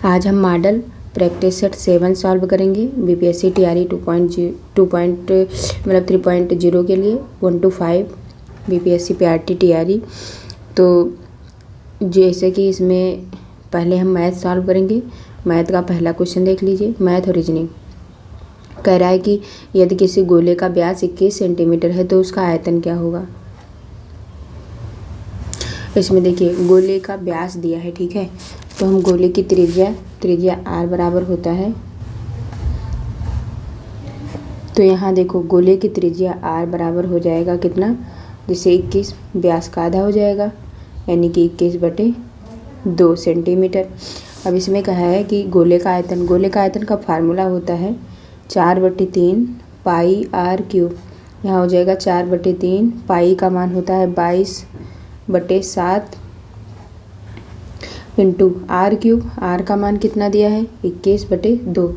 आज हम model practice set 7 solve करेंगे बीपीएससी टीआरई 3.0 के लिए 1 to 5 बीपीएससी पीआरटी टीआरई। तो जैसे कि इसमें पहले हम मैथ सॉल्व करेंगे। मैथ का पहला क्वेश्चन देख लीजिए। मैथ और रीजनिंग कह रहा है कि यदि किसी गोले का व्यास 21 सेंटीमीटर है तो उसका आयतन क्या होगा। इसमें देखिए गोले का व्यास दिया है, ठीक है। तो हम गोले की त्रिज्या r बराबर होता है। तो यहाँ देखो गोले की त्रिज्या r बराबर हो जाएगा कितना, जैसे 21 व्यास का आधा हो जाएगा यानी कि 21/2 सेंटीमीटर। अब इसमें कहा है कि गोले का आयतन का फार्मूला होता है 4/3 पाई r³। यहाँ हो जाएगा 4/3, पाई का मान होता है 22/7 इंटू r³। r का मान कितना दिया है 21/2,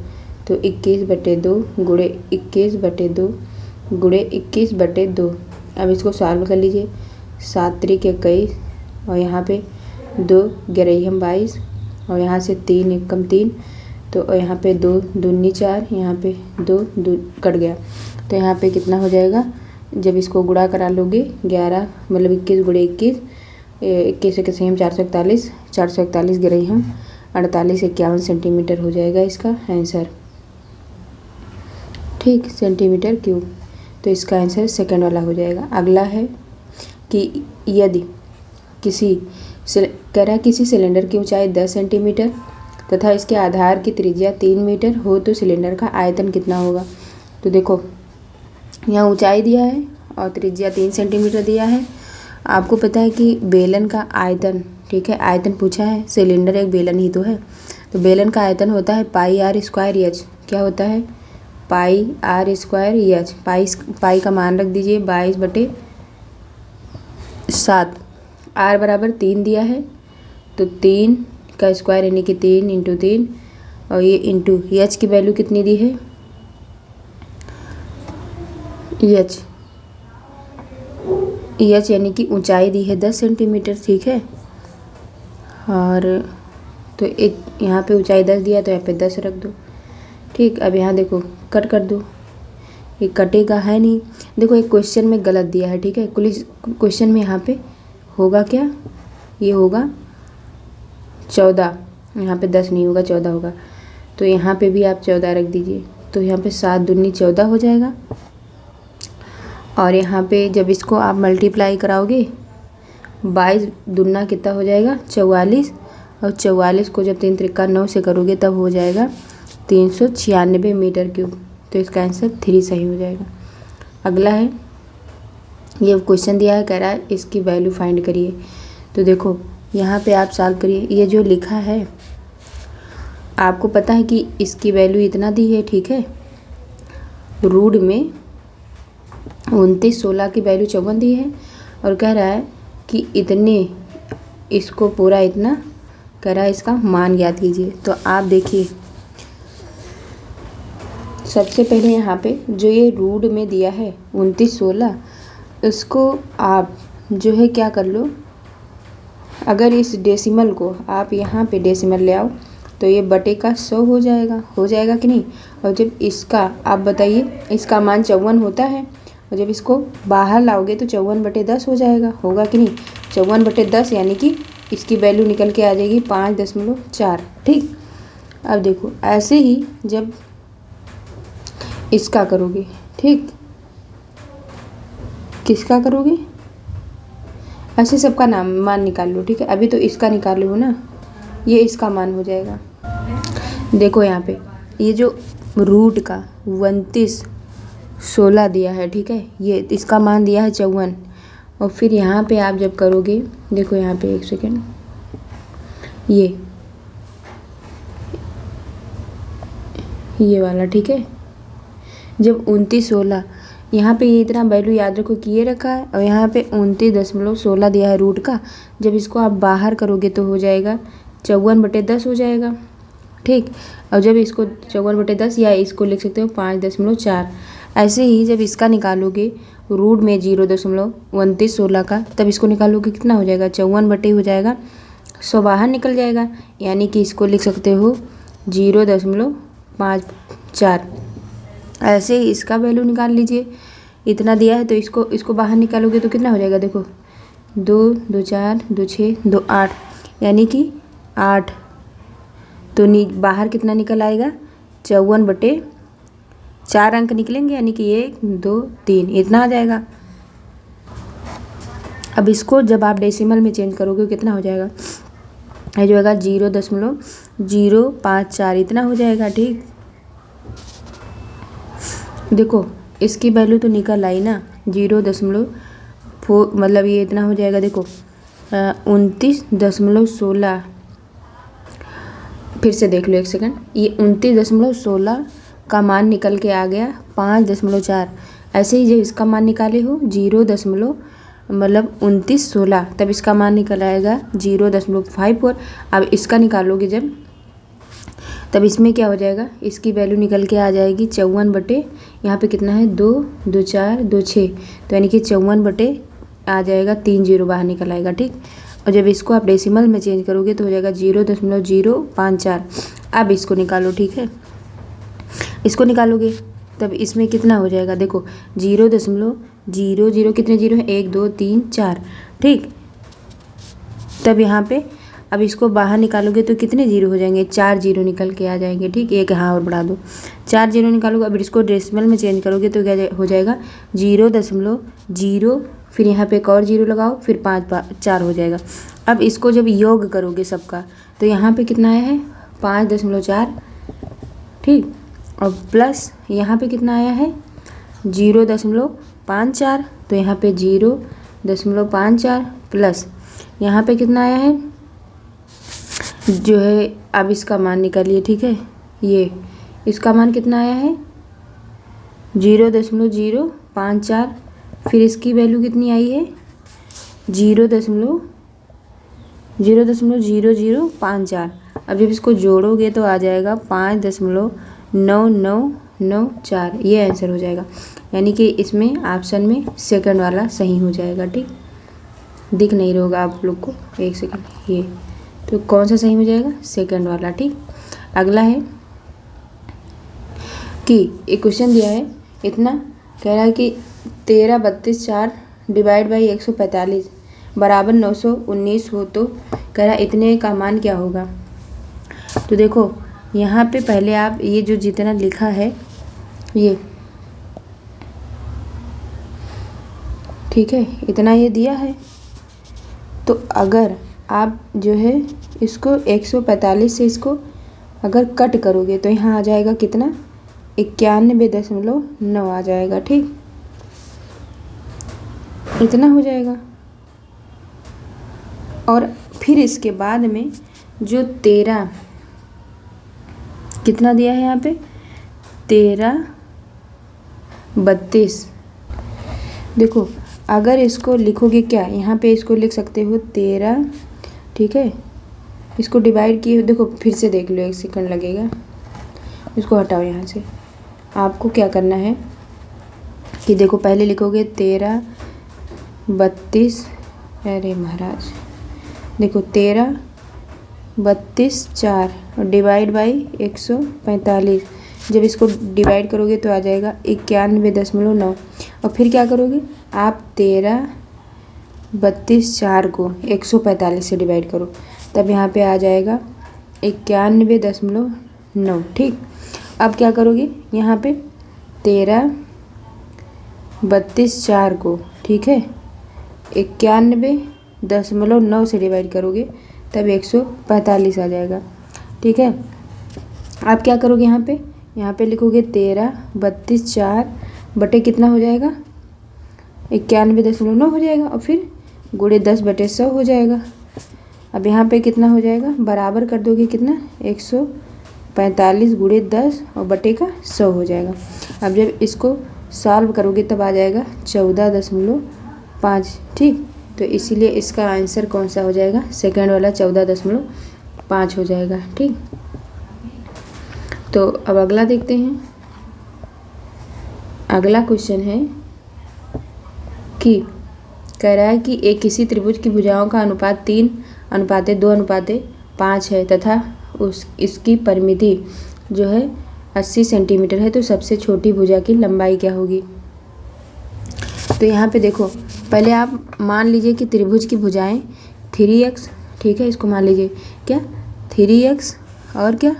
तो 21/2 गुणे 21/2 गुणे 21/2। अब इसको सॉल्व कर लीजिए। 7 त्रिक 21 और यहाँ पे 2 11 22 और यहाँ से 3 एकम 3, तो यहाँ पे 2 दूनी 4, यहाँ पे 2 कट गया। तो यहाँ पे कितना हो जाएगा, जब इसको गुणा करा लोगे 11 मतलब 21 गुणे 21, 21 के सेम 441 गिरे हम 48 सेंटीमीटर हो जाएगा इसका आंसर, ठीक, सेंटीमीटर क्यूब। तो इसका आंसर सेकंड वाला हो जाएगा। अगला है कि यदि कह रहा है किसी सिलेंडर की ऊंचाई 10 सेंटीमीटर तथा इसके आधार की त्रिज्या 3 मीटर हो तो सिलेंडर का आयतन कितना होगा। तो देखो यहाँ ऊंचाई दिया है और त्रिज्या 3 सेंटीमीटर दिया है। आपको पता है कि बेलन का आयतन, ठीक है, आयतन पूछा है, सिलेंडर एक बेलन ही तो है। तो बेलन का आयतन होता है पाई r स्क्वायर एच। क्या होता है पाई r स्क्वायर एच। पाई का मान रख दीजिए 22/7। r बराबर 3 दिया है तो 3 का स्क्वायर यानी कि 3 × 3 और ये इंटू एच की वैल्यू कितनी दी है, एच यानी कि ऊंचाई दी है 10 सेंटीमीटर, ठीक है। और तो एक यहाँ पे ऊंचाई 10 दिया तो यहाँ पे 10 रख दो, ठीक। अब यहाँ देखो कट कर दो, ये कटेगा है नहीं। देखो एक क्वेश्चन में गलत दिया है, ठीक है। क्वेश्चन में यहाँ पे होगा क्या, ये होगा 14, यहाँ पे 10 नहीं होगा 14 होगा। तो यहाँ पे भी आप 14 रख दीजिए। तो यहाँ पे 7 दूनी 14 हो जाएगा। और यहाँ पे जब इसको आप मल्टीप्लाई कराओगे 22 दूना कितना हो जाएगा 44, और 44 को जब 3 त्रिका 9 से करोगे तब हो जाएगा 396 मीटर क्यूब। तो इसका आंसर 3 सही हो जाएगा। अगला है, ये क्वेश्चन दिया है, कह रहा है इसकी वैल्यू फाइंड करिए। तो देखो यहाँ पे आप सॉल्व करिए। ये जो लिखा है आपको पता है कि इसकी वैल्यू इतना दी है, ठीक है। रूट में 29 16 की वैल्यू 54 दी है और कह रहा है कि इतने, इसको पूरा इतना कह रहा है, इसका मान ज्ञात कीजिए। तो आप देखिए सबसे पहले यहाँ पे जो ये रूट में दिया है 29 16, इसको आप जो है क्या कर लो, अगर इस डेसिमल को आप यहाँ पे डेसिमल ले आओ तो ये बटे का 100 हो जाएगा कि नहीं। और जब इसका आप बताइए, इसका मान 54 होता है और जब इसको बाहर लाओगे तो 54/10 हो जाएगा, होगा कि नहीं। 54/10 यानी कि इसकी वैल्यू निकल के आ जाएगी 5.4, ठीक। अब देखो ऐसे ही जब इसका करोगे, ठीक, किसका करोगे, ऐसे सबका मान निकाल लो, ठीक है। अभी तो इसका निकाल लो ना, ये इसका मान हो जाएगा। देखो यहाँ पे ये जो रूट का 29 16 दिया है, ठीक है, ये इसका मान दिया है 54। और फिर यहाँ पे आप जब करोगे, देखो यहाँ पे एक सेकेंड, ये वाला, ठीक है। जब 29 16 यहाँ पे ये इतना वैल्यू याद रखो कि ये रखा है और यहाँ पे 29.16 दिया है रूट का। जब इसको आप बाहर करोगे तो हो जाएगा 54/10 हो जाएगा, ठीक। और जब इसको 54/10 या इसको लिख सकते हो 5.4। ऐसे ही जब इसका निकालोगे रूट में 0.29 16 का, तब इसको निकालोगे कितना हो जाएगा 54 बटे हो जाएगा 100 बाहर निकल जाएगा, यानी कि इसको लिख सकते हो 0.54। ऐसे ही इसका वैल्यू निकाल लीजिए। इतना दिया है तो इसको बाहर निकालोगे तो कितना हो जाएगा, देखो 2 2 4 2 6 2 8, यानी कि 8। तो बाहर कितना निकल आएगा, 54/4 अंक निकलेंगे, यानी कि 1 2 3 इतना आ जाएगा। अब इसको जब आप डेसिमल में चेंज करोगे कितना हो जाएगा, ये जो होगा 0.054 इतना हो जाएगा। ठीक, देखो इसकी वैल्यू तो निकल आई ना, 0.4 मतलब ये इतना हो जाएगा। देखो 29.16, फिर से देख लो एक सेकंड, ये 29.16 का मान निकल के आ गया 5.4। ऐसे ही जब इसका मान निकाले हो 29.16, तब इसका मान निकल आएगा 0.54। अब इसका निकालोगे जब, तब इसमें क्या हो जाएगा, इसकी वैल्यू निकल के आ जाएगी 54 यहाँ पे कितना है 2 2 4 2 6, तो यानी कि 54 आ जाएगा, 3 0 बाहर निकल आएगा। ठीक, और जब इसको आप डेसिमल में चेंज करोगे तो हो जाएगा 0.054। अब इसको निकालो। ठीक है, इसको निकालोगे तब इसमें कितना हो जाएगा, देखो 0.00 कितने जीरो है, 1 2 3 4। ठीक, तब यहाँ पे अब इसको बाहर निकालोगे तो कितने जीरो हो जाएंगे, 4 0 निकल के आ जाएंगे। ठीक, एक यहाँ और बढ़ा दो, 4 0 निकालोगे। अब इसको डेसिमल में चेंज करोगे तो क्या हो जाएगा, 0.0, फिर यहाँ पे एक और 0 लगाओ, फिर 4 हो जाएगा। अब इसको जब योग करोगे सबका तो यहाँ पे कितना आया है 5.4। ठीक, और प्लस यहाँ पे कितना आया है 0.54, तो यहाँ पे 0.54 प्लस यहाँ पे कितना आया है जो है, अब इसका मान निकालिए। ठीक है, ये इसका मान कितना आया है 0.054, फिर इसकी वैल्यू कितनी आई है 0.0054। अब जब इसको जोड़ोगे तो आ जाएगा 5.9994, ये आंसर हो जाएगा। यानी कि इसमें ऑप्शन में सेकंड वाला सही हो जाएगा। ठीक, दिख नहीं रहा होगा आप लोग को, एक सेकंड, ये तो कौन सा सही हो जाएगा, सेकंड वाला। ठीक, अगला है कि एक क्वेश्चन दिया है, इतना कह रहा है कि 13 32 4 डिवाइड बाई 145 बराबर 919 हो, तो कह रहा है इतने का मान क्या होगा। तो देखो यहाँ पे पहले आप ये जो जितना लिखा है ये, ठीक है, इतना ये दिया है, तो अगर आप जो है इसको 145 से इसको अगर कट करोगे तो यहाँ आ जाएगा कितना, 91.9 आ जाएगा। ठीक, इतना हो जाएगा। और फिर इसके बाद में जो 13 कितना दिया है यहाँ पे 13 32, देखो अगर इसको लिखोगे क्या, यहाँ पे इसको लिख सकते हो 13। ठीक है, इसको डिवाइड किए, देखो फिर से देख लो, एक सेकंड लगेगा, इसको हटाओ यहाँ से। आपको क्या करना है कि देखो पहले लिखोगे 13 32, अरे महाराज, देखो 13 32 4 डिवाइड बाई 145, जब इसको डिवाइड करोगे तो आ जाएगा 91.9। और फिर क्या करोगे आप 13 32 4 को 145 से डिवाइड करो, तब यहाँ पे आ जाएगा 91.9। ठीक, अब क्या करोगे यहाँ पे 13 32 4 को, ठीक है, 91.9 से डिवाइड करोगे तब 145 आ जाएगा। ठीक है, आप क्या करोगे यहाँ पे लिखोगे 13 32 4 बटे कितना हो जाएगा 91.9 हो जाएगा, और फिर गुणे 10/100 हो जाएगा। अब यहाँ पे कितना हो जाएगा, बराबर कर दोगे कितना 145 गुणे 10 और बटे का 100 हो जाएगा। अब जब इसको सॉल्व करोगे तब आ जाएगा 14.5। ठीक, तो इसीलिए इसका आंसर कौन सा हो जाएगा, सेकंड वाला 14.5 हो जाएगा। ठीक, तो अब अगला देखते हैं। अगला क्वेश्चन है कि कह रहा है कि एक किसी त्रिभुज की भुजाओं का अनुपात 3 2:5 है तथा इसकी परिमिति जो है 80 सेंटीमीटर है, तो सबसे छोटी भुजा की लंबाई क्या होगी। तो यहाँ पे देखो, पहले आप मान लीजिए कि त्रिभुज की भुजाएं 3x, ठीक है, इसको मान लीजिए क्या 3x और क्या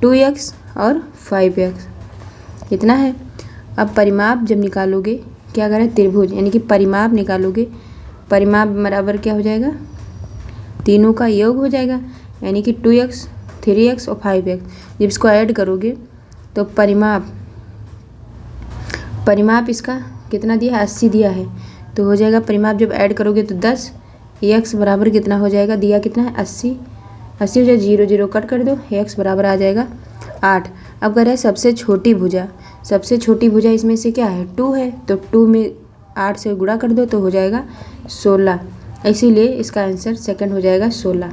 2x और 5x इतना है। अब परिमाप जब निकालोगे, क्या करें, त्रिभुज यानी कि परिमाप निकालोगे, परिमाप बराबर क्या हो जाएगा, तीनों का योग हो जाएगा, यानी कि 2x 3x और 5x। जब इसको ऐड करोगे तो परिमाप इसका कितना दिया है, 80 दिया है, तो हो जाएगा परिमाप जब ऐड करोगे तो 10, x बराबर कितना हो जाएगा, दिया कितना है 80 हो जाए, 0 0 कट कर दो, x बराबर आ जाएगा 8। अब कह रहे हैं सबसे छोटी भुजा, सबसे छोटी भुजा इसमें से क्या है 2 है, तो 2 में 8 से गुणा कर दो तो हो जाएगा 16, इसीलिए इसका आंसर सेकंड हो जाएगा 16।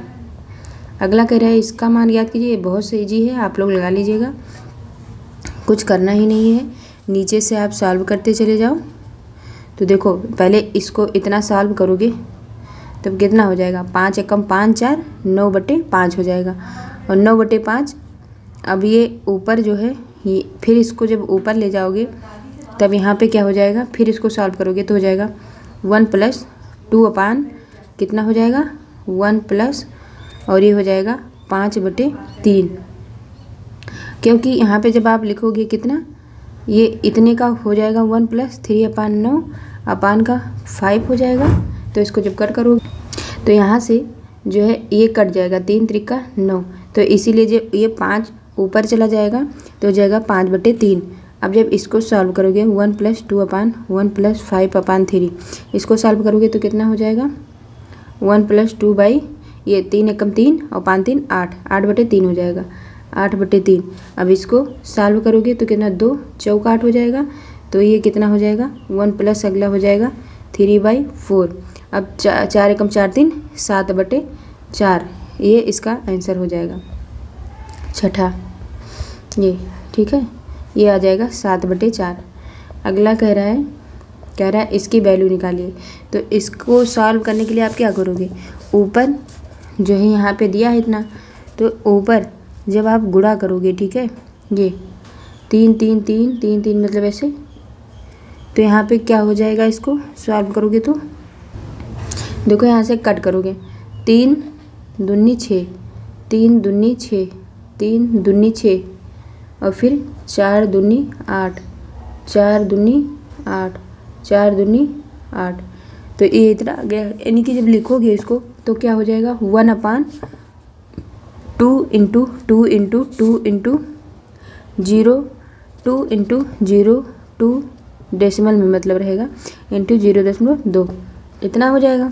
अगला कह रहा है इसका मान याद कीजिए, बहुत से ईजी है, आप लोग लगा लीजिएगा, कुछ करना ही नहीं है, नीचे से आप सॉल्व करते चले जाओ। तो देखो पहले इसको इतना सॉल्व करोगे तब कितना हो जाएगा, 5 एकम 5 4 9/5 हो जाएगा, और 9/5 अब ये ऊपर जो है ये, फिर इसको जब ऊपर ले जाओगे तब यहाँ पे क्या हो जाएगा, फिर इसको सॉल्व करोगे तो हो जाएगा 1 + 2 कितना हो जाएगा 1 प्लस, और ये हो जाएगा 5/3, क्योंकि यहाँ पे जब आप लिखोगे कितना, ये इतने का हो जाएगा 1 + 3/9 अपान का 5 हो जाएगा। तो इसको जब कट करोगे तो यहाँ से जो है ये कट जाएगा, 3 × 3 = 9, तो इसीलिए जो ये 5 ऊपर चला जाएगा तो हो जाएगा 5/3। अब जब इसको सॉल्व करोगे 1 + 2/1 + 5/3, इसको सॉल्व करोगे तो कितना हो जाएगा 1 + 2 बाई ये 3 एकम 3 और 5 3 8, 8/3 हो जाएगा, 8/3। अब इसको सॉल्व करोगे तो कितना 2 चौका 8 हो जाएगा, तो ये कितना हो जाएगा 1 प्लस अगला हो जाएगा 3/4। अब 4 एकम 4 3 7/4, ये इसका आंसर हो जाएगा छठा, ये ठीक है, ये आ जाएगा 7/4। अगला कह रहा है इसकी वैल्यू निकालिए। तो इसको सॉल्व करने के लिए आप क्या करोगे, ऊपर जो है यहाँ पे दिया है इतना, तो ऊपर जब आप गुणा करोगे, ठीक है, ये 3 3 3 3 3 मतलब ऐसे, तो यहाँ पे क्या हो जाएगा, इसको सॉल्व करोगे तो देखो यहाँ से कट करोगे, 3 दूनी 6, 3 दूनी 6, 3 दूनी 6, और फिर 4 दूनी 8, 4 दूनी 8, 4 दूनी 8, तो ये इतना आ गया। यानी कि जब लिखोगे इसको तो क्या हो जाएगा 1/2 × 2 × 2 × 0 2 × 0 2 डेसिमल में मतलब रहेगा इंटू 0.2, इतना हो जाएगा।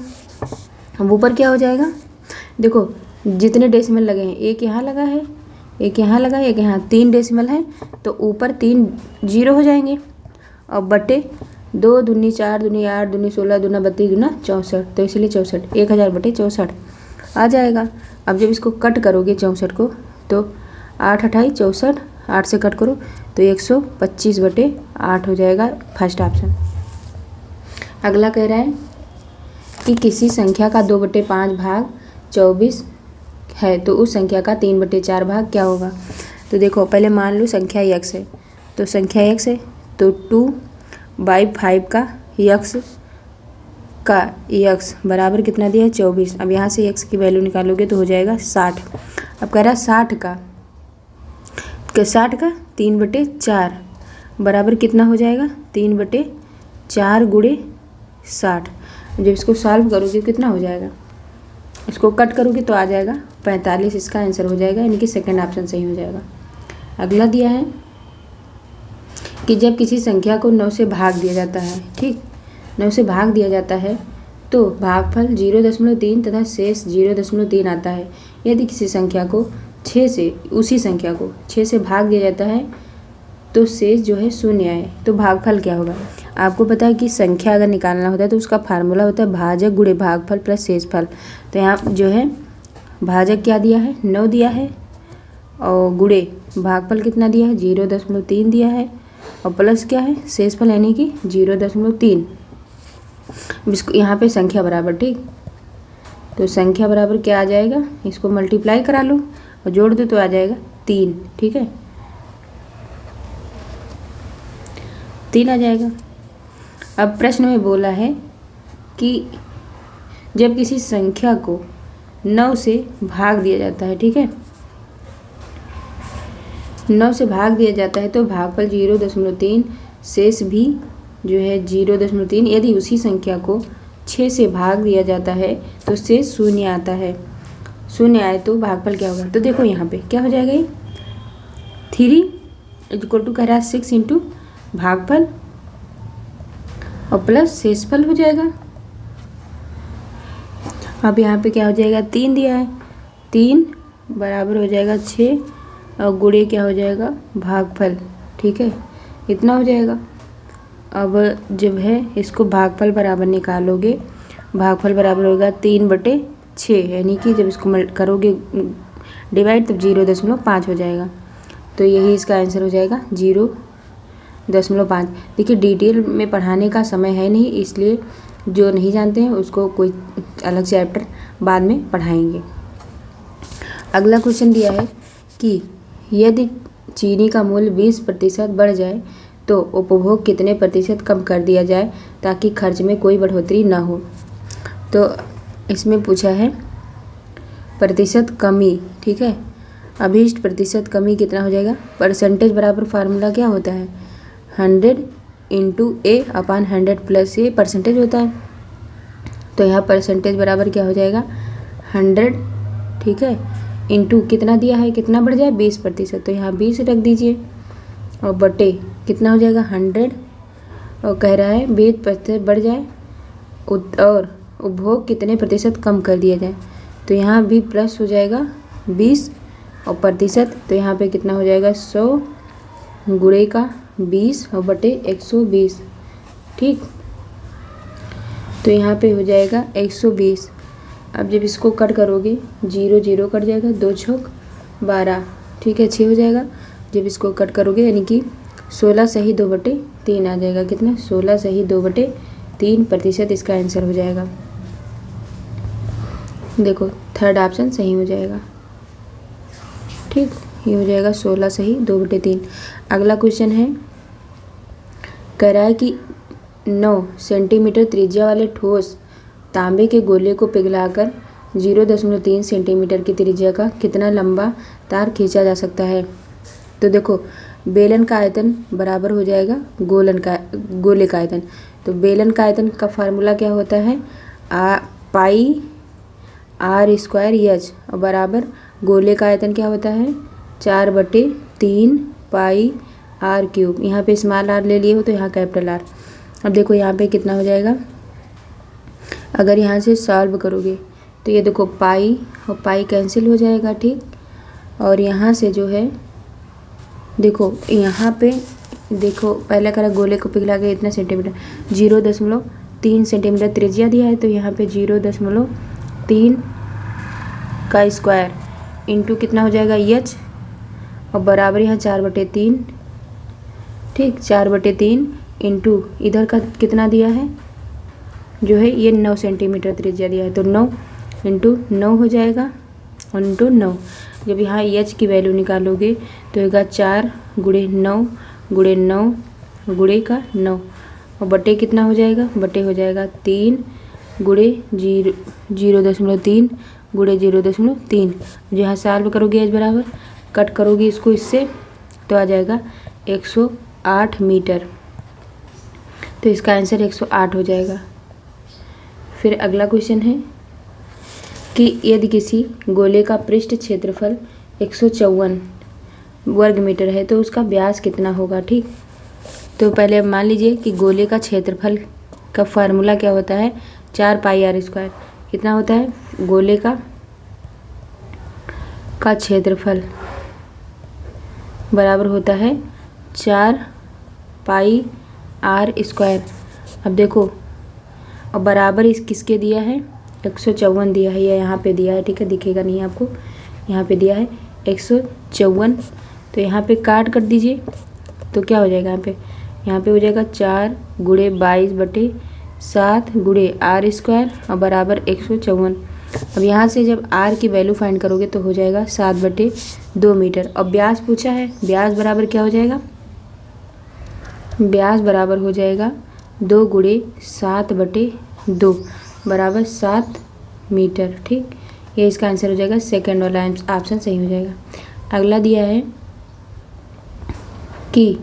अब ऊपर क्या हो जाएगा, देखो जितने डेसिमल लगे हैं, एक यहाँ लगा है, एक यहाँ लगा है, एक यहाँ, 3 डेसिमल है, तो ऊपर 3 0 हो जाएंगे, और बटे 2 दूनी 4 दूनी 8 दूनी 16 दूना 32 दूना 64, तो इसलिए 64, 1000/64 आ जाएगा। अब जब इसको कट करोगे 64 को, तो 8 × 8 = 64, 8 से कट करो तो 125/8 हो जाएगा, फर्स्ट ऑप्शन। अगला कह रहा है कि किसी संख्या का 2/5 भाग 24 है, तो उस संख्या का 3/4 भाग क्या होगा। तो देखो पहले मान लो संख्या x है, तो संख्या x है तो 2/5 का x बराबर कितना दिया है 24। अब यहाँ से x की वैल्यू निकालोगे तो हो जाएगा 60। अब कह रहा है 60 का 3/4 बराबर कितना हो जाएगा 3/4 × 60। जब इसको सॉल्व करोगे कितना हो जाएगा, इसको कट करोगे तो आ जाएगा 45, इसका आंसर हो जाएगा, यानी कि सेकंड ऑप्शन सही हो जाएगा। अगला दिया है कि जब किसी संख्या को 9 से भाग दिया जाता है, ठीक, 9 से भाग दिया जाता है तो भागफल 0.3 तथा शेष 0.3 आता है। यदि किसी संख्या को 6 से, उसी संख्या को 6 से भाग दिया जाता है तो शेष जो है 0 आए, तो भागफल क्या होगा। आपको पता है कि संख्या अगर निकालना होता है तो उसका फार्मूला होता है भाजक गुणे भागफल प्लस शेषफल। तो यहाँ जो है भाजक क्या दिया है 9 दिया है, और गुणे भागफल कितना दिया है 0.3 दिया है, और प्लस क्या है शेषफल यानी कि 0.3। इसको यहाँ पे संख्या बराबर, ठीक, तो संख्या बराबर क्या आ जाएगा, इसको मल्टीप्लाई करा लो और जोड़ दो तो आ जाएगा 3। ठीक है, 3 आ जाएगा। अब प्रश्न में बोला है कि जब किसी संख्या को 9 से भाग दिया जाता है, ठीक है, 9 से भाग दिया जाता है तो भागफल 0.3, शेष भी जो है 0.3। यदि उसी संख्या को 6 से भाग दिया जाता है तो शेष 0 आता है। 0 आए तो भागफल क्या होगा, तो देखो यहाँ पे क्या हो जाएगा, ये 3 इक्वल टू कह रहा है 6 इंटू भागफल और प्लस शेषफल हो जाएगा। अब यहाँ पे क्या हो जाएगा, 3 दिया है, 3 बराबर हो जाएगा 6 और गुणे क्या हो जाएगा भागफल। ठीक है, इतना हो जाएगा। अब जब है इसको भागफल बराबर निकालोगे, भागफल बराबर होगा 3/6, यानी कि जब इसको करोगे डिवाइड तब 0.5 हो जाएगा। तो यही इसका आंसर हो जाएगा 0.5। देखिए डिटेल में पढ़ाने का समय है नहीं, इसलिए जो नहीं जानते हैं उसको कोई अलग चैप्टर बाद में पढ़ाएंगे। अगला क्वेश्चन दिया है कि यदि चीनी का मूल्य 20% बढ़ जाए तो उपभोग कितने प्रतिशत कम कर दिया जाए ताकि खर्च में कोई बढ़ोतरी ना हो। तो इसमें पूछा है प्रतिशत कमी। ठीक है, अभीष्ट प्रतिशत कमी कितना हो जाएगा, परसेंटेज बराबर फार्मूला क्या होता है, 100 into A upon 100 plus a percentage होता है। तो यहाँ परसेंटेज बराबर क्या हो जाएगा 100, ठीक है, इंटू कितना दिया है, कितना बढ़ जाए 20%, तो यहाँ 20 रख दीजिए और बटे कितना हो जाएगा 100, और कह रहा है 20% बढ़ जाए और उपभोग कितने प्रतिशत कम कर दिया जाए। तो यहाँ भी प्लस हो जाएगा 20 और प्रतिशत, तो यहाँ पे कितना हो जाएगा 100 गुणे का 20 और बटे 120। ठीक, तो यहाँ पे हो जाएगा 120। अब जब इसको कट करोगे 0 0 कट जाएगा, 2 छक 12, ठीक है 6 हो जाएगा। जब इसको कट करोगे यानी कि 16 सही 2/3 आ जाएगा, कितना 16 सही 2/3 प्रतिशत इसका आंसर हो जाएगा। देखो थर्ड ऑप्शन सही हो जाएगा। ठीक, ये हो जाएगा 16 सही 2/3। अगला क्वेश्चन है, कह रहा है कि 9 सेंटीमीटर त्रिज्या वाले ठोस तांबे के गोले को पिघलाकर 0.3 सेंटीमीटर की त्रिज्या का कितना लंबा तार खींचा जा सकता है। तो देखो बेलन का आयतन बराबर हो जाएगा गोले का आयतन। तो बेलन का आयतन का फार्मूला क्या होता है, पाई r² और बराबर गोले का आयतन क्या होता है 4/3 पाई r³। यहाँ पे स्मॉल r ले लिए हो तो यहाँ कैपिटल R। अब देखो यहाँ पे कितना हो जाएगा, अगर यहाँ से सॉल्व करोगे तो ये देखो पाई और पाई कैंसिल हो जाएगा। ठीक, और यहाँ से जो है देखो यहाँ पे देखो पहले करा गोले को पिघला के इतना सेंटीमीटर 0.3 सेंटीमीटर त्रिज्या दिया है, तो यहाँ पे 0.3 का स्क्वायर इंटू कितना हो जाएगा h और बराबर यहाँ 4/3। ठीक, 4/3 इंटू इधर का कितना दिया है जो है ये 9 सेंटीमीटर त्रिज्या दिया है, तो 9 इंटू 9 हो जाएगा और इंटू 9। जब यहाँ h की वैल्यू निकालोगे तो होगा 4 गुणे 9 गुणे 9 गुणे का 9 और बटे कितना हो जाएगा, बटे हो जाएगा 3 गुणे 0.3 गुणे 0.3। यहाँ सॉल्व करोगे h बराबर कट करोगे इसको इससे तो आ जाएगा 108 मीटर। तो इसका आंसर 108 हो जाएगा। फिर अगला क्वेश्चन है कि यदि किसी गोले का पृष्ठ क्षेत्रफल 154 वर्ग मीटर है तो उसका व्यास कितना होगा। ठीक, तो पहले मान लीजिए कि गोले का क्षेत्रफल का फार्मूला क्या होता है 4 पाई r²। कितना होता है गोले का क्षेत्रफल बराबर होता है 4 पाई r²। अब देखो और बराबर इस किसके दिया है 154 दिया है, या यहाँ पे दिया है। ठीक है, दिखेगा नहीं आपको, यहाँ पे दिया है 154। तो यहाँ पे काट कर दीजिए तो क्या हो जाएगा, यहाँ पे हो जाएगा 4 गुणे 22/7 गुणे r² और बराबर 154। अब यहाँ से जब आर की वैल्यू फाइंड करोगे तो हो जाएगा 7/2 मीटर। अब ब्यास पूछा है, ब्यास बराबर क्या हो जाएगा, ब्यास बराबर हो जाएगा 2 गुणे 7/2 बराबर 7 मीटर। ठीक, ये इसका आंसर हो जाएगा, सेकंड वाला ऑप्शन सही हो जाएगा। अगला दिया है कि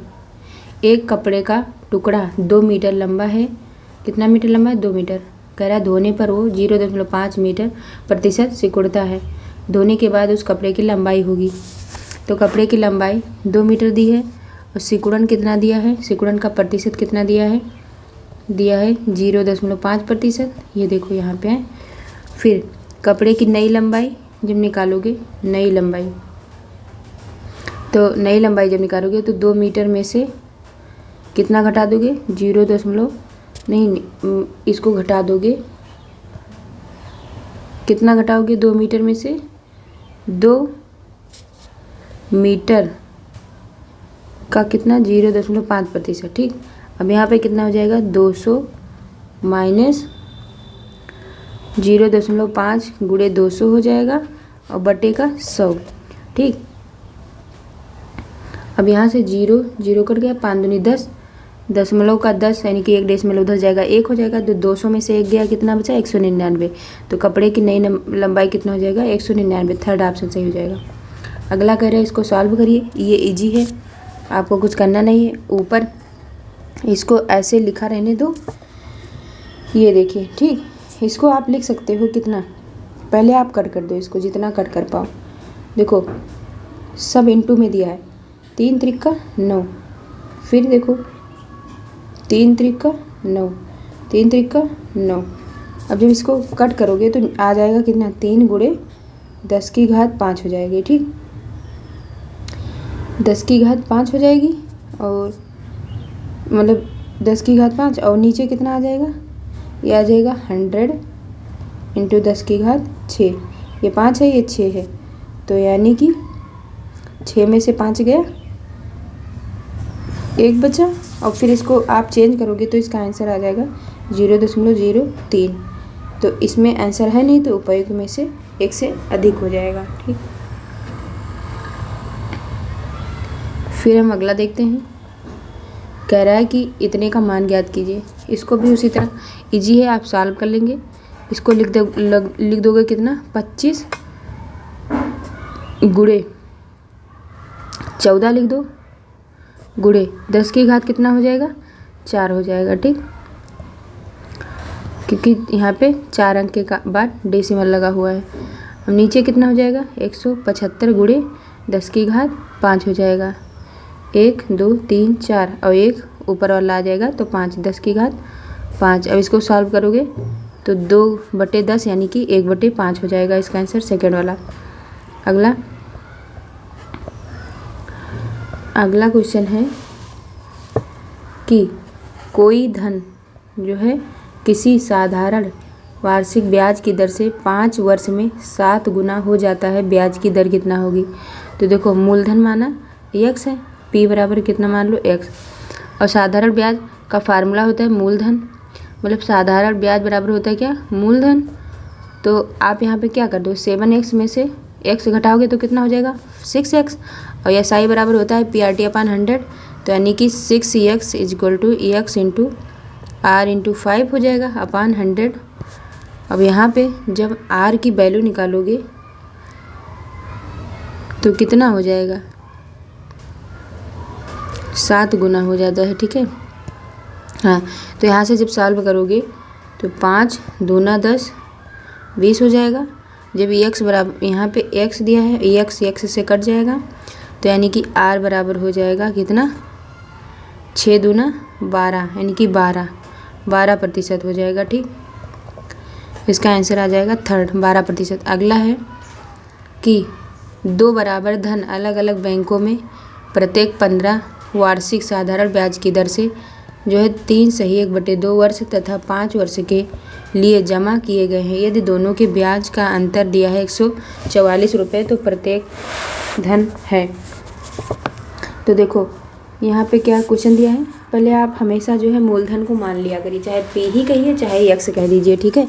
एक कपड़े का टुकड़ा 2 मीटर लंबा है। कितना मीटर लंबा है, 2 मीटर। कह रहा है धोने पर वो 0.5 मीटर प्रतिशत सिकुड़ता है, धोने के बाद उस कपड़े की लंबाई होगी। तो कपड़े की लंबाई 2 मीटर दी है और सिकुड़न कितना दिया है, सिकुड़न का प्रतिशत कितना दिया है 0.5%। ये देखो यहाँ पे है। फिर कपड़े की नई लंबाई जब निकालोगे, नई लंबाई, तो नई लंबाई जब निकालोगे तो 2 मीटर में से कितना घटा दोगे, इसको घटा दोगे, कितना घटाओगे 2 मीटर में से, 2 मीटर का कितना 0.5%। ठीक, अब यहाँ पे कितना हो जाएगा 200 माइनस 0.5 गुणे 200 हो जाएगा और बटे का 100। ठीक, अब यहाँ से 0 कट गया, 5 दूनी 10, दशमलव का 10 यानी कि 1 डेसिमल उधर जाएगा, 1 हो जाएगा। तो 200 में से 1 गया, कितना बचा 199। तो कपड़े की नई लंबाई कितना हो जाएगा 199। थर्ड ऑप्शन सही हो जाएगा। अगला कह रहा है इसको सॉल्व करिए, ये इजी है, आपको कुछ करना नहीं है। ऊपर इसको ऐसे लिखा रहने दो, ये देखिए। ठीक, इसको आप लिख सकते हो कितना, पहले आप कट कर दो इसको, जितना कट कर पाओ। देखो सब इंटू में दिया है, 3 त्रिका 9, फिर देखो 3 त्रिका 9, 3 त्रिका 9। अब जब इसको कट करोगे तो आ जाएगा कितना, 3 गुणे 10 की घात 5 हो जाएगी। ठीक, 10 की घात 5 हो जाएगी, और मतलब 10 की घात 5, और नीचे कितना आ जाएगा, ये आ जाएगा 100 इंटू 10 की घात 6। ये 5 है, ये 6 है, तो यानी कि 6 में से 5 गया, 1 बचा। और फिर इसको आप चेंज करोगे तो इसका आंसर आ जाएगा 0.03। तो इसमें आंसर है नहीं, तो उपयुक्त में से 1 से अधिक हो जाएगा। ठीक, फिर हम अगला देखते हैं। कह रहा है कि इतने का मान ज्ञात कीजिए। इसको भी उसी तरह इजी है, आप सॉल्व कर लेंगे। इसको लिख दोगे कितना, 25 गुणे 14 लिख दो, गुणे 10 की घात कितना हो जाएगा, 4 हो जाएगा। ठीक, क्योंकि यहाँ पे 4 अंक के बाद डेसिमल लगा हुआ है। अब नीचे कितना हो जाएगा, 175 गुणे 10 की घात 5 हो जाएगा। 1 2 3 4 और 1 ऊपर वाला आ जाएगा, तो 5, 10 की घात 5। अब इसको सॉल्व करोगे तो 2/10 यानी कि 1/5 हो जाएगा इसका आंसर, सेकेंड वाला। अगला क्वेश्चन है कि कोई धन जो है किसी साधारण वार्षिक ब्याज की दर से 5 वर्ष में 7 गुना हो जाता है, ब्याज की दर कितना होगी। तो देखो मूलधन माना x है, p बराबर कितना मान लो x, और साधारण ब्याज का फार्मूला होता है मूलधन, मतलब साधारण ब्याज बराबर होता है क्या, मूलधन। तो आप यहाँ पे क्या कर दो, 7x में से x घटाओगे तो कितना हो जाएगा 6x, और यह SI बराबर होता है PRT/100। तो यानी कि 6x = x into R into 5 हो जाएगा अपॉन 100। अब यहाँ पे जब R की वैल्यू निकालोगे तो कितना हो जाएगा, 7 गुना हो जाता है। ठीक है, हाँ। तो यहाँ से जब सॉल्व करोगे तो 5 दूना 10, 20 हो जाएगा। जब x बराबर, यहाँ पे x दिया है, x से कट जाएगा, तो यानी कि R बराबर हो जाएगा कितना, 6 दूना 12 यानी कि 12% हो जाएगा। ठीक, इसका आंसर आ जाएगा थर्ड, 12%। अगला है कि 2 बराबर धन अलग अलग बैंकों में प्रत्येक 15 वार्षिक साधारण ब्याज की दर से जो है 3/1/2 वर्ष तथा 5 वर्ष के लिए जमा किए गए हैं। यदि दोनों के ब्याज का अंतर दिया है 144 रुपये, तो प्रत्येक धन है। तो देखो यहाँ पे क्या क्वेश्चन दिया है, पहले आप हमेशा जो है मूलधन को मान लिया करिए, चाहे p ही कहिए चाहे x कह दीजिए। ठीक है,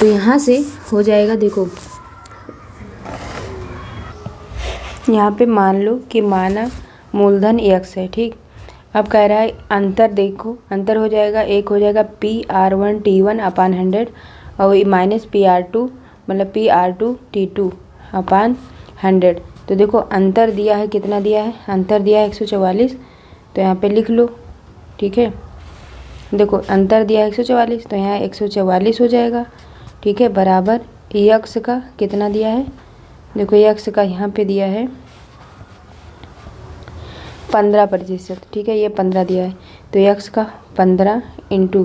तो यहाँ से हो जाएगा, देखो यहाँ पे मान लो कि माना मूलधन x है, ठीक। अब कह रहा है अंतर, देखो अंतर हो जाएगा, एक हो जाएगा PR1T1 अपान 100 और माइनस PR2 मतलब PR2T2 अपान 100। तो देखो अंतर दिया है, कितना दिया है, अंतर दिया है 144, तो यहाँ पे लिख लो, ठीक है। देखो अंतर दिया है 144, तो यहाँ 144 हो जाएगा, ठीक है, बराबर x का कितना दिया है, देखो x का यहाँ पे दिया है 15%, ठीक है, ये 15 दिया है, तो x का 15 इंटू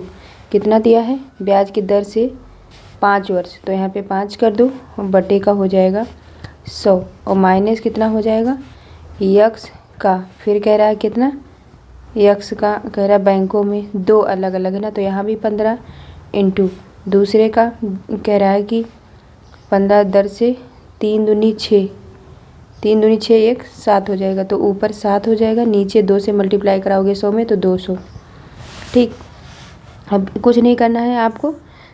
कितना दिया है, ब्याज की दर से 5 वर्ष, तो यहाँ पे 5 कर दो, बटे का हो जाएगा 100 और माइनस कितना हो जाएगा x का, फिर कह रहा है कितना, x का कह रहा है बैंकों में 2 अलग अलग है ना, तो यहाँ भी 15 इंटू दूसरे का कह रहा है कि 15 दर से 3 दूनी 6, 3 दूनी 6, 1 7 हो जाएगा, तो ऊपर 7 हो जाएगा, नीचे 2 से मल्टीप्लाई कराओगे 100 में तो 200, ठीक। अब कुछ नहीं करना है आपको,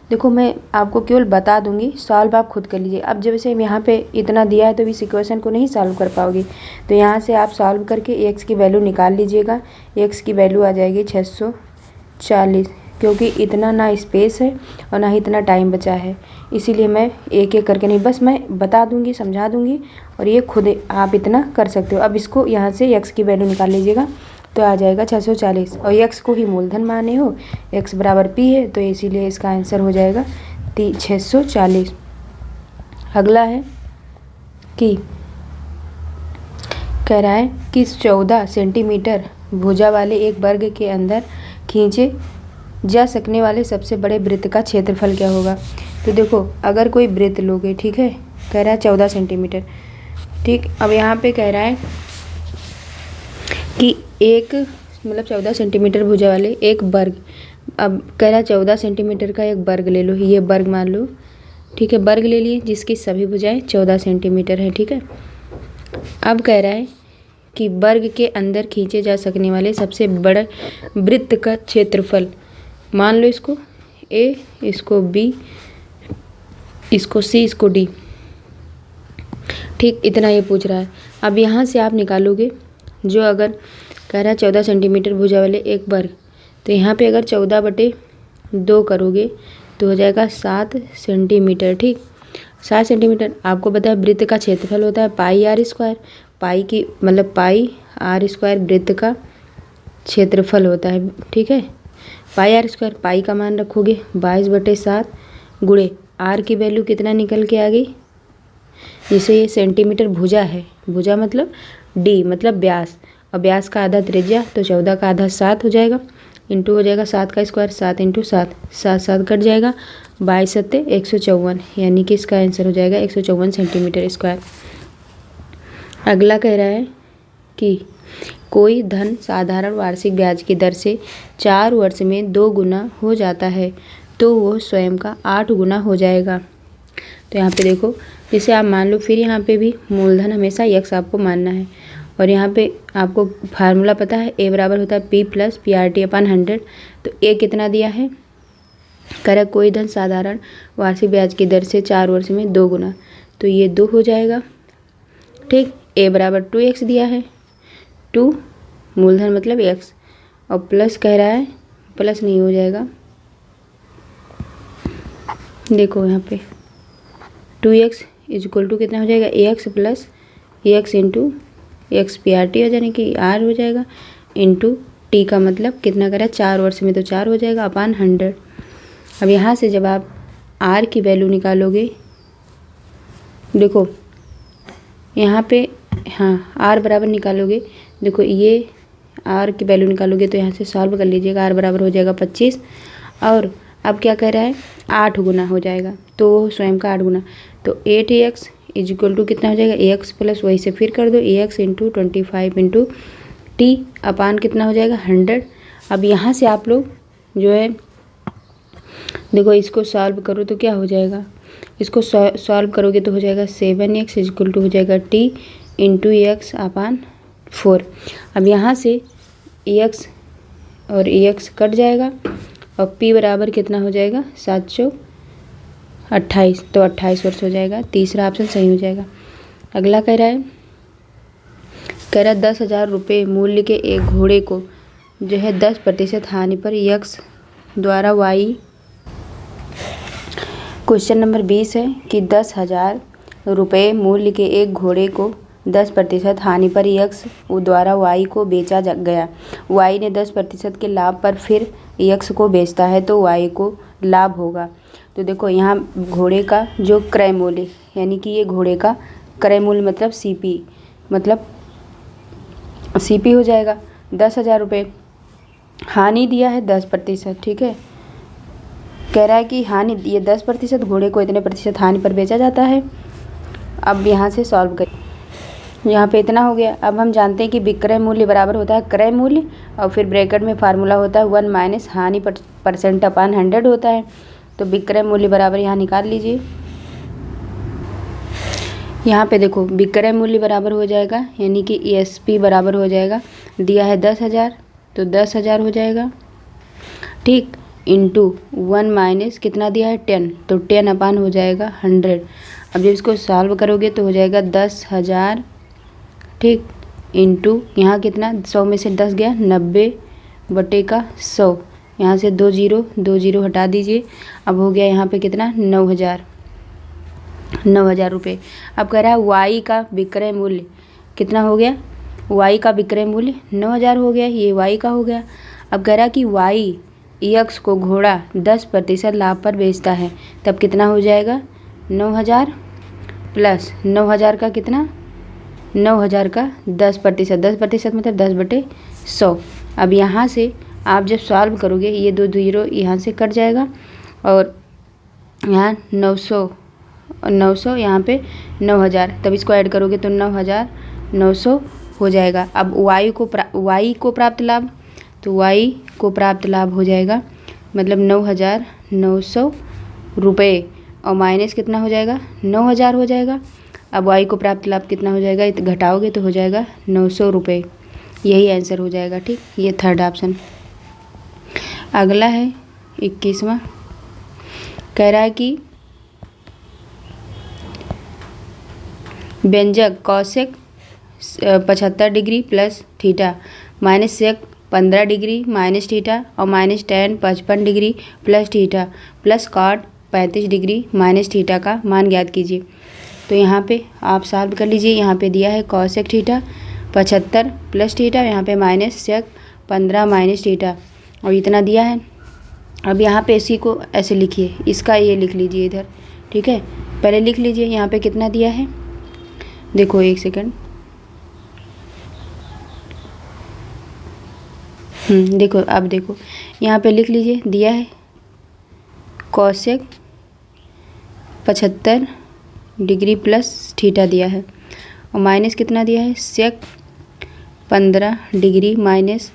देखो मैं आपको केवल बता दूंगी, सॉल्व आप खुद कर लीजिए। अब जैसे यहाँ पे इतना दिया है तो इस इक्वेशन को नहीं सॉल्व कर पाओगे, तो यहाँ से आप सॉल्व करके x की वैल्यू निकाल लीजिएगा। x की वैल्यू आ जाएगी 640, क्योंकि इतना ना स्पेस है और ना ही इतना टाइम बचा है, इसीलिए मैं एक एक करके नहीं, बस मैं बता दूंगी, समझा दूंगी और ये खुद आप इतना कर सकते हो। अब इसको यहाँ से x की वैल्यू निकाल लीजिएगा, तो आ जाएगा 640 और x को ही मूलधन माने हो, x बराबर p है, तो इसीलिए इसका आंसर हो जाएगा 640। अगला है कि कह रहा है कि 14 सेंटीमीटर भुजा वाले एक वर्ग के अंदर खींचे जा सकने वाले सबसे बड़े वृत्त का क्षेत्रफल क्या होगा। तो देखो अगर कोई वृत्त लोगे, ठीक है, कह रहा है 14 सेंटीमीटर, ठीक। अब यहाँ पे कह रहा है कि एक मतलब 14 सेंटीमीटर भुजा वाले एक वर्ग, अब कह रहा है 14 सेंटीमीटर का एक वर्ग ले लो, ये वर्ग मान लो, ठीक है, वर्ग ले लिए जिसकी सभी भुजाएं 14 सेंटीमीटर है, ठीक है। अब कह रहा है कि वर्ग के अंदर खींचे जा सकने वाले सबसे बड़े वृत्त का क्षेत्रफल, मान लो इसको A, इसको B, इसको C, इसको D, ठीक, इतना ये पूछ रहा है। अब यहाँ से आप निकालोगे, जो अगर कह रहा है 14 सेंटीमीटर भुजा वाले एक वर्ग, तो यहाँ पे अगर 14/2 करोगे तो हो जाएगा 7 सेंटीमीटर, ठीक। 7 सेंटीमीटर, आपको पता है वृत्त का क्षेत्रफल होता है πr², पाई की मतलब πr² वृत्त का क्षेत्रफल होता है, ठीक है। πr², पाई का मान रखोगे 22/7 गुणे r की वैल्यू कितना निकल के आ गई, जैसे ये सेंटीमीटर भुजा है, भुजा मतलब d मतलब व्यास, और व्यास का आधा त्रिज्या, तो 14 का आधा 7 हो जाएगा, इंटू हो जाएगा 7 का स्क्वायर, 7 इंटू 7, 7 7 कट जाएगा, 22 7 154, यानी कि इसका आंसर हो जाएगा 154 सेंटीमीटर स्क्वायर। अगला कह रहा है कि कोई धन साधारण वार्षिक ब्याज की दर से 4 वर्ष में 2 गुना हो जाता है, तो वो स्वयं का 8 गुना हो जाएगा। तो यहाँ पे देखो, जैसे आप मान लो, फिर यहाँ पे भी मूलधन हमेशा x आपको मानना है, और यहाँ पे आपको फार्मूला पता है, a बराबर होता है p + PRT अपान 100। तो a कितना दिया है, कह रहा कोई धन साधारण वार्षिक ब्याज की दर से 4 वर्ष में 2 गुना, तो ये 2 हो जाएगा, ठीक। a बराबर 2x दिया है, 2 मूलधन मतलब x, और प्लस कह रहा है, प्लस नहीं हो जाएगा, देखो यहाँ पे 2x इक्वल टू कितना हो जाएगा, ax plus ax into x PRT हो जाने कि r हो जाएगा, इंटू t का मतलब कितना करा 4 वर्ष में, तो 4 हो जाएगा अपान 100। अब यहाँ से जब आप r की वैल्यू निकालोगे, देखो यहाँ पे हाँ r बराबर निकालोगे, देखो ये r की वैल्यू निकालोगे तो यहाँ से सॉल्व कर लीजिएगा, r बराबर हो जाएगा 25, और अब क्या कह रहा है 8 गुना हो जाएगा, तो स्वयं का 8 गुना, तो 8x इक्वल टू कितना हो जाएगा, ax प्लस वही से फिर कर दो ax into 25 into T upon कितना हो जाएगा 100। अब यहाँ से आप लोग जो है देखो इसको सॉल्व करो तो क्या हो जाएगा, इसको सॉल्व करोगे तो हो जाएगा 7x इक्वल टू हो जाएगा t इंटू एक्स अपान 4। अब यहाँ से x और x कट जाएगा और p बराबर कितना हो जाएगा 7 28, तो 28 वर्ष हो जाएगा। तीसरा ऑप्शन सही हो जाएगा। अगला कह रहा है 10,000 रुपये मूल्य के एक घोड़े को जो है 10% हानि पर यक्स द्वारा वाई। क्वेश्चन नंबर 20 है कि 10,000 रुपये मूल्य के एक घोड़े को 10% हानि पर यक्स द्वारा वाई को बेचा गया। वाई ने 10% के लाभ पर फिर यक्स को बेचता है तो वाई को लाभ होगा। तो देखो यहाँ घोड़े का जो क्रय मूल्य, यानी कि ये घोड़े का क्रय मूल्य मतलब सीपी हो जाएगा 10,000 रुपये। हानि दिया है 10%, ठीक है। कह रहा है कि हानि, ये 10% घोड़े को इतने प्रतिशत हानि पर बेचा जाता है। अब यहाँ से सॉल्व करें। यहाँ पे इतना हो गया। अब हम जानते हैं कि विक्रय मूल्य बराबर होता है क्रय मूल्य और फिर ब्रैकेट में फार्मूला होता है 1 माइनस हानि % अपान 100 होता है। तो विक्रय मूल्य बराबर यहाँ निकाल लीजिए। यहाँ पे देखो विक्रय मूल्य बराबर हो जाएगा, यानी कि ESP बराबर हो जाएगा, दिया है 10,000 तो 10,000 हो जाएगा, ठीक, इंटू 1 माइनस कितना दिया है 10, तो 10 अपान हो जाएगा 100। अब जब इसको सॉल्व करोगे तो हो जाएगा 10,000, ठीक, इंटू यहाँ कितना 100 में से 10 गया 90/100, यहाँ से 2 जीरो हटा दीजिए। अब हो गया यहाँ पे कितना 9,000 रुपये। अब कह रहा है वाई का विक्रय मूल्य कितना हो गया, वाई का विक्रय मूल्य 9,000 हो गया, ये वाई का हो गया। अब कह रहा है कि वाई यक्स को घोड़ा 10% लाभ पर बेचता है, तब कितना हो जाएगा 9,000 प्लस 9,000 का कितना 9,000 का 10%, 10% मतलब 10/100। अब यहाँ से आप जब सॉल्व करोगे ये 2 जीरो यहाँ से कट जाएगा और यहाँ 900 यहाँ पे 9,000, तब इसको ऐड करोगे तो 9,900 हो जाएगा। अब वाई को प्राप्त लाभ, तो वाई को प्राप्त लाभ हो जाएगा मतलब 9,900 रुपये और माइनस कितना हो जाएगा 9,000 हो जाएगा। अब वाई को प्राप्त लाभ कितना हो जाएगा, घटाओगे तो हो जाएगा 900 रुपये। यही आंसर हो जाएगा, ठीक, ये थर्ड ऑप्शन। अगला है 21वां, कह रहा है कि व्यंजक cosec 75 degree plus theta minus sec 15 degree minus theta और minus tan 55 degree plus theta plus cot 35 degree minus theta का मान ज्ञात कीजिए। तो यहाँ पे आप सॉल्व कर लीजिए। यहाँ पे दिया है कौसेक थीटा 75 प्लस थीटा, यहाँ पे माइनस सेक 15 माइनस थीटा और इतना दिया है। अब यहाँ पे इसी को ऐसे लिखिए, इसका ये लिख लीजिए इधर, ठीक है। पहले लिख लीजिए यहाँ पे कितना दिया है, देखो एक सेकंड, देखो अब देखो यहाँ पे लिख लीजिए, दिया है कौसेक 75 डिग्री प्लस थीटा दिया है और माइनस कितना दिया है sec 15 degree minus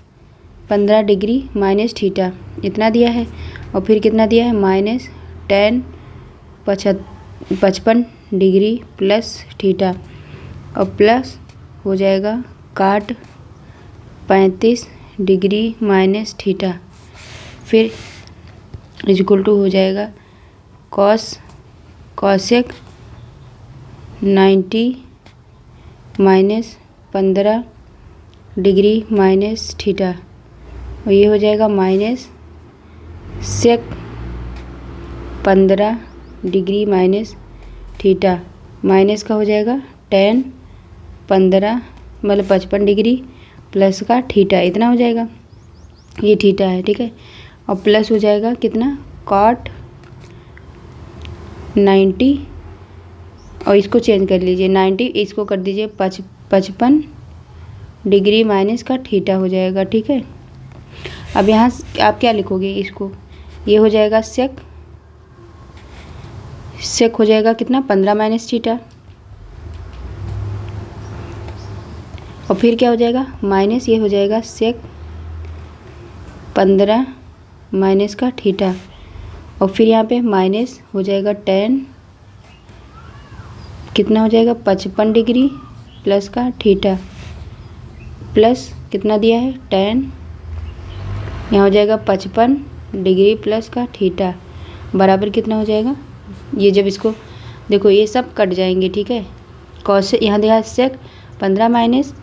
15 degree minus theta इतना दिया है और फिर कितना दिया है minus tan 55 degree plus theta और प्लस हो जाएगा cot 35 डिग्री माइनस थीटा, फिर इक्वल टू हो जाएगा cosec 90 minus 15 degree minus theta और ये हो जाएगा minus sec 15 degree minus theta, minus का हो जाएगा tan 15 मतलब 55 डिग्री प्लस का थीटा इतना हो जाएगा, ये थीटा है, ठीक है। और प्लस हो जाएगा कितना cot 90 और इसको चेंज कर लीजिए 90, इसको कर दीजिए 55 डिग्री माइनस का थीटा हो जाएगा, ठीक है। अब यहाँ आप क्या लिखोगे, इसको ये हो जाएगा सेक हो जाएगा कितना 15 माइनस थीटा और फिर क्या हो जाएगा माइनस, ये हो जाएगा सेक 15 माइनस का थीटा और फिर यहाँ पे माइनस हो जाएगा tan कितना हो जाएगा 55 डिग्री प्लस का थीटा प्लस कितना दिया है tan, यहाँ हो जाएगा 55 डिग्री प्लस का थीटा बराबर कितना हो जाएगा ये जब इसको देखो ये सब कट जाएंगे, ठीक है। कॉस से यहाँ देखा सेक 15 माइनस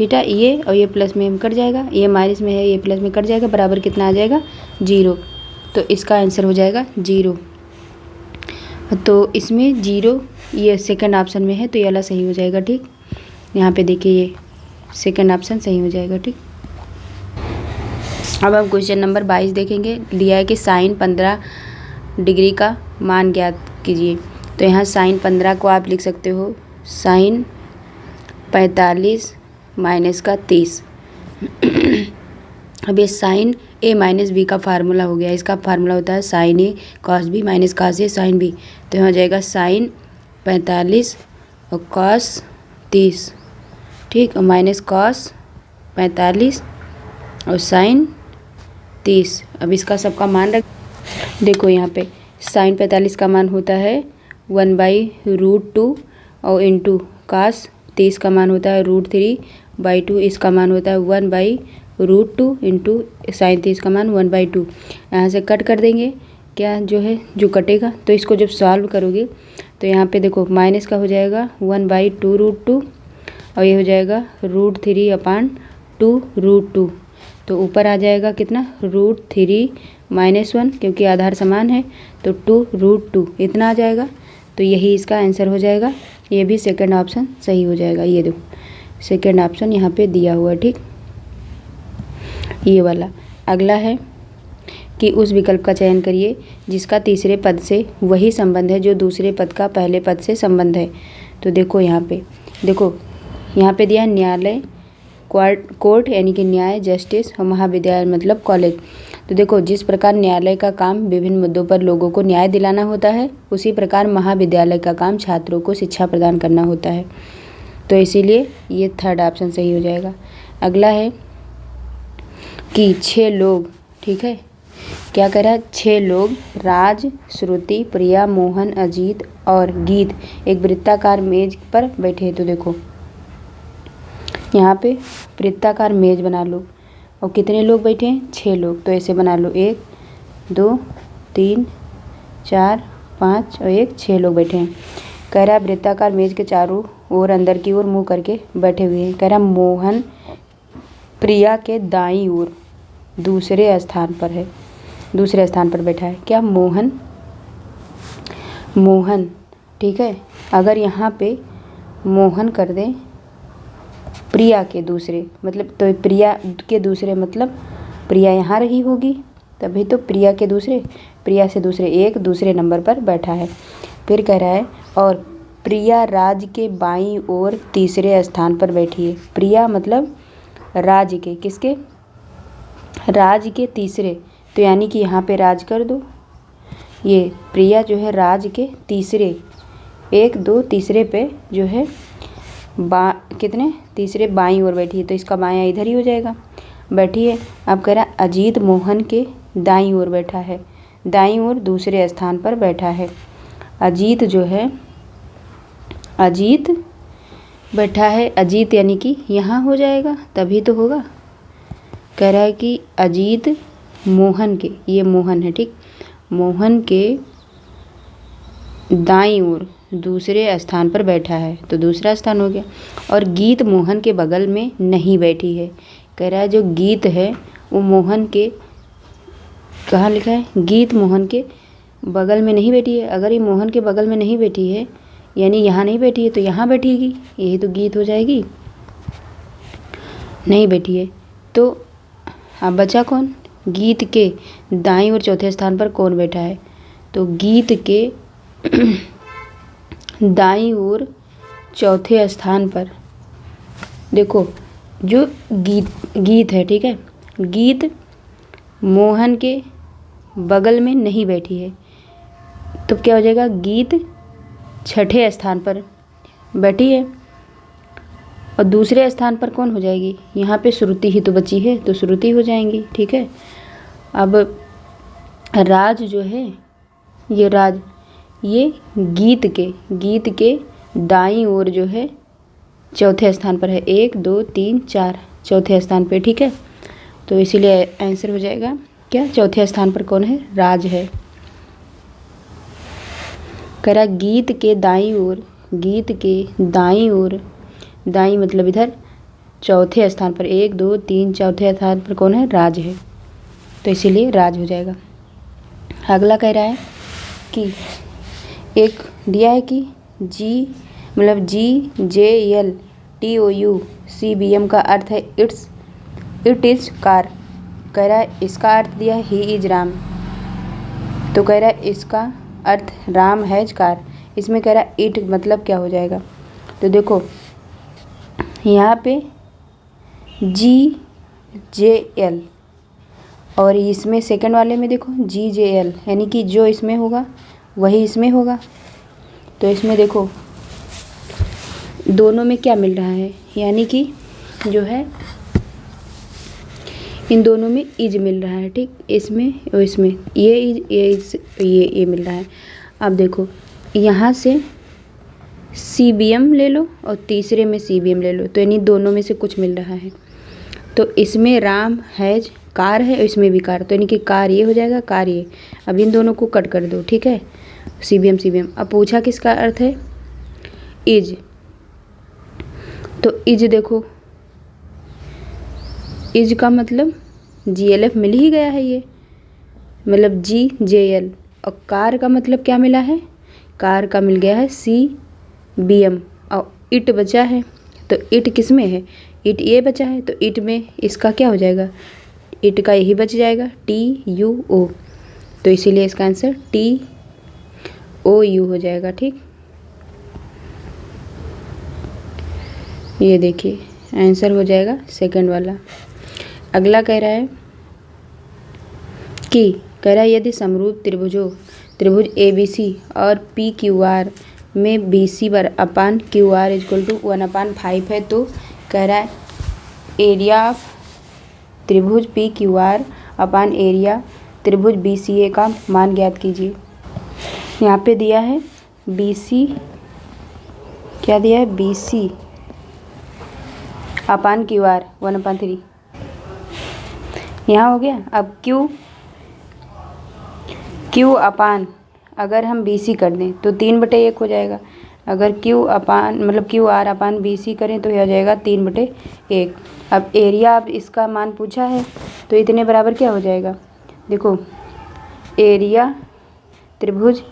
थीटा, ये और ये प्लस में कट जाएगा, ये माइनस में है ये प्लस में कट जाएगा, बराबर कितना आ जाएगा 0। तो इसका आंसर हो जाएगा 0। तो इसमें 0 ये सेकंड ऑप्शन में है, तो ये वाला सही हो जाएगा, ठीक। यहाँ पे देखिए ये सेकंड ऑप्शन सही हो जाएगा, ठीक। अब हम क्वेश्चन नंबर 22 देखेंगे। दिया है कि साइन 15 डिग्री का मान ज्ञात कीजिए। तो यहाँ साइन 15 को आप लिख सकते हो साइन 45 माइनस का 30। अब ये साइन ए माइनस बी का फार्मूला हो गया। इसका फार्मूला होता है sign A cos B minus cos A sine B. तो यहाँ हो जाएगा साइन 45 और कॉस 30, ठीक, और माइनस कॉस 45 और साइन 30। अब इसका सबका मान रख, देखो यहाँ पे साइन 45 का मान होता है 1/√2 और इंटू कॉस 30 का मान होता है √3/2। इसका मान होता है 1/√2 इंटू साइन 30 का मान 1/2। यहाँ से कट कर देंगे क्या जो है जो कटेगा। तो इसको जब सॉल्व करोगे तो यहाँ पे देखो माइनस का हो जाएगा 1/2√2 और ये हो जाएगा √3/2√2। तो ऊपर आ जाएगा कितना √3 - 1, क्योंकि आधार समान है तो 2√2 इतना आ जाएगा। तो यही इसका आंसर हो जाएगा। ये भी सेकंड ऑप्शन सही हो जाएगा। ये देखो सेकंड ऑप्शन यहाँ पे दिया हुआ है, ठीक, ये वाला। अगला है कि उस विकल्प का चयन करिए जिसका तीसरे पद से वही संबंध है जो दूसरे पद का पहले पद से संबंध है। तो देखो यहाँ पे दिया है न्यायालय, कोर्ट यानी कि न्याय, जस्टिस, और महाविद्यालय मतलब कॉलेज। तो देखो जिस प्रकार न्यायालय का काम विभिन्न मुद्दों पर लोगों को न्याय दिलाना होता है, उसी प्रकार महाविद्यालय का काम छात्रों को शिक्षा प्रदान करना होता है। तो इसीलिए ये थर्ड ऑप्शन सही हो जाएगा। अगला है कि 6 लोग, ठीक है, क्या कह रहा है 6 लोग राज, श्रुति, प्रिया, मोहन, अजीत और गीत एक वृत्ताकार मेज पर बैठे। तो देखो यहाँ पे वृत्ताकार मेज बना लो और कितने लोग बैठे हैं 6 लोग। तो ऐसे बना लो 1 2 3 4 5 और 1 6 लोग बैठे हैं। कह रहा है वृत्ताकार मेज के चारों ओर अंदर की ओर मुंह करके बैठे हुए हैं। कह रहा मोहन प्रिया के दाईं ओर दूसरे स्थान पर बैठा है। क्या मोहन, ठीक है। अगर यहाँ पे मोहन कर दें प्रिया के दूसरे, मतलब तो प्रिया के दूसरे मतलब प्रिया यहाँ रही होगी, तभी तो प्रिया से दूसरे एक दूसरे नंबर पर बैठा है। फिर कह रहा है और प्रिया राज के बाईं ओर तीसरे स्थान पर बैठी है। प्रिया मतलब राज के, किसके, राज के तीसरे, तो यानी कि यहाँ पे राज कर दो। ये प्रिया जो है राज के तीसरे 1 2 तीसरे पे जो है कितने तीसरे बाईं ओर बैठी है। तो इसका बायां इधर ही हो जाएगा, बैठी है। अब कह रहा है अजीत मोहन के दाईं ओर बैठा है, दाईं ओर दूसरे स्थान पर बैठा है। अजीत जो है अजीत बैठा है, अजीत यानी कि यहाँ हो जाएगा तभी तो होगा। कह रहा है कि अजीत मोहन के, ये मोहन है, ठीक, मोहन के दाईं ओर दूसरे स्थान पर बैठा है, तो दूसरा स्थान हो गया। और गीत मोहन के बगल में नहीं बैठी है। कह रहा है जो गीत है वो मोहन के, कहाँ लिखा है, गीत मोहन के बगल में नहीं बैठी है। अगर ये मोहन के बगल में नहीं बैठी है यानी यहाँ नहीं बैठी है तो यहाँ बैठेगी, यही तो गीत हो जाएगी। नहीं बैठी है तो अब बचा कौन, गीत के दाईं ओर चौथे स्थान पर कौन बैठा है। तो गीत के दाईं ओर चौथे स्थान पर देखो जो गीत है, ठीक है, गीत मोहन के बगल में नहीं बैठी है, तो क्या हो जाएगा, गीत छठे स्थान पर बैठी है। और दूसरे स्थान पर कौन हो जाएगी, यहाँ पे श्रुति ही तो बची है, तो श्रुति हो जाएंगी, ठीक है। अब राज जो है, ये राज, ये गीत के दाईं ओर जो है चौथे स्थान पर है, 1 2 3 4 चौथे स्थान पे, ठीक है। तो इसीलिए आंसर हो जाएगा क्या, चौथे स्थान पर कौन है, राज है। कह रहा है गीत के दाईं ओर, गीत के दाईं ओर, दाईं मतलब इधर चौथे स्थान पर, 1 2 3 चौथे स्थान पर कौन है? राज है, तो इसीलिए राज हो जाएगा। अगला कह रहा है कि एक दिया है कि जी मतलब GJLTOUCBM का अर्थ है इट इज़ कार। कह रहा है इसका अर्थ दिया है ही इज राम, तो कह रहा है इसका अर्थ राम हैज कार। इसमें कह रहा है इट मतलब क्या हो जाएगा? तो देखो यहाँ पे GJL और इसमें सेकंड वाले में देखो GJL, यानी कि जो इसमें होगा वही इसमें होगा। तो इसमें देखो दोनों में क्या मिल रहा है, यानी कि जो है इन दोनों में इज मिल रहा है, ठीक, इसमें और इसमें ये इज ये मिल रहा है। अब देखो यहाँ से CBM ले लो और तीसरे में CBM ले लो, तो यानी दोनों में से कुछ मिल रहा है। तो इसमें राम हैज कार है और इसमें भी कार, तो यानी कि कार ये हो जाएगा, कार ये। अब इन दोनों को कट कर दो, ठीक है, CBM। अब पूछा किसका अर्थ है? इज, तो इज देखो इज का मतलब GLF मिल ही गया है, ये मतलब GJL। और कार का मतलब क्या मिला है? कार का मिल गया है CBM और इट बचा है, तो इट किस में है? इट ये बचा है, तो इट में इसका क्या हो जाएगा? इट का यही बच जाएगा TUO, तो इसीलिए इसका आंसर TOU हो जाएगा, ठीक। ये देखिए आंसर हो जाएगा सेकंड वाला। अगला कह रहा है कि यदि समरूप त्रिभुज ABC और PQR में BC बर अपान QR इक्वल टू 1/5 है, तो कह रहा है एरिया ऑफ त्रिभुज PQR अपान एरिया त्रिभुज BCA का मान ज्ञात कीजिए। यहाँ पे दिया है BC, क्या दिया है? BC अपान QR 1/3, यहाँ हो गया। अब Q अपान अगर हम BC कर दें तो 3/1 हो जाएगा। अगर QR अपान BC करें तो यह हो जाएगा 3/1। अब एरिया, अब इसका मान पूछा है तो इतने बराबर क्या हो जाएगा? देखो एरिया त्रिभुज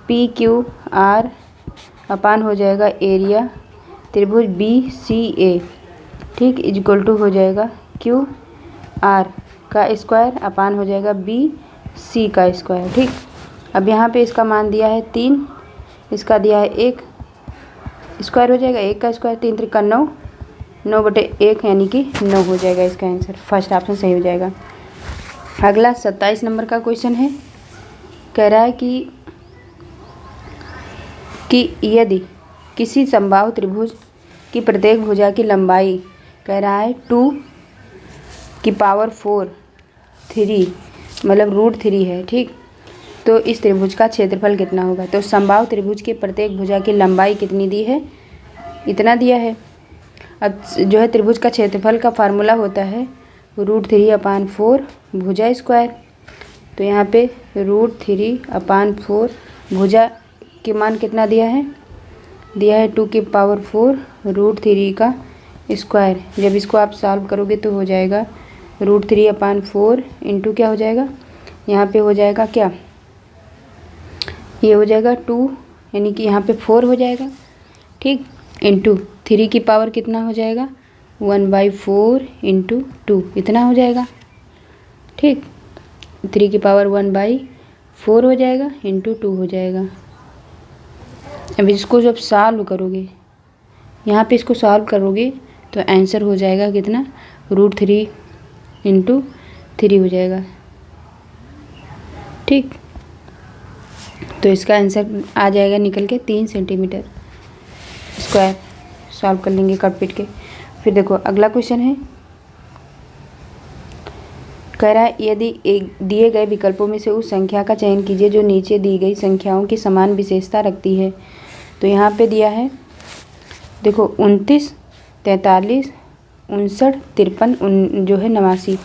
PQR अपान हो जाएगा एरिया त्रिभुज BCA, ठीक, इक्वल टू हो जाएगा QR का स्क्वायर अपान हो जाएगा BC का स्क्वायर, ठीक। अब यहाँ पे इसका मान दिया है 3, इसका दिया है 1, स्क्वायर हो जाएगा 1 का स्क्वायर, 3 3 9, 9/1 यानी कि 9 हो जाएगा इसका आंसर। फर्स्ट ऑप्शन सही हो जाएगा। अगला 27 नंबर का क्वेश्चन है, कह रहा है कि यदि किसी समबाहु त्रिभुज की प्रत्येक भुजा की लंबाई कह रहा है 2⁴ मतलब √3 है, ठीक, तो इस त्रिभुज का क्षेत्रफल कितना होगा? तो समबाहु त्रिभुज के प्रत्येक भुजा की लंबाई कितनी दी है? इतना दिया है। अब जो है त्रिभुज का क्षेत्रफल का फार्मूला होता है √3/4 भुजा स्क्वायर, तो यहाँ पे √3/4 भुजा के मान कितना दिया है? दिया है 2⁴ √3 का स्क्वायर। जब इसको आप सॉल्व करोगे तो हो जाएगा √3/4 इंटू क्या हो जाएगा? यहाँ पे हो जाएगा क्या? ये हो जाएगा 2, यानी कि यहाँ पे 4 हो जाएगा, ठीक, इंटू 3 की पावर कितना हो जाएगा? 1/4 इंटू 2 इतना हो जाएगा, ठीक, 3 की पावर 1/4 हो जाएगा इंटू 2 हो जाएगा। अब इसको जब सॉल्व करोगे, यहाँ पे इसको सॉल्व करोगे तो आंसर हो जाएगा कितना? √3 इंटू 3 हो जाएगा, ठीक। तो इसका आंसर आ जाएगा निकल के 3 सेंटीमीटर स्क्वायर। सॉल्व कर लेंगे कट पिट के। फिर देखो अगला क्वेश्चन है, कह रहा है यदि एक दिए गए विकल्पों में से उस संख्या का चयन कीजिए जो नीचे दी गई संख्याओं की समान विशेषता रखती है। तो यहाँ पे दिया है देखो 29, 43, 59, 53 जो है 89,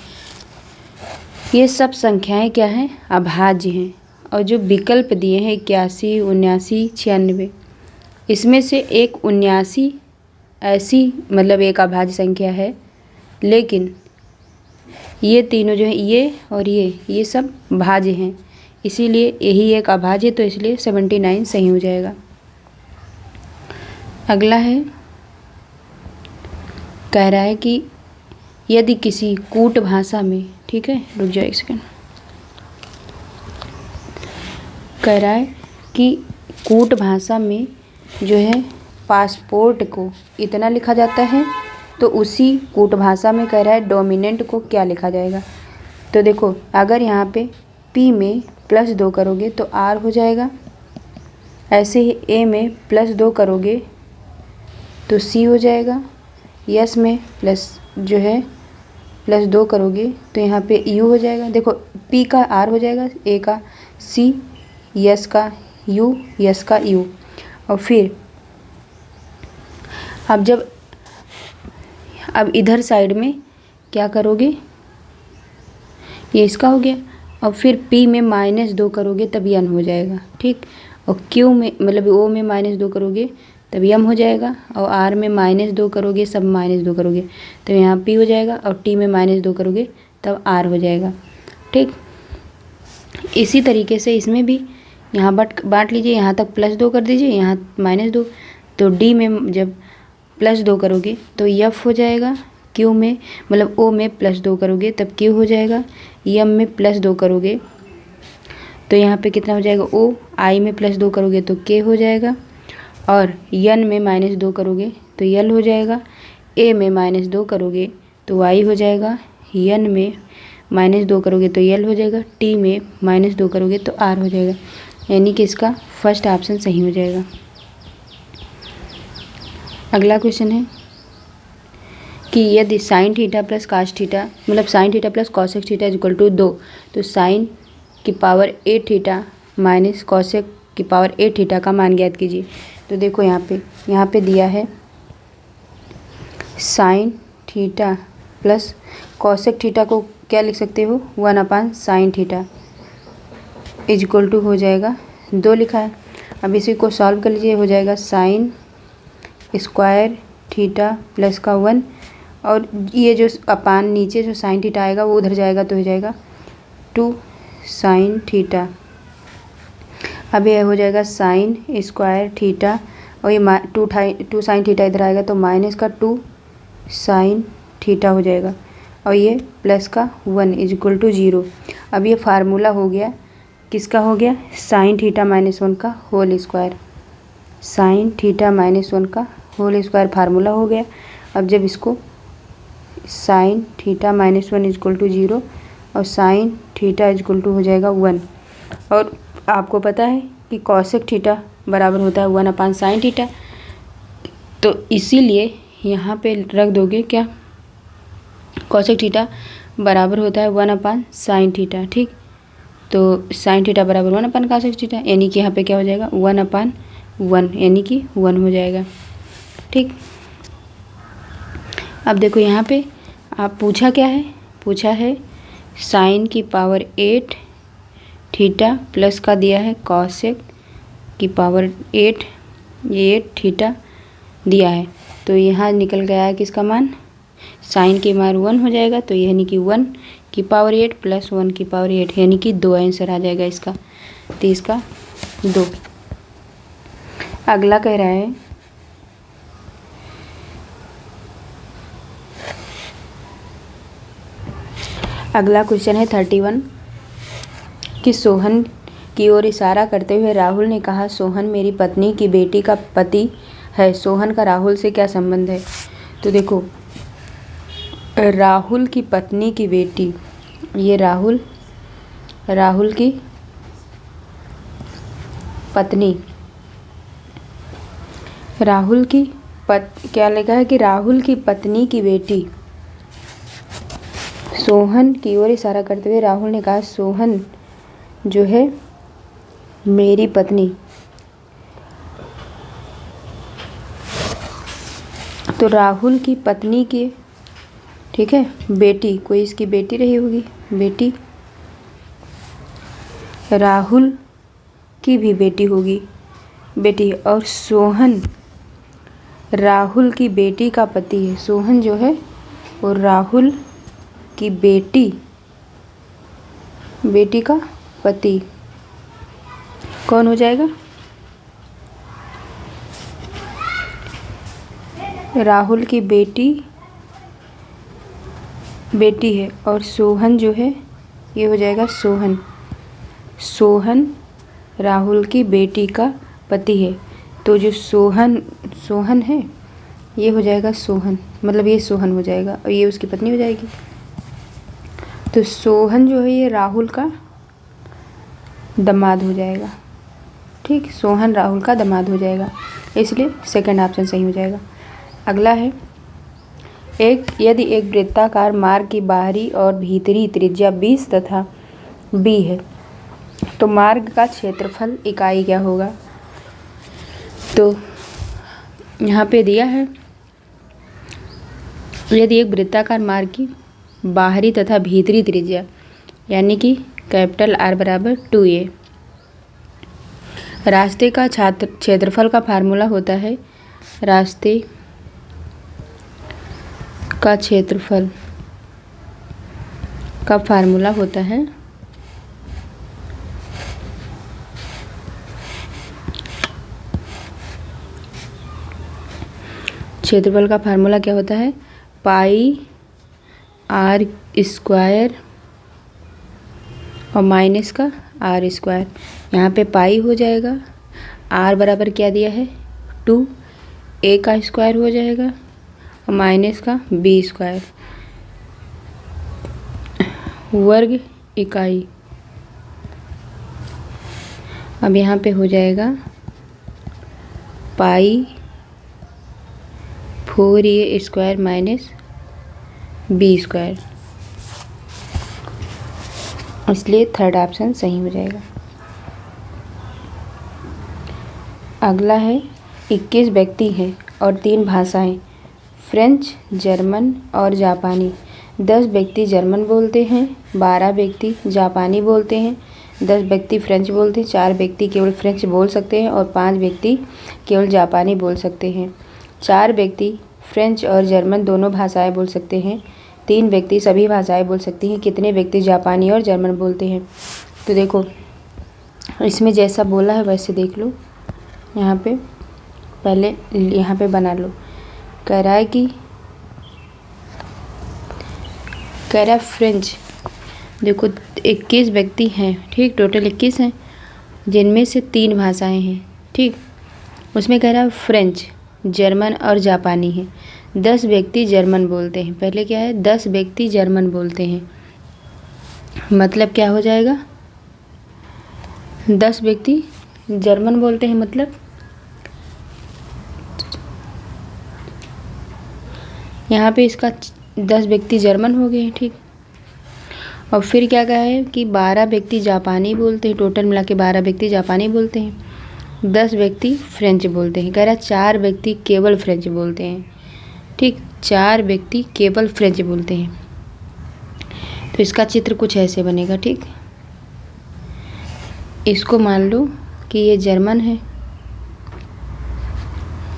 ये सब संख्याएं क्या हैं? अभाज्य हैं। और जो विकल्प दिए हैं 81, 79, 96, इसमें से एक 79 ऐसी मतलब एक अभाज्य संख्या है, लेकिन ये तीनों जो है ये और ये सब भाज्य हैं, इसीलिए यही एक अभाज्य, तो इसलिए 79 सही हो जाएगा। अगला है, कह रहा है कि यदि किसी कूट भाषा में, ठीक है रुक जाओ एक सेकंड, कह रहा है कि कूट भाषा में जो है पासपोर्ट को इतना लिखा जाता है, तो उसी कूट भाषा में कह रहा है डोमिनेंट को क्या लिखा जाएगा। तो देखो अगर यहाँ पे P में +2 करोगे तो R हो जाएगा, ऐसे ही A में +2 करोगे तो C हो जाएगा, S में +2 करोगे तो यहाँ पे U हो जाएगा। देखो P का R हो जाएगा, A का C, S का U, S का U। और फिर अब इधर साइड में क्या करोगे, ये इसका हो गया, और फिर P में -2 करोगे तब N हो जाएगा, ठीक। और Q में मतलब O में -2 करोगे तब M हो जाएगा, और R में -2 करोगे, सब -2 करोगे तो यहाँ P हो जाएगा, और T में -2 करोगे तब R हो जाएगा, ठीक। इसी तरीके से इसमें भी यहाँ बांट लीजिए, यहाँ तक +2 कर दीजिए, यहाँ -2, तो D में जब +2 करोगे तो F हो जाएगा, Q में मतलब O में +2 करोगे तब Q हो जाएगा, M में +2 करोगे तो यहाँ पे कितना हो जाएगा O, I में +2 करोगे तो K हो जाएगा, और N में -2 करोगे तो L हो जाएगा, A में -2 करोगे तो Y हो जाएगा, N में -2 करोगे तो L हो जाएगा, T में -2 करोगे तो R हो जाएगा, यानी कि इसका फर्स्ट ऑप्शन सही हो जाएगा। अगला क्वेश्चन है कि यदि sin theta plus cos theta मतलब sin theta plus cosec theta equal to 2, तो sin की पावर 8 थीटा माइनस cosec की पावर 8 थीटा का मान ज्ञात कीजिए। तो देखो यहाँ पे दिया है sin theta plus cosec theta को क्या लिख सकते हो, 1/sin थीटा इक्वल टू हो जाएगा 2 लिखा है। अब इसी को सॉल्व कर लीजिए, हो जाएगा sin स्क्वायर थीटा प्लस का 1, और ये जो अपान नीचे जो sin थीटा आएगा वो उधर जाएगा तो हो जाएगा 2 sin थीटा। अब ये हो जाएगा sin स्क्वायर थीटा, और ये 2 sin थीटा इधर आएगा तो माइनस का 2 sin थीटा हो जाएगा, और ये प्लस का 1 इक्वल टू 0। अब ये फार्मूला हो गया, किसका हो गया, sin थीटा -1 का होल स्क्वायर, sin थीटा -1 का होल स्क्वायर फार्मूला हो गया। अब जब इसको sin थीटा -1 इक्वल टू 0 और sin थीटा इक्वल टू हो जाएगा 1, और आपको पता है कि cosec थीटा बराबर होता है 1/sin थीटा, तो इसीलिए यहाँ पे रख दोगे क्या, cosec थीटा बराबर होता है 1/sin थीटा, ठीक। तो sin थीटा बराबर 1/cosec थीटा, यानी कि यहाँ पे क्या हो जाएगा 1/1, यानी कि 1 हो जाएगा, ठीक। अब देखो यहाँ पे आप पूछा क्या है, पूछा है sin की पावर 8 थीटा प्लस का दिया है cosec की पावर 8, ये 8 थीटा दिया है, तो यहाँ निकल गया है किसका मान, sin की मान 1 हो जाएगा, तो यानी कि 1 की पावर 8 प्लस 1 की पावर 8, यानी कि 2 आंसर आ जाएगा इसका, तो इसका 2। अगला कह रहा है अगला क्वेश्चन है 31 कि सोहन की ओर इशारा करते हुए राहुल ने कहा, सोहन मेरी पत्नी की बेटी का पति है, सोहन का राहुल से क्या संबंध है। तो देखो राहुल की पत्नी की बेटी, ये राहुल की पत्नी, क्या लिखा है कि राहुल की पत्नी की बेटी, सोहन की ओर इशारा करते हुए राहुल ने कहा, सोहन जो है मेरी पत्नी, तो राहुल की पत्नी की, ठीक है, बेटी, कोई इसकी बेटी रही होगी, बेटी, राहुल की भी बेटी होगी, बेटी है। और सोहन राहुल की बेटी का पति है। सोहन जो है वो राहुल की बेटी का पति कौन हो जाएगा? राहुल की बेटी है और सोहन जो है ये हो जाएगा सोहन राहुल की बेटी का पति है। तो जो सोहन है ये हो जाएगा सोहन, मतलब ये सोहन हो जाएगा और ये उसकी पत्नी हो जाएगी। तो सोहन जो है ये राहुल का दामाद हो जाएगा। ठीक, सोहन राहुल का दामाद हो जाएगा, इसलिए सेकंड ऑप्शन सही हो जाएगा। अगला है यदि एक वृत्ताकार मार्ग की बाहरी और भीतरी त्रिज्या 20 तथा b है तो मार्ग का क्षेत्रफल इकाई क्या होगा? तो यहाँ पे दिया है यदि एक वृत्ताकार मार्ग की बाहरी तथा भीतरी त्रिज्या यानी कि कैपिटल R बराबर 2a, रास्ते का क्षेत्रफल का फार्मूला होता है, रास्ते का क्षेत्रफल का फार्मूला होता है क्षेत्रफल का फार्मूला क्या होता है? पाई R स्क्वायर और माइनस का R स्क्वायर। यहाँ पे पाई हो जाएगा, R बराबर क्या दिया है 2, a का स्क्वायर हो जाएगा और माइनस का b स्क्वायर, वर्ग इकाई। अब यहाँ पे हो जाएगा पाई 4a square minus b square, इसलिए थर्ड ऑप्शन सही हो जाएगा। अगला है 21 व्यक्ति हैं और 3 भाषाएं, फ्रेंच, जर्मन और जापानी। 10 व्यक्ति जर्मन बोलते हैं, 12 व्यक्ति जापानी बोलते हैं, 10 व्यक्ति फ्रेंच बोलते हैं, 4 व्यक्ति केवल फ्रेंच बोल सकते हैं और 5 व्यक्ति केवल जापानी बोल सकते हैं। 4 व्यक्ति फ्रेंच और जर्मन दोनों भाषाएं बोल सकते हैं, 3 व्यक्ति सभी भाषाएं बोल सकती हैं। कितने व्यक्ति जापानी और जर्मन बोलते हैं? तो देखो इसमें जैसा बोला है वैसे देख लो, यहाँ पे पहले यहाँ पे बना लो। कह रहा है फ्रेंच, देखो 21 व्यक्ति हैं, ठीक, टोटल 21 हैं जिनमें से 3 भाषाएं हैं, ठीक। उसमें कह रहा है फ्रेंच, जर्मन और जापानी है। 10 व्यक्ति जर्मन बोलते हैं, पहले क्या है 10 व्यक्ति जर्मन बोलते हैं, मतलब क्या हो जाएगा 10 व्यक्ति जर्मन बोलते हैं, मतलब यहाँ पे इसका 10 व्यक्ति जर्मन हो गए हैं, ठीक। और फिर क्या कहा है कि 12 व्यक्ति जापानी बोलते हैं, टोटल मिला के 12 व्यक्ति जापानी बोलते हैं, 10 व्यक्ति फ्रेंच बोलते हैं। कह रहा है 4 व्यक्ति केवल फ्रेंच बोलते हैं, ठीक, 4 व्यक्ति केवल फ्रेंच बोलते हैं। तो इसका चित्र कुछ ऐसे बनेगा, ठीक। इसको मान लो कि ये जर्मन है,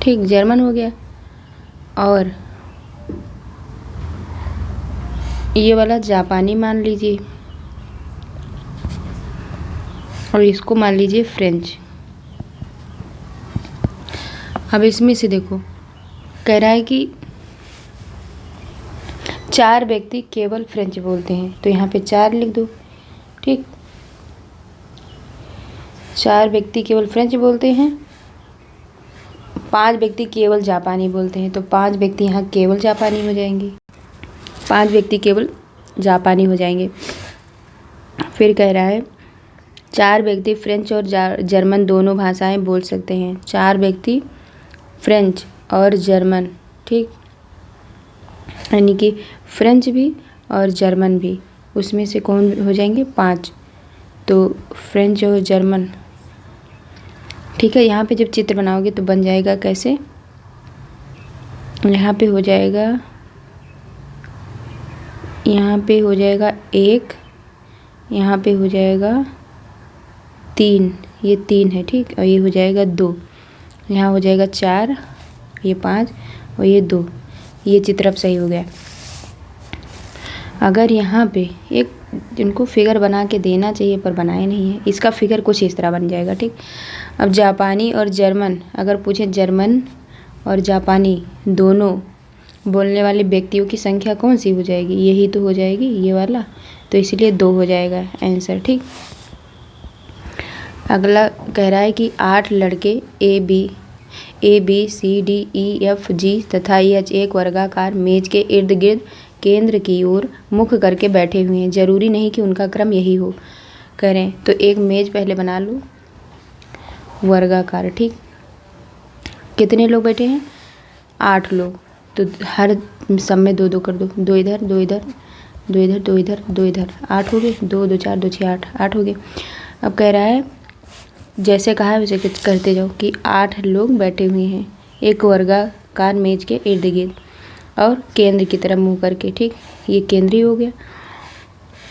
ठीक, जर्मन हो गया। और ये वाला जापानी मान लीजिए और इसको मान लीजिए फ्रेंच। अब इसमें से देखो कह रहा है कि 4 व्यक्ति केवल फ्रेंच बोलते हैं, तो यहाँ पे 4 लिख दो, ठीक। 4 व्यक्ति केवल फ्रेंच बोलते हैं, 5 व्यक्ति केवल जापानी बोलते हैं, तो 5 व्यक्ति यहाँ केवल जापानी हो जाएंगे, 5 व्यक्ति केवल जापानी हो जाएंगे। फिर कह रहा है 4 व्यक्ति फ्रेंच और जर्मन दोनों भाषाएं बोल सकते हैं, 4 व्यक्ति फ्रेंच और जर्मन, ठीक, यानी कि फ्रेंच भी और जर्मन भी, उसमें से कौन हो जाएंगे 5, तो फ्रेंच और जर्मन, ठीक है। यहाँ पे जब चित्र बनाओगे तो बन जाएगा कैसे, यहाँ पे हो जाएगा 1, यहाँ पे हो जाएगा 3, ये 3 है, ठीक, और ये हो जाएगा 2, यहाँ हो जाएगा 4, ये 5 और ये 2, ये चित्र अब सही हो गया। अगर यहाँ पे एक इनको फिगर बना के देना चाहिए पर बनाए नहीं है, इसका फिगर कुछ इस तरह बन जाएगा, ठीक। अब जापानी और जर्मन, अगर पूछे जर्मन और जापानी दोनों बोलने वाले व्यक्तियों की संख्या कौन सी हो जाएगी, यही तो हो जाएगी, ये वाला, तो इसलिए 2 हो जाएगा आंसर, ठीक। अगला कह रहा है कि 8 लड़के A B C D E F G तथा एच एक वर्गाकार मेज के इर्द गिर्द केंद्र की ओर मुख करके बैठे हुए हैं, जरूरी नहीं कि उनका क्रम यही हो। करें तो एक मेज पहले बना लो वर्गाकार, ठीक। कितने लोग बैठे हैं, 8 लोग, तो हर सब में 2 2 कर दो, 2 इधर 2 इधर 2 इधर 2 इधर 2 इधर, 8 हो गए, 2 2 4 2 6 8 हो गए। अब कह रहा है जैसे कहा है वैसे करते जाओ कि 8 लोग बैठे हुए हैं एक वर्गाकार मेज के इर्द गिर्द और केंद्र की तरफ मुँह करके, ठीक। ये केंद्रीय हो गया,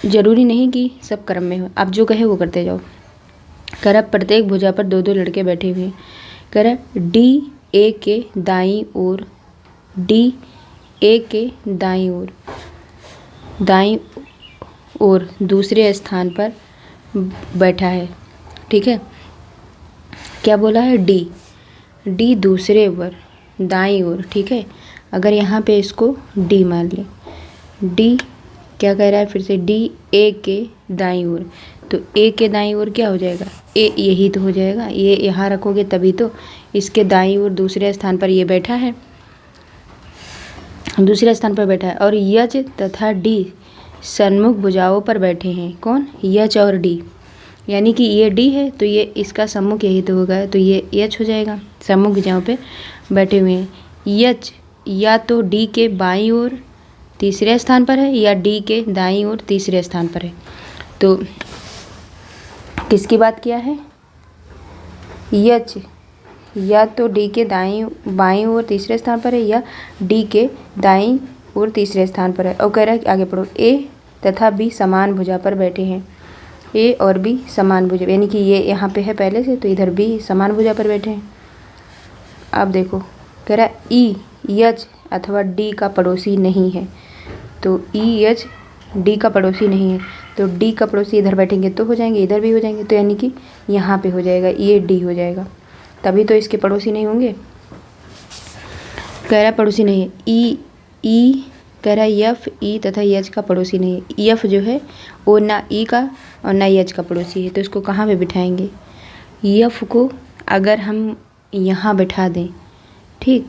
जरूरी नहीं कि सब क्रम में हो, आप जो कहे वो करते जाओ। कह रहा प्रत्येक भुजा पर 2 2 लड़के बैठे हुए हैं। कह रहा डी ए के दाईं ओर, डी ए के दाईं ओर दूसरे स्थान पर बैठा है, ठीक है। क्या बोला है, डी दूसरे पर दाईं ओर, ठीक है। अगर यहाँ पे इसको डी मान ले, डी क्या कह रहा है फिर से, डी ए के दाईं ओर, तो ए के दाईं ओर क्या हो जाएगा, ए यही तो हो जाएगा, ये यहाँ रखोगे तभी तो, इसके दाईं ओर दूसरे स्थान पर ये बैठा है, दूसरे स्थान पर बैठा है। और यच तथा डी सन्मुख भुजाओं पर बैठे हैं, कौन, यच और डी, यानी कि ये डी है तो ये इसका सम्मुख यही तो होगा, तो ये यच हो जाएगा, सम्मुख भुजाओं पे बैठे हुए हैं। यच या तो डी के बाईं ओर तीसरे स्थान पर है या डी के दाईं ओर तीसरे स्थान पर है, तो किसकी बात किया है, यच या तो डी के बाईं ओर तीसरे स्थान पर है या डी के दाईं ओर तीसरे स्थान पर है। और कह रहा है कि आगे पढ़ो, ए तथा बी समान भुजा पर बैठे हैं, ए और बी समान भुजा, यानी कि ये यहाँ पे है पहले से, तो इधर भी समान भुजा पर बैठे हैं। अब देखो कह रहा है ई यच अथवा डी का पड़ोसी नहीं है, तो ई एच डी का पड़ोसी नहीं है, तो डी का पड़ोसी इधर बैठेंगे तो हो जाएंगे, इधर भी हो जाएंगे, तो यानी कि यहाँ पे हो जाएगा, ये डी हो जाएगा, तभी तो इसके पड़ोसी नहीं होंगे। कह रहा पड़ोसी नहीं है, ई कह रहा है यफ ई तथा यच का पड़ोसी नहीं है, यफ जो है वो ना ई का और ना यच का पड़ोसी है, तो इसको कहाँ पे बिठाएंगे, यफ को अगर हम यहाँ बैठा दें, ठीक,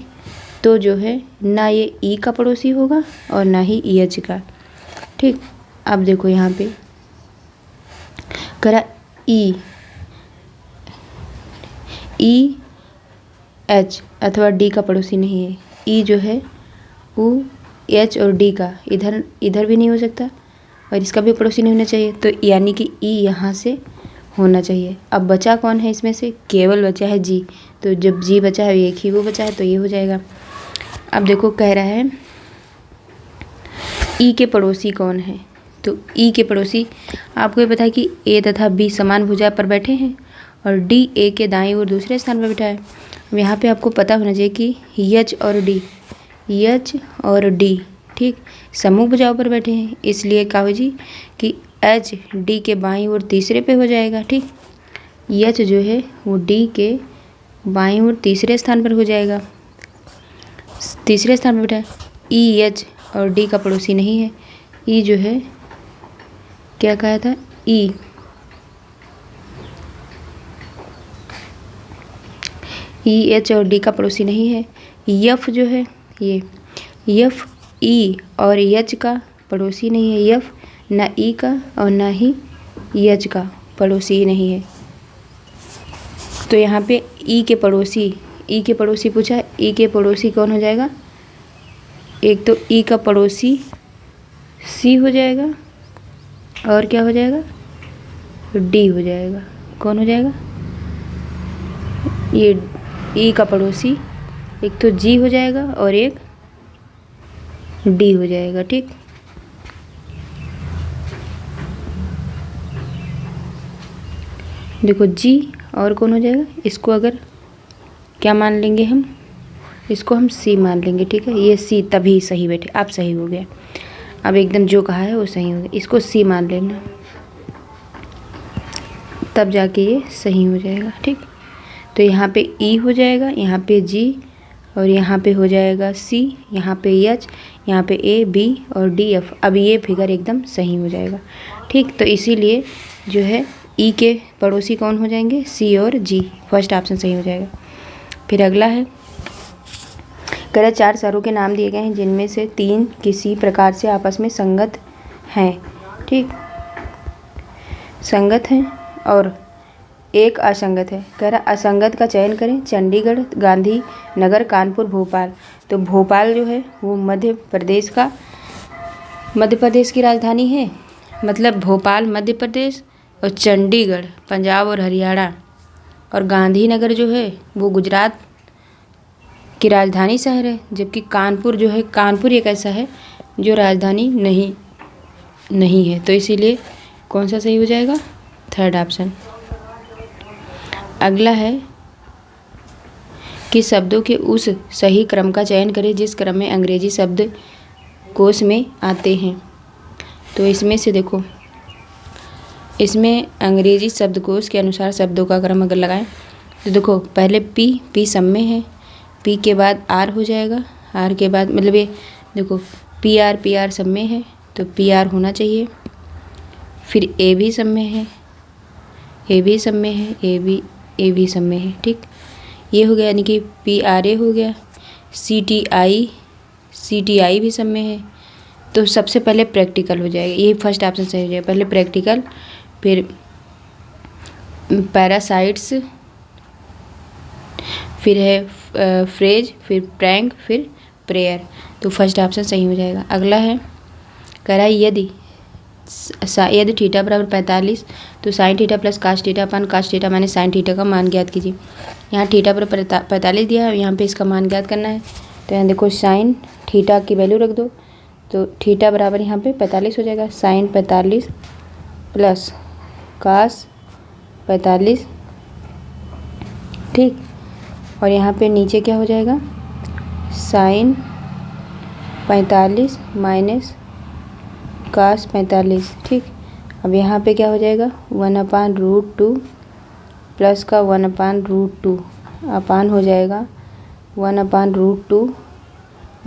तो जो है ना ये ई का पड़ोसी होगा और ना ही यच का, ठीक। अब देखो यहाँ पे करा ई एच अथवा डी का पड़ोसी नहीं है, ई जो है वो एच और डी का इधर भी नहीं हो सकता और इसका भी पड़ोसी नहीं होना चाहिए, तो यानी कि ई यहाँ से होना चाहिए। अब बचा कौन है इसमें से, केवल बचा है जी, तो जब जी बचा है एक ही वो बचा है, तो ये हो जाएगा। अब देखो कह रहा है ई के पड़ोसी कौन है, तो ई के पड़ोसी आपको ये पता है कि ए तथा बी समान भुजा पर बैठे हैं और डी ए के दाईं ओर दूसरे स्थान पर बैठा है। अब यहाँ पे आपको पता होना चाहिए कि यच और डी ठीक समूह भुजाओं पर बैठे हैं, इसलिए कहा हो जी कि एच डी के बाईं ओर तीसरे पे हो जाएगा, ठीक। यच जो है वो डी के बाईं ओर तीसरे स्थान पर हो जाएगा, तीसरे स्थान पर बैठा है। ई एच और डी का पड़ोसी नहीं है, ई जो है क्या कहा था, ई एच और डी का पड़ोसी नहीं है। यफ जो है ये यफ ई और यच का पड़ोसी नहीं है, यफ ना ई का और ना ही यच का पड़ोसी नहीं है। तो यहाँ पे ई के पड़ोसी पूछा है, ई के पड़ोसी कौन हो जाएगा, एक तो ई का पड़ोसी सी हो जाएगा और क्या हो जाएगा, डी हो जाएगा। कौन हो जाएगा, ये ई का पड़ोसी एक तो जी हो जाएगा और एक डी हो जाएगा, ठीक। देखो जी और कौन हो जाएगा, इसको अगर क्या मान लेंगे हम, इसको हम सी मान लेंगे, ठीक है। ये सी तभी सही बैठे, आप सही हो गया। अब एकदम जो कहा है वो सही हो गया, इसको सी मान लेना, तब जाके ये सही हो जाएगा, ठीक। तो यहाँ पे ई हो जाएगा, यहाँ पे जी, और यहाँ पे हो जाएगा सी, यहाँ पे एच, यहाँ पे ए बी और डी एफ। अब ये फिगर एकदम सही हो जाएगा, ठीक। तो इसीलिए जो है ई के पड़ोसी कौन हो जाएंगे, सी और जी। फर्स्ट ऑप्शन सही हो जाएगा। फिर अगला है, कह रहा 4 शहरों के नाम दिए गए हैं जिनमें से 3 किसी प्रकार से आपस में संगत हैं, ठीक, संगत हैं और एक असंगत है। कह रहा असंगत का चयन करें, चंडीगढ़, गांधी नगर, कानपुर, भोपाल। तो भोपाल जो है वो मध्य प्रदेश की राजधानी है, मतलब भोपाल मध्य प्रदेश, और चंडीगढ़ पंजाब और हरियाणा, और गांधीनगर जो है वो गुजरात की राजधानी शहर है। जबकि कानपुर जो है, कानपुर एक ऐसा है जो राजधानी नहीं है। तो इसीलिए कौन सा सही हो जाएगा, थर्ड ऑप्शन। अगला है कि शब्दों के उस सही क्रम का चयन करें जिस क्रम में अंग्रेजी शब्द कोश में आते हैं। तो इसमें से देखो, इसमें अंग्रेजी शब्दकोश के अनुसार शब्दों का क्रम अगर लगाएं तो देखो, पहले पी सम में है, पी के बाद आर हो जाएगा, आर के बाद मतलब ये देखो पी आर सब में है, तो पी आर होना चाहिए। फिर ए भी सब में है, ए भी सब में है, ए भी सब में है, ठीक। ये हो गया, यानी कि पी आर ए हो गया। सी टी आई भी सब में है। तो सबसे पहले प्रैक्टिकल हो जाएगा, ये फर्स्ट ऑप्शन सही हो जाएगा। पहले प्रैक्टिकल, फिर पैरासाइट्स, फिर है फ्रेज, फिर प्रैंक, फिर प्रेयर। तो फर्स्ट ऑप्शन सही हो जाएगा। अगला है, कह रहा है यदि थीटा बराबर 45 तो sine theta plus cos theta upon cos theta minus sine theta का मान ज्ञात कीजिए। यहाँ थीटा बराबर 45 दिया है, यहाँ पे इसका मान ज्ञात करना है। तो यहाँ देखो साइन थीटा की वैल्यू रख दो, तो थीटा बराबर यहाँ पे 45 हो जाएगा, साइन 45 प्लस कास 45, ठीक। और यहाँ पे नीचे क्या हो जाएगा, साइन 45 माइनस कास 45, ठीक। अब यहाँ पे क्या हो जाएगा, 1/√2 प्लस का 1/√2 अपान हो जाएगा 1/√2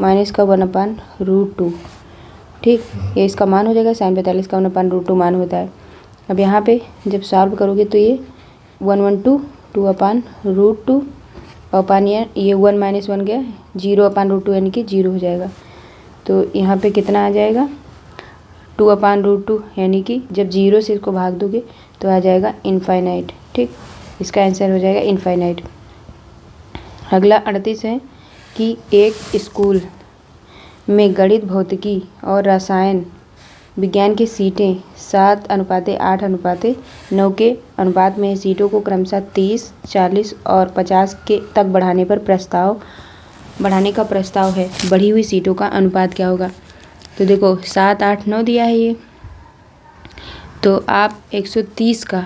माइनस का 1/√2, ठीक। ये इसका मान हो जाएगा, साइन 45 का 1/√2 मान होता है। अब यहाँ पे जब सॉल्व करोगे तो ये 1/2 2/√2 अपान ये 1 माइनस 1 गया 0/√2 यानी कि 0 हो जाएगा। तो यहाँ पे कितना आ जाएगा, 2/√2 यानी कि जब 0 से इसको भाग दोगे तो आ जाएगा इनफाइनाइट, ठीक। इसका आंसर हो जाएगा इनफाइनाइट। अगला 38 है कि एक स्कूल में गणित, भौतिकी और रसायन विज्ञान की सीटें 7:8:9 के अनुपात में सीटों को क्रमशः 30, 40 और 50 के तक बढ़ाने का प्रस्ताव है। बढ़ी हुई सीटों का अनुपात क्या होगा। तो देखो 7, 8, 9 दिया है ये, तो आप 130 का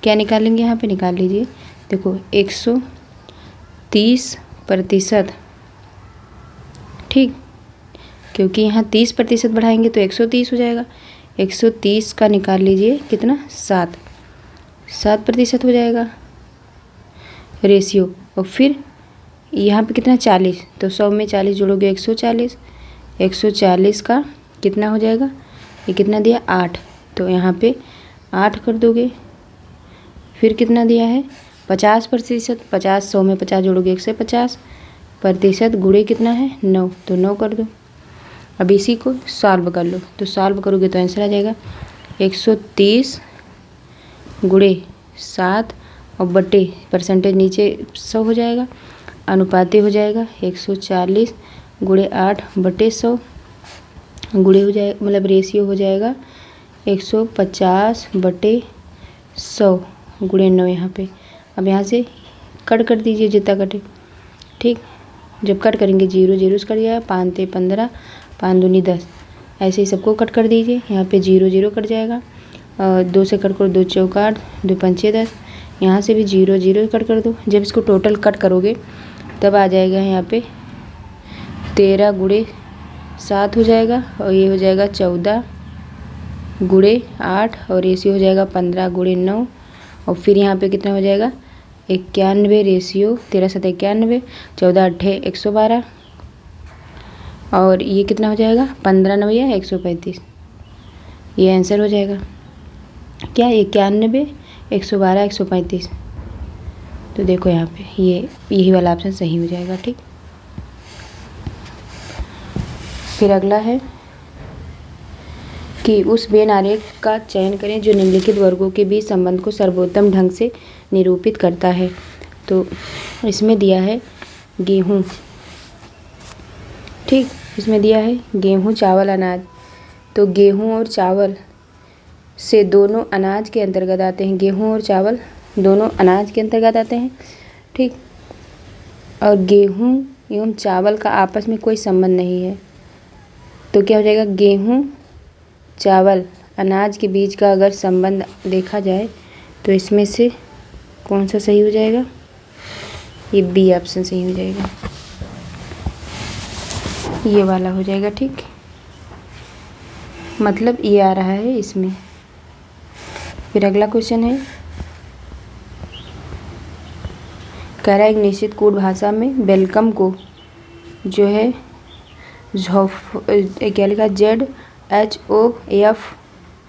क्या निकालेंगे, यहाँ पे निकाल लीजिए। देखो 130%, ठीक, क्योंकि यहाँ 30% बढ़ाएंगे तो 130 हो जाएगा। 130 का निकाल लीजिए कितना, 7% हो जाएगा रेशियो। और फिर यहाँ पे कितना, 40, तो 100 में 40 जोड़ोगे 140, 140 का कितना हो जाएगा, ये कितना दिया 8, तो यहाँ पे 8 कर दोगे। फिर कितना दिया है 50%, 50 100 में 50 जोड़ोगे 150 प्रतिशत, गुणे कितना है 9, तो 9 कर दो। अब इसी को सॉल्व कर लो, तो सॉल्व करोगे तो आंसर आ जाएगा 130 गुणे 7 और बटे परसेंटेज नीचे 100 हो जाएगा, अनुपाती हो जाएगा 140 गुणे 8 बटे 100 गुणे हो जाए मतलब रेशियो हो जाएगा 150 बटे 100 गुणे 9 यहाँ पे। अब यहाँ से कट कर दीजिए जितना कटे, ठीक। जब कट करेंगे 0 0 से कट जाएगा, 5 ते 15, 5 दूनी 10, ऐसे ही सबको कट कर दीजिए। यहाँ पे 0 0 कट जाएगा, 2 से कट करो 2 चौका 8, 2 पंचे 10, यहाँ से भी 0 0 कट कर दो। जब इसको टोटल कट करोगे तब आ जाएगा यहाँ पे 13 गुणे 7 हो जाएगा, और ये हो जाएगा 14 गुणे 8, और रेशियो हो जाएगा 15 गुणे 9, और फिर यहाँ पे कितना हो जाएगा 91 रेशियो 13 7 91, 14 8 112, और ये कितना हो जाएगा 15 9 135। ये आंसर हो जाएगा क्या 91 112 135। तो देखो यहाँ पे ये यही वाला ऑप्शन सही हो जाएगा। ठीक, फिर अगला है कि उस वेन आरेख का चयन करें जो निम्नलिखित वर्गों के बीच संबंध को सर्वोत्तम ढंग से निरूपित करता है। तो इसमें दिया है गेहूँ, ठीक, इसमें दिया है गेहूँ चावल अनाज। तो गेहूँ और चावल से दोनों अनाज के अंतर्गत आते हैं, गेहूँ और चावल दोनों अनाज के अंतर्गत आते हैं। ठीक, और गेहूँ एवं चावल का आपस में कोई संबंध नहीं है। तो क्या हो जाएगा गेहूँ चावल अनाज के बीच का अगर संबंध देखा जाए तो इसमें से कौन सा सही हो जाएगा, ये बी ऑप्शन सही हो जाएगा, ये वाला हो जाएगा। ठीक, मतलब ये आ रहा है इसमें। फिर अगला क्वेश्चन है, कह रहा है एक निश्चित कोड भाषा में वेलकम को जो है क्या लिखा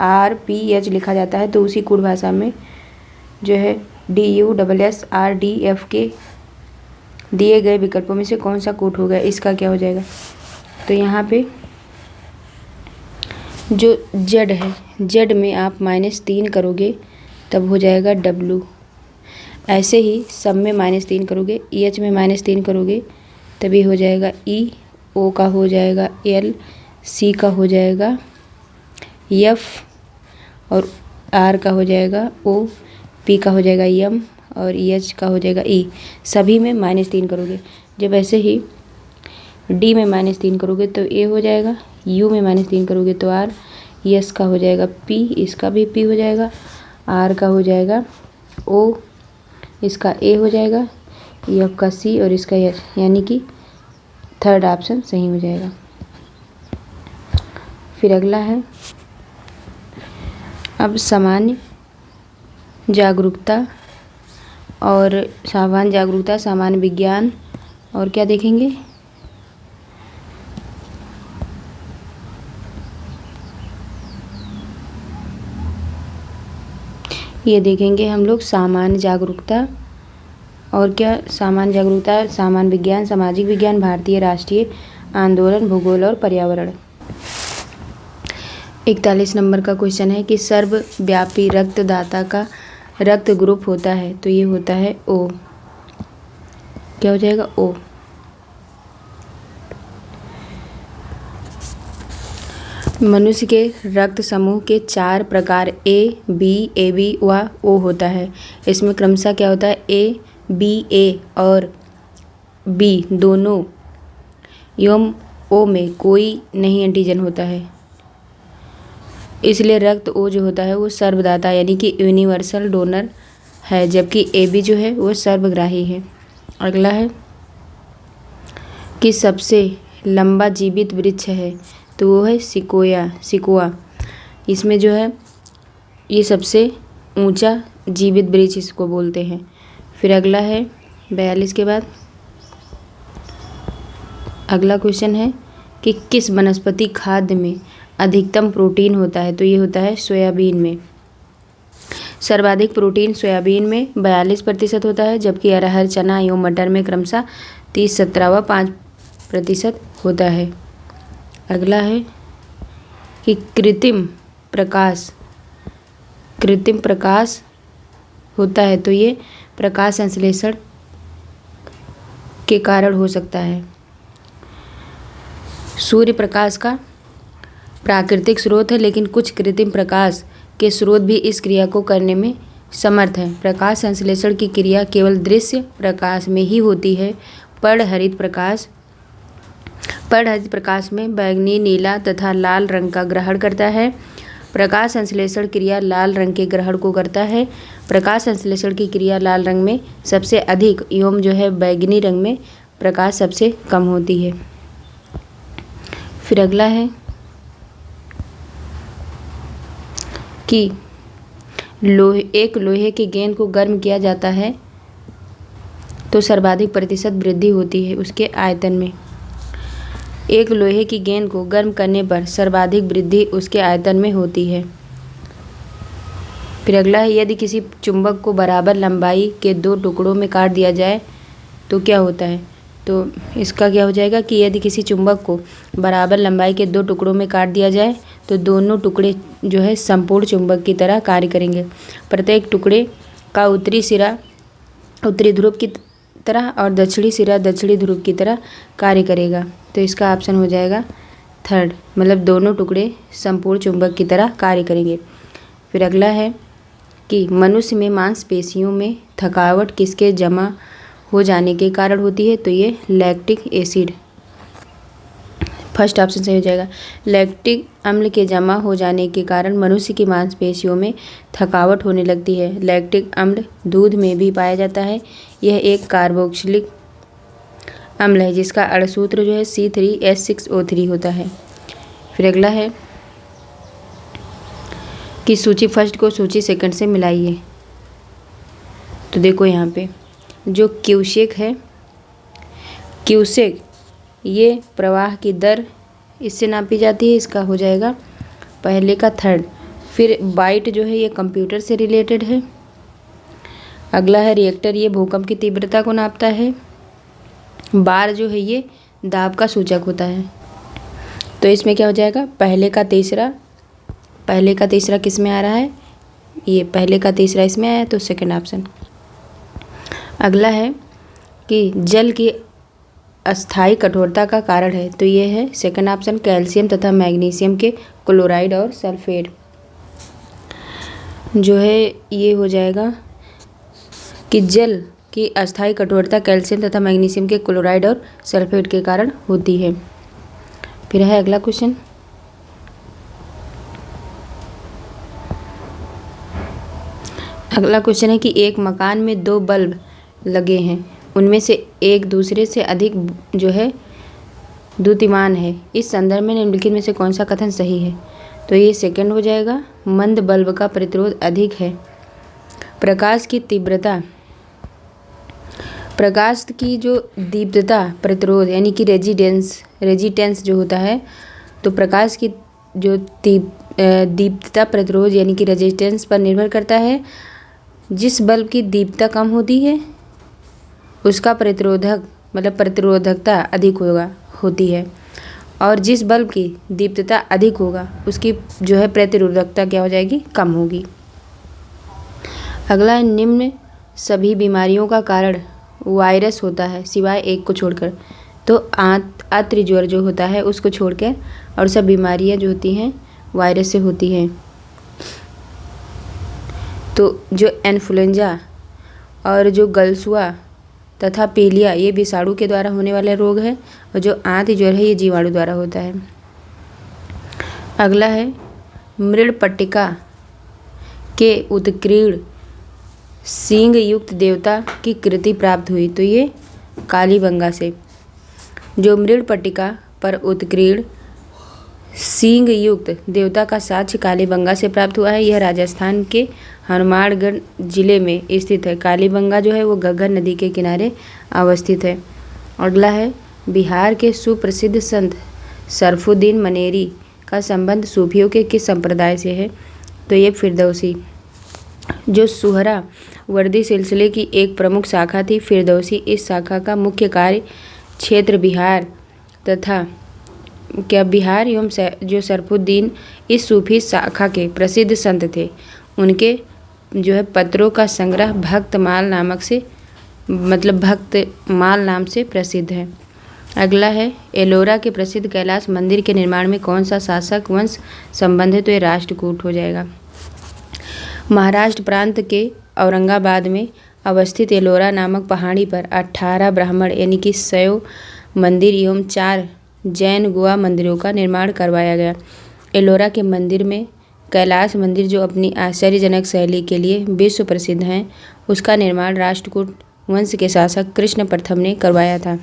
ZHOFRPH लिखा जाता है। तो उसी कोड भाषा में जो है DUSSRDF के दिए गए विकल्पों में से कौन सा कोड होगा, इसका क्या हो जाएगा। तो यहाँ पे जो Z है, Z में आप -3 करोगे तब हो जाएगा W। ऐसे ही सब में -3 करोगे, EH में -3 करोगे तभी हो जाएगा E, O का हो जाएगा L, C का हो जाएगा F, और R का हो जाएगा O, P का हो जाएगा M, और EH का हो जाएगा E। सभी में -3 करोगे। जब ऐसे ही D में -3 करोगे तो A हो जाएगा, U में -3 करोगे तो R, S का हो जाएगा P, इसका भी P हो जाएगा, R का हो जाएगा O, इसका A हो जाएगा, F का C, और इसका H, यानी कि थर्ड ऑप्शन सही हो जाएगा। फिर अगला है, अब सामान्य जागरूकता और सामान्य विज्ञान, और क्या देखेंगे, ये देखेंगे हम लोग सामान्य जागरूकता, और क्या सामान्य जागरूकता, सामान्य विज्ञान, सामाजिक विज्ञान, भारतीय राष्ट्रीय आंदोलन, भूगोल और पर्यावरण। 41 नंबर का क्वेश्चन है कि सर्वव्यापी रक्तदाता का रक्त ग्रुप होता है। तो ये होता है O, क्या हो जाएगा O। मनुष्य के रक्त समूह के 4 प्रकार A, B, AB व O होता है। इसमें क्रमशः क्या होता है A, B, A और B दोनों एवं O में कोई नहीं एंटीजन होता है, इसलिए रक्त O जो होता है वो सर्वदाता यानी कि यूनिवर्सल डोनर है, जबकि AB जो है वो सर्वग्राही है। अगला है कि सबसे लंबा जीवित वृक्ष है, तो वो है सिकोआ। इसमें जो है ये सबसे ऊंचा जीवित वृक्ष इसको बोलते हैं। फिर अगला है 42 के बाद अगला क्वेश्चन है कि किस वनस्पति खाद्य में अधिकतम प्रोटीन होता है। तो ये होता है सोयाबीन में। सर्वाधिक प्रोटीन सोयाबीन में 42% होता है, जबकि अरहर, चना एवं मटर में क्रमशः 30, 17 व 5% होता है। अगला है कि कृत्रिम प्रकाश होता है, तो ये प्रकाश संश्लेषण के कारण हो सकता है। सूर्य प्रकाश का प्राकृतिक स्रोत है, लेकिन कुछ कृत्रिम प्रकाश के स्रोत भी इस क्रिया को करने में समर्थ हैं। प्रकाश संश्लेषण की क्रिया केवल दृश्य प्रकाश में ही होती है। पर्णहरित प्रकाश में बैंगनी, नीला तथा लाल रंग का ग्रहण करता है। प्रकाश संश्लेषण क्रिया लाल रंग के ग्रहण को करता है। प्रकाश संश्लेषण की क्रिया लाल रंग में सबसे अधिक एवं जो है बैंगनी रंग में प्रकाश सबसे कम होती है। फिर अगला है कि एक लोहे के गेंद को गर्म किया जाता है तो सर्वाधिक प्रतिशत वृद्धि होती है उसके आयतन में। एक लोहे की गेंद को गर्म करने पर सर्वाधिक वृद्धि उसके आयतन में होती है। फिर अगला है, यदि किसी चुंबक को बराबर लंबाई के दो टुकड़ों में काट दिया जाए तो क्या होता है। तो इसका क्या हो जाएगा कि यदि किसी चुंबक को बराबर लंबाई के दो टुकड़ों में काट दिया जाए तो दोनों टुकड़े जो है संपूर्ण चुंबक की तरह कार्य करेंगे। प्रत्येक टुकड़े का उत्तरी सिरा उत्तरी ध्रुव की तरह और दक्षिणी सिरा दक्षिणी ध्रुव की तरह कार्य करेगा। तो इसका ऑप्शन हो जाएगा थर्ड, मतलब दोनों टुकड़े संपूर्ण चुंबक की तरह कार्य करेंगे। फिर अगला है कि मनुष्य में मांसपेशियों में थकावट किसके जमा हो जाने के कारण होती है। तो ये लैक्टिक एसिड, फर्स्ट ऑप्शन सही हो जाएगा। लैक्टिक अम्ल के जमा हो जाने के कारण मनुष्य की मांसपेशियों में थकावट होने लगती है। लैक्टिक अम्ल दूध में भी पाया जाता है। यह एक कार्बोक्सिलिक अम्ल है जिसका अणुसूत्र जो है C3H6O3 होता है। फिर अगला है कि सूची फर्स्ट को सूची सेकंड से मिलाइए। तो देखो यहाँ पे जो क्यूसेक है, क्यूसेक ये प्रवाह की दर इससे नापी जाती है, इसका हो जाएगा पहले का थर्ड। फिर बाइट जो है ये कंप्यूटर से रिलेटेड है। अगला है रिएक्टर, ये भूकंप की तीव्रता को नापता है। बार जो है ये दाब का सूचक होता है। तो इसमें क्या हो जाएगा पहले का तीसरा किस में आ रहा है, ये पहले का तीसरा इसमें आया तो सेकंड ऑप्शन। अगला है कि जल की अस्थायी कठोरता का कारण है। तो ये है सेकंड ऑप्शन, कैल्शियम तथा मैग्नीशियम के क्लोराइड और सल्फेट जो है ये हो जाएगा कि जल की अस्थायी कठोरता कैल्शियम तथा मैग्नीशियम के क्लोराइड और सल्फेट के कारण होती है। फिर है अगला क्वेश्चन, है कि एक मकान में दो बल्ब लगे हैं, उनमें से एक दूसरे से अधिक जो है द्युतिमान है। इस संदर्भ में निम्नलिखित में से कौन सा कथन सही है। तो ये सेकंड हो जाएगा, मंद बल्ब का प्रतिरोध अधिक है। प्रकाश की जो दीप्तता प्रतिरोध यानी कि रेजिस्टेंस जो होता है, तो प्रकाश की जो दीप्तता प्रतिरोध यानी कि रेजिस्टेंस पर निर्भर करता है। जिस बल्ब की दीप्तता कम होती है उसका प्रतिरोधकता अधिक होती है, और जिस बल्ब की दीप्तता अधिक होगा उसकी जो है प्रतिरोधकता क्या हो जाएगी, कम होगी। अगला निम्न सभी बीमारियों का कारण वायरस होता है सिवाय एक को छोड़कर। तो आंत्र ज्वर जो होता है उसको छोड़कर और सब बीमारियां जो होती हैं वायरस से होती हैं। तो जो इन्फ्लुएंजा और जो गलसुआ तथा पीलिया ये विषाणु के द्वारा होने वाला रोग है, और जो आंत्र ज्वर है ये जीवाणु द्वारा होता है। अगला है मृड़पट्टिका के उत्कीर्ण सींग युक्त देवता की कृति प्राप्त हुई। तो ये कालीबंगा से। जो मृड़पट्टिका पर उत्कीर्ण सींग युक्त देवता का साक्ष्य कालीबंगा से प्राप्त हुआ है। यह राजस्थान के हनुमानगढ़ जिले में स्थित है। कालीबंगा जो है वो घग्गर नदी के किनारे अवस्थित है। अगला है बिहार के सुप्रसिद्ध संत सरफुद्दीन मनेरी का संबंध सूफियों के किस संप्रदाय से है। तो ये फिरदौसी। जो सुहरा वर्दी सिलसिले की एक प्रमुख शाखा थी फिरदौसी, इस शाखा का मुख्य कार्य क्षेत्र बिहार एवं जो सरफुद्दीन इस सूफी शाखा के प्रसिद्ध संत थे, उनके जो है पत्रों का संग्रह भक्त माल नाम से प्रसिद्ध है। अगला है एलोरा के प्रसिद्ध कैलाश मंदिर के निर्माण में कौन सा शासक वंश संबंध है। तो ये राष्ट्रकूट हो जाएगा। महाराष्ट्र प्रांत के औरंगाबाद में अवस्थित एलोरा नामक पहाड़ी पर 18 ब्राह्मण यानी कि 100 मंदिर एवं 4 जैन गुहा मंदिरों का निर्माण करवाया गया। एलोरा के मंदिर में कैलाश मंदिर जो अपनी आश्चर्यजनक शैली के लिए विश्व प्रसिद्ध हैं, उसका निर्माण राष्ट्रकूट वंश के शासक कृष्ण प्रथम ने करवाया था।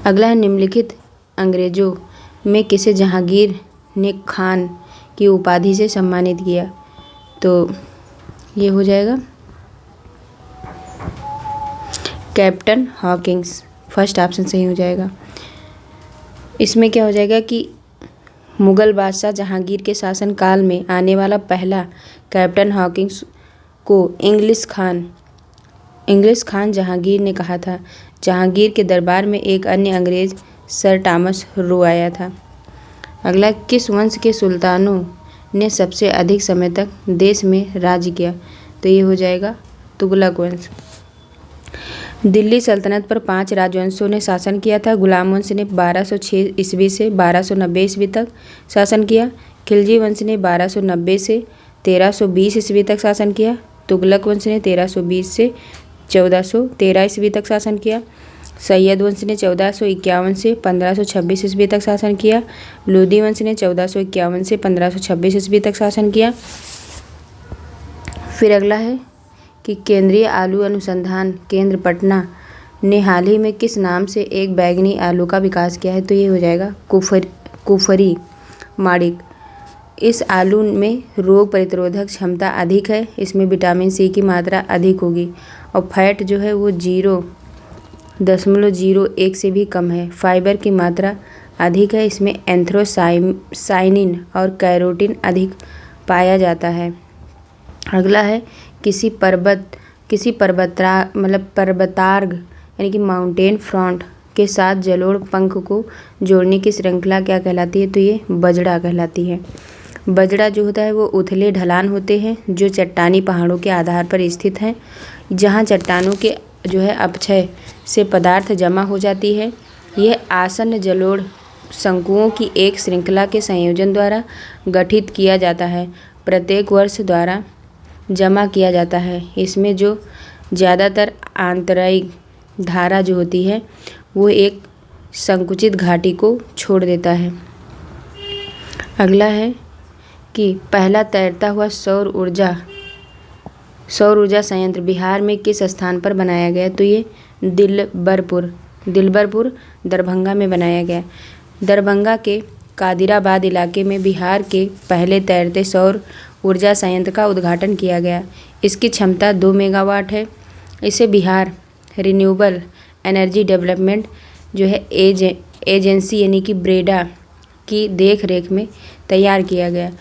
अगला है निम्नलिखित अंग्रेजों में किसे जहांगीर ने खान की उपाधि से सम्मानित किया? तो ये हो जाएगा कैप्टन हॉकिंस, फर्स्ट ऑप्शन सही हो जाएगा। इसमें क्या हो जाएगा कि मुगल बादशाह जहांगीर के शासनकाल में आने वाला पहला कैप्टन हॉकिंस को इंग्लिश खान जहांगीर ने कहा था। जहांगीर के दरबार में एक अन्य अंग्रेज सर टॉमस रो आया था। अगला, किस वंश के सुल्तानों ने सबसे अधिक समय तक देश में राज्य किया? तो ये हो जाएगा तुगलक वंश। दिल्ली सल्तनत पर 5 राजवंशों ने शासन किया था। गुलाम वंश ने 1206 ईस्वी से 1290 ईस्वी तक शासन किया। खिलजी वंश ने 1290 से 1320 ईस्वी तक शासन किया। तुगलक वंश ने 1320 से 1413 ईस्वी तक शासन किया। सैयद वंश ने 1451 से 1526 ईस्वी तक शासन किया। लोधी वंश ने 1451 से 1526 ईस्वी तक शासन किया। फिर अगला है कि केंद्रीय आलू अनुसंधान केंद्र पटना ने हाल ही में किस नाम से एक बैंगनी आलू का विकास किया है? तो ये हो जाएगा कुफरी माणिक। इस आलू में रोग प्रतिरोधक क्षमता अधिक है, इसमें विटामिन सी की मात्रा अधिक होगी और फैट जो है वो 0.01 से भी कम है। फाइबर की मात्रा अधिक है, इसमें एंथ्रोसाइनिन और कैरोटीन अधिक पाया जाता है। अगला है किसी पर्वतार्ग यानी कि माउंटेन फ्रंट के साथ जलोढ़ पंख को जोड़ने की श्रृंखला क्या कहलाती है? तो ये बजड़ा कहलाती है। बजड़ा जो होता है वो उथले ढलान होते हैं जो चट्टानी पहाड़ों के आधार पर स्थित हैं, जहाँ चट्टानों के जो है अपक्षय से पदार्थ जमा हो जाती है। यह आसन्न जलोढ़ शंकुओं की एक श्रृंखला के संयोजन द्वारा गठित किया जाता है, प्रत्येक वर्ष द्वारा जमा किया जाता है। इसमें जो ज़्यादातर आंतरिक धारा जो होती है वो एक संकुचित घाटी को छोड़ देता है। अगला है कि पहला तैरता हुआ सौर ऊर्जा संयंत्र बिहार में किस स्थान पर बनाया गया? तो ये दिलबरपुर दरभंगा में बनाया गया। दरभंगा के कादिराबाद इलाके में बिहार के पहले तैरते सौर ऊर्जा संयंत्र का उद्घाटन किया गया। इसकी क्षमता 2 मेगावाट है। इसे बिहार रिन्यूएबल एनर्जी डेवलपमेंट जो है एजेंसी यानी कि ब्रेडा की देखरेख में तैयार किया गया।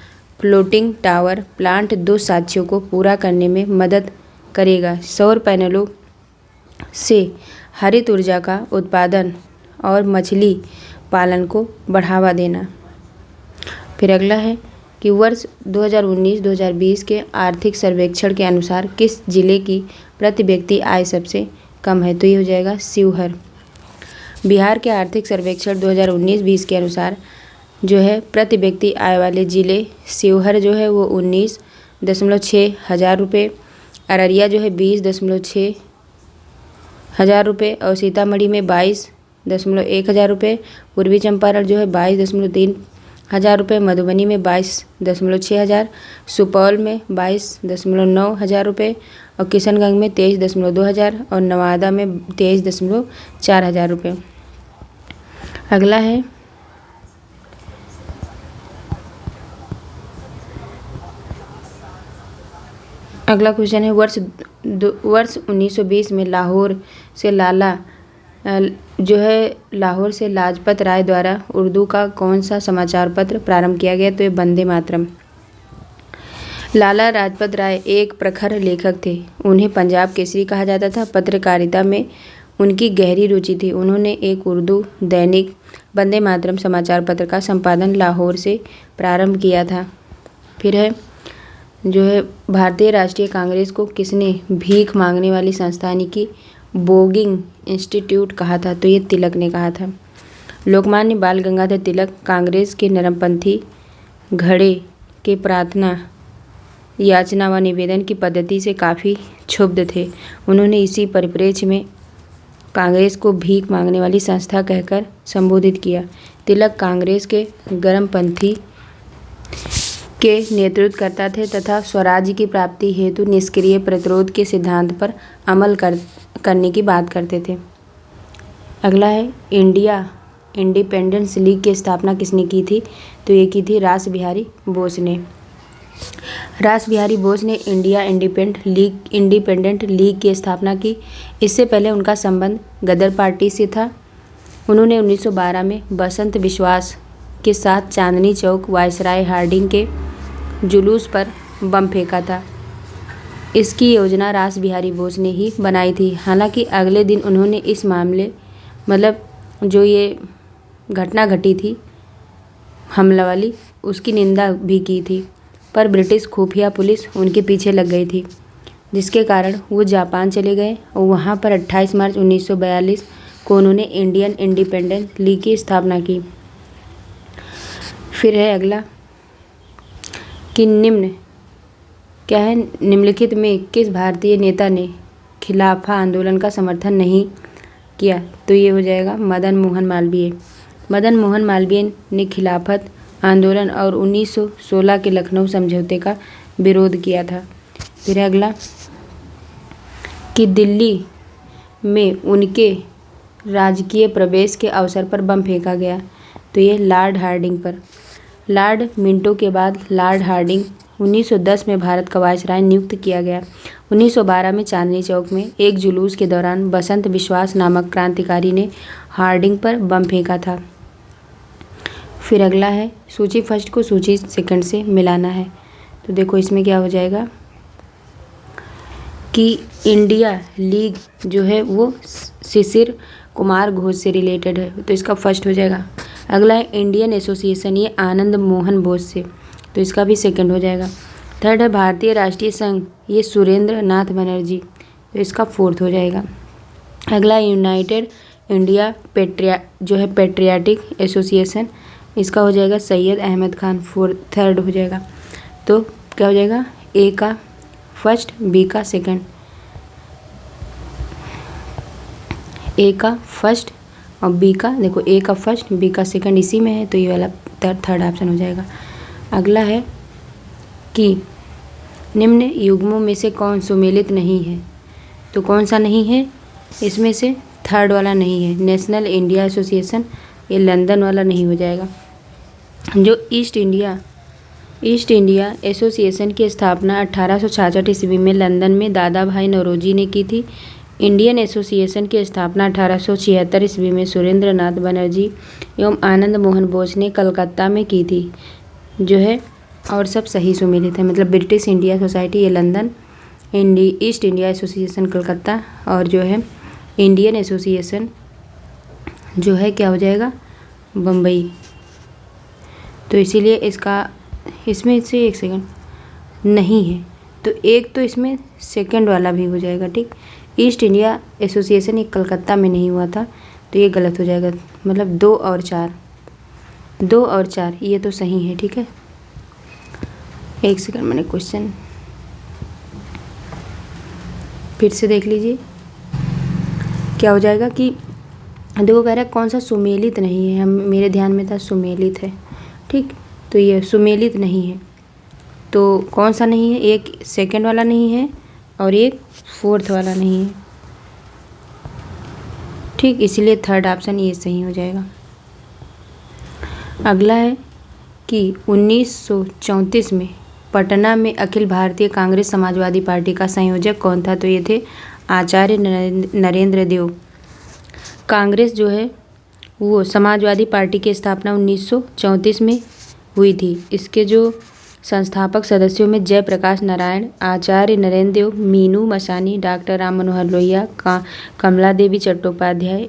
फ्लोटिंग टावर प्लांट 2 साक्ष्यों को पूरा करने में मदद करेगा। सौर पैनलों से हरित ऊर्जा का उत्पादन और मछली पालन को बढ़ावा देना। फिर अगला है कि वर्ष 2019-2020 के आर्थिक सर्वेक्षण के अनुसार किस जिले की प्रति व्यक्ति आय सबसे कम है? तो ये हो जाएगा शिवहर। बिहार के आर्थिक सर्वेक्षण 2019-20 के अनुसार जो है प्रति व्यक्ति आय वाले जिले शिवहर जो है वो 19.6 हज़ार रुपये, अररिया जो है 20.6 हज़ार रुपये और सीतामढ़ी में 22.1 हज़ार रुपये, पूर्वी चंपारण जो है 22.3 हज़ार रुपये, मधुबनी में 22.6 हज़ार, सुपौल में 22.9 हज़ार रुपये और किशनगंज में 23.2 हज़ार और नवादा में 23.4 हज़ार रुपये। अगला है अगला क्वेश्चन है वर्ष 1920 में लाहौर से लाजपत राय द्वारा उर्दू का कौन सा समाचार पत्र प्रारंभ किया गया? तो ये वंदे मातरम। लाला लाजपत राय एक प्रखर लेखक थे। उन्हें पंजाब केसरी कहा जाता था। पत्रकारिता में उनकी गहरी रुचि थी। उन्होंने एक उर्दू दैनिक वंदे मातरम समाचार पत्र का संपादन लाहौर से प्रारंभ किया था। फिर है जो है भारतीय राष्ट्रीय कांग्रेस को किसने भीख मांगने वाली संस्था यानी कि बोगिंग इंस्टीट्यूट कहा था? तो ये तिलक ने कहा था। लोकमान्य बाल गंगाधर तिलक कांग्रेस के नरमपंथी घड़े के प्रार्थना याचना व निवेदन की पद्धति से काफ़ी क्षुब्ध थे। उन्होंने इसी परिप्रेक्ष्य में कांग्रेस को भीख मांगने वाली संस्था कहकर संबोधित किया। तिलक कांग्रेस के के नेतृत्व करता थे तथा स्वराज्य की प्राप्ति हेतु निष्क्रिय प्रतिरोध के सिद्धांत पर अमल करने की बात करते थे। अगला है इंडिया इंडिपेंडेंस लीग की स्थापना किसने की थी? तो ये की थी रास बिहारी बोस ने। रास बिहारी बोस ने इंडिया इंडिपेंडेंट लीग की स्थापना की। इससे पहले उनका संबंध गदर पार्टी से था। उन्होंने 1912 में बसंत विश्वास के साथ चांदनी चौक वायसराय हार्डिंग के जुलूस पर बम फेंका था। इसकी योजना रास बिहारी बोस ने ही बनाई थी। हालांकि अगले दिन उन्होंने इस मामले जो ये घटना घटी थी हमला वाली, उसकी निंदा भी की थी, पर ब्रिटिश खुफिया पुलिस उनके पीछे लग गई थी, जिसके कारण वो जापान चले गए और वहाँ पर 28 मार्च 1942 को उन्होंने इंडियन इंडिपेंडेंस लीग की स्थापना की। फिर है अगला कि निम्नलिखित में किस भारतीय नेता ने खिलाफा आंदोलन का समर्थन नहीं किया? तो ये हो जाएगा मदन मोहन मालवीय। मदन मोहन मालवीय ने खिलाफत आंदोलन और 1916 के लखनऊ समझौते का विरोध किया था। फिर अगला कि दिल्ली में उनके राजकीय प्रवेश के अवसर पर बम फेंका गया। तो ये लॉर्ड हार्डिंग पर। लॉर्ड मिंटो के बाद लॉर्ड हार्डिंग 1910 में भारत का वायसराय नियुक्त किया गया। 1912 में चांदनी चौक में एक जुलूस के दौरान बसंत विश्वास नामक क्रांतिकारी ने हार्डिंग पर बम फेंका था। फिर अगला है सूची फर्स्ट को सूची सेकंड से मिलाना है। तो देखो इसमें क्या हो जाएगा कि इंडिया लीग जो है वो शिशिर कुमार घोष से रिलेटेड है, तो इसका फर्स्ट हो जाएगा। अगला है इंडियन एसोसिएशन, ये आनंद मोहन बोस से, तो इसका भी सेकंड हो जाएगा। थर्ड है भारतीय राष्ट्रीय संघ, ये सुरेंद्र नाथ बनर्जी, तो इसका फोर्थ हो जाएगा। अगला यूनाइटेड इंडिया पेट्रियाटिक एसोसिएशन, इसका हो जाएगा सैयद अहमद खान, थर्ड हो जाएगा। तो क्या हो जाएगा? ए का फर्स्ट, बी का सेकंड, ए का फर्स्ट और बी का, देखो ए का फर्स्ट बी का सेकंड इसी में है, तो ये वाला थर्ड ऑप्शन हो जाएगा। अगला है कि निम्न युग्मों में से कौन सुमेलित नहीं है? तो कौन सा नहीं है इसमें से? थर्ड वाला नहीं है, नेशनल इंडिया एसोसिएशन, ये लंदन वाला नहीं हो जाएगा। जो ईस्ट इंडिया एसोसिएशन की स्थापना 1866 ईस्वी में लंदन में दादा भाई नौरोजी ने की थी। इंडियन एसोसिएशन की स्थापना 1876 ईस्वी में सुरेंद्र नाथ बनर्जी एवं आनंद मोहन बोस ने कलकत्ता में की थी, जो है और सब सही सुमेलित है। मतलब ब्रिटिश इंडिया सोसाइटी ये London, east India association Calcutta, और जो है इंडियन एसोसिएशन जो है क्या हो जाएगा? बम्बई। तो इसीलिए इसमें से एक सेकंड नहीं है, तो एक तो इसमें सेकंड वाला भी हो जाएगा। ठीक, ईस्ट इंडिया एसोसिएशन ये कलकत्ता में नहीं हुआ था, तो ये गलत हो जाएगा। मतलब 2 और 4 ये तो सही है। ठीक है, एक सेकंड, मैंने क्वेश्चन फिर से देख लीजिए। क्या हो जाएगा कि देखो कह रहा है कौन सा सुमेलित नहीं है, मेरे ध्यान में था सुमेलित है। ठीक, तो ये सुमेलित नहीं है, तो कौन सा नहीं है? एक सेकंड वाला नहीं है और एक फोर्थ वाला नहीं है। ठीक, इसलिए थर्ड ऑप्शन ये सही हो जाएगा। अगला है कि 1934 में पटना में अखिल भारतीय कांग्रेस समाजवादी पार्टी का संयोजक कौन था? तो ये थे आचार्य नरेंद्र देव। कांग्रेस जो है वो समाजवादी पार्टी की स्थापना 1934 में हुई थी। इसके जो संस्थापक सदस्यों में जयप्रकाश नारायण, आचार्य नरेंद्र देव, मीनू मसानी, डॉक्टर राम मनोहर लोहिया, कमला देवी चट्टोपाध्याय,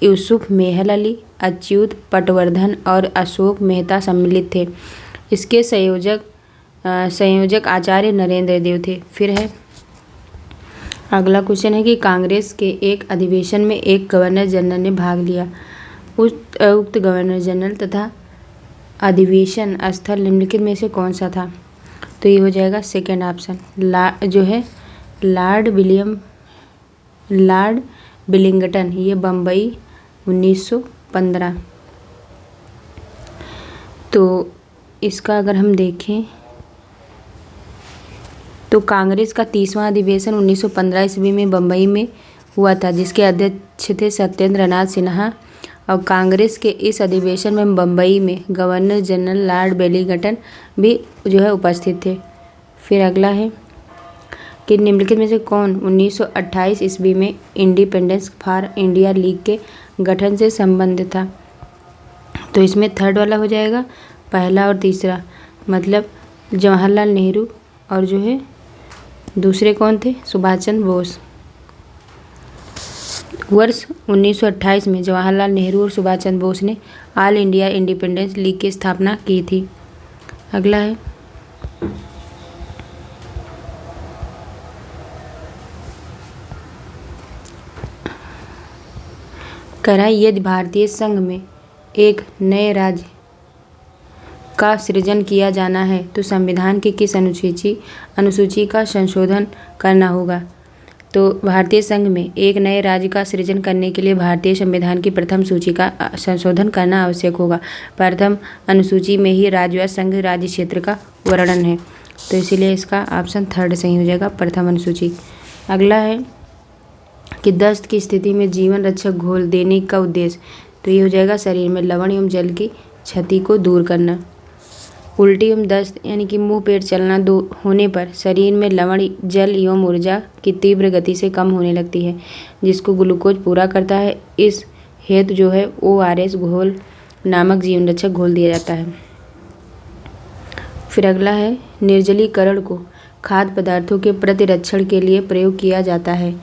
यूसुफ मेहल अली, अच्युत पटवर्धन और अशोक मेहता सम्मिलित थे। इसके संयोजक आचार्य नरेंद्र देव थे। फिर है अगला क्वेश्चन है कि कांग्रेस के एक अधिवेशन में एक गवर्नर जनरल ने भाग लिया। उक्त गवर्नर जनरल तथा अधिवेशन स्थल निम्नलिखित में से कौन सा था? तो ये हो जाएगा सेकेंड ऑप्शन, जो है लॉर्ड विलिंगटन, ये बम्बई 1915। तो इसका अगर हम देखें तो कांग्रेस का 30वां अधिवेशन 1915 ईस्वी में बम्बई में हुआ था, जिसके अध्यक्ष थे सत्येंद्र नाथ सिन्हा। और कांग्रेस के इस अधिवेशन में बम्बई में गवर्नर जनरल लॉर्ड वेलिंगटन भी जो है उपस्थित थे। फिर अगला है कि निम्नलिखित में से कौन 1928 ईस्वी में इंडिपेंडेंस फॉर इंडिया लीग के गठन से संबंधित था। तो इसमें थर्ड वाला हो जाएगा, पहला और तीसरा, मतलब जवाहरलाल नेहरू और जो है दूसरे कौन थे, सुभाष चंद्र बोस। वर्ष 1928 में जवाहरलाल नेहरू और सुभाष चंद्र बोस ने ऑल इंडिया इंडिपेंडेंस लीग की स्थापना की थी। अगला है कह रहा है यदि भारतीय संघ में एक नए राज्य का सृजन किया जाना है तो संविधान की किस अनुसूची का संशोधन करना होगा। तो भारतीय संघ में एक नए राज्य का सृजन करने के लिए भारतीय संविधान की प्रथम सूची का संशोधन करना आवश्यक होगा। प्रथम अनुसूची में ही राज्य व संघ राज्य क्षेत्र का वर्णन है, तो इसीलिए इसका ऑप्शन थर्ड सही हो जाएगा, प्रथम अनुसूची। अगला है कि दस्त की स्थिति में जीवन रक्षक घोल देने का उद्देश्य, तो ये हो जाएगा शरीर में लवण एवं जल की क्षति को दूर करना। उल्टी एवं दस्त यानी कि मुंह पेट चलना होने पर शरीर में लवण जल एवं ऊर्जा की तीव्र गति से कम होने लगती है, जिसको ग्लूकोज पूरा करता है। इस हेतु जो है ORS घोल नामक जीवन रक्षक घोल दिया जाता है। फिर अगला है निर्जलीकरण को खाद्य पदार्थों के प्रतिरक्षण के लिए प्रयोग किया जाता है,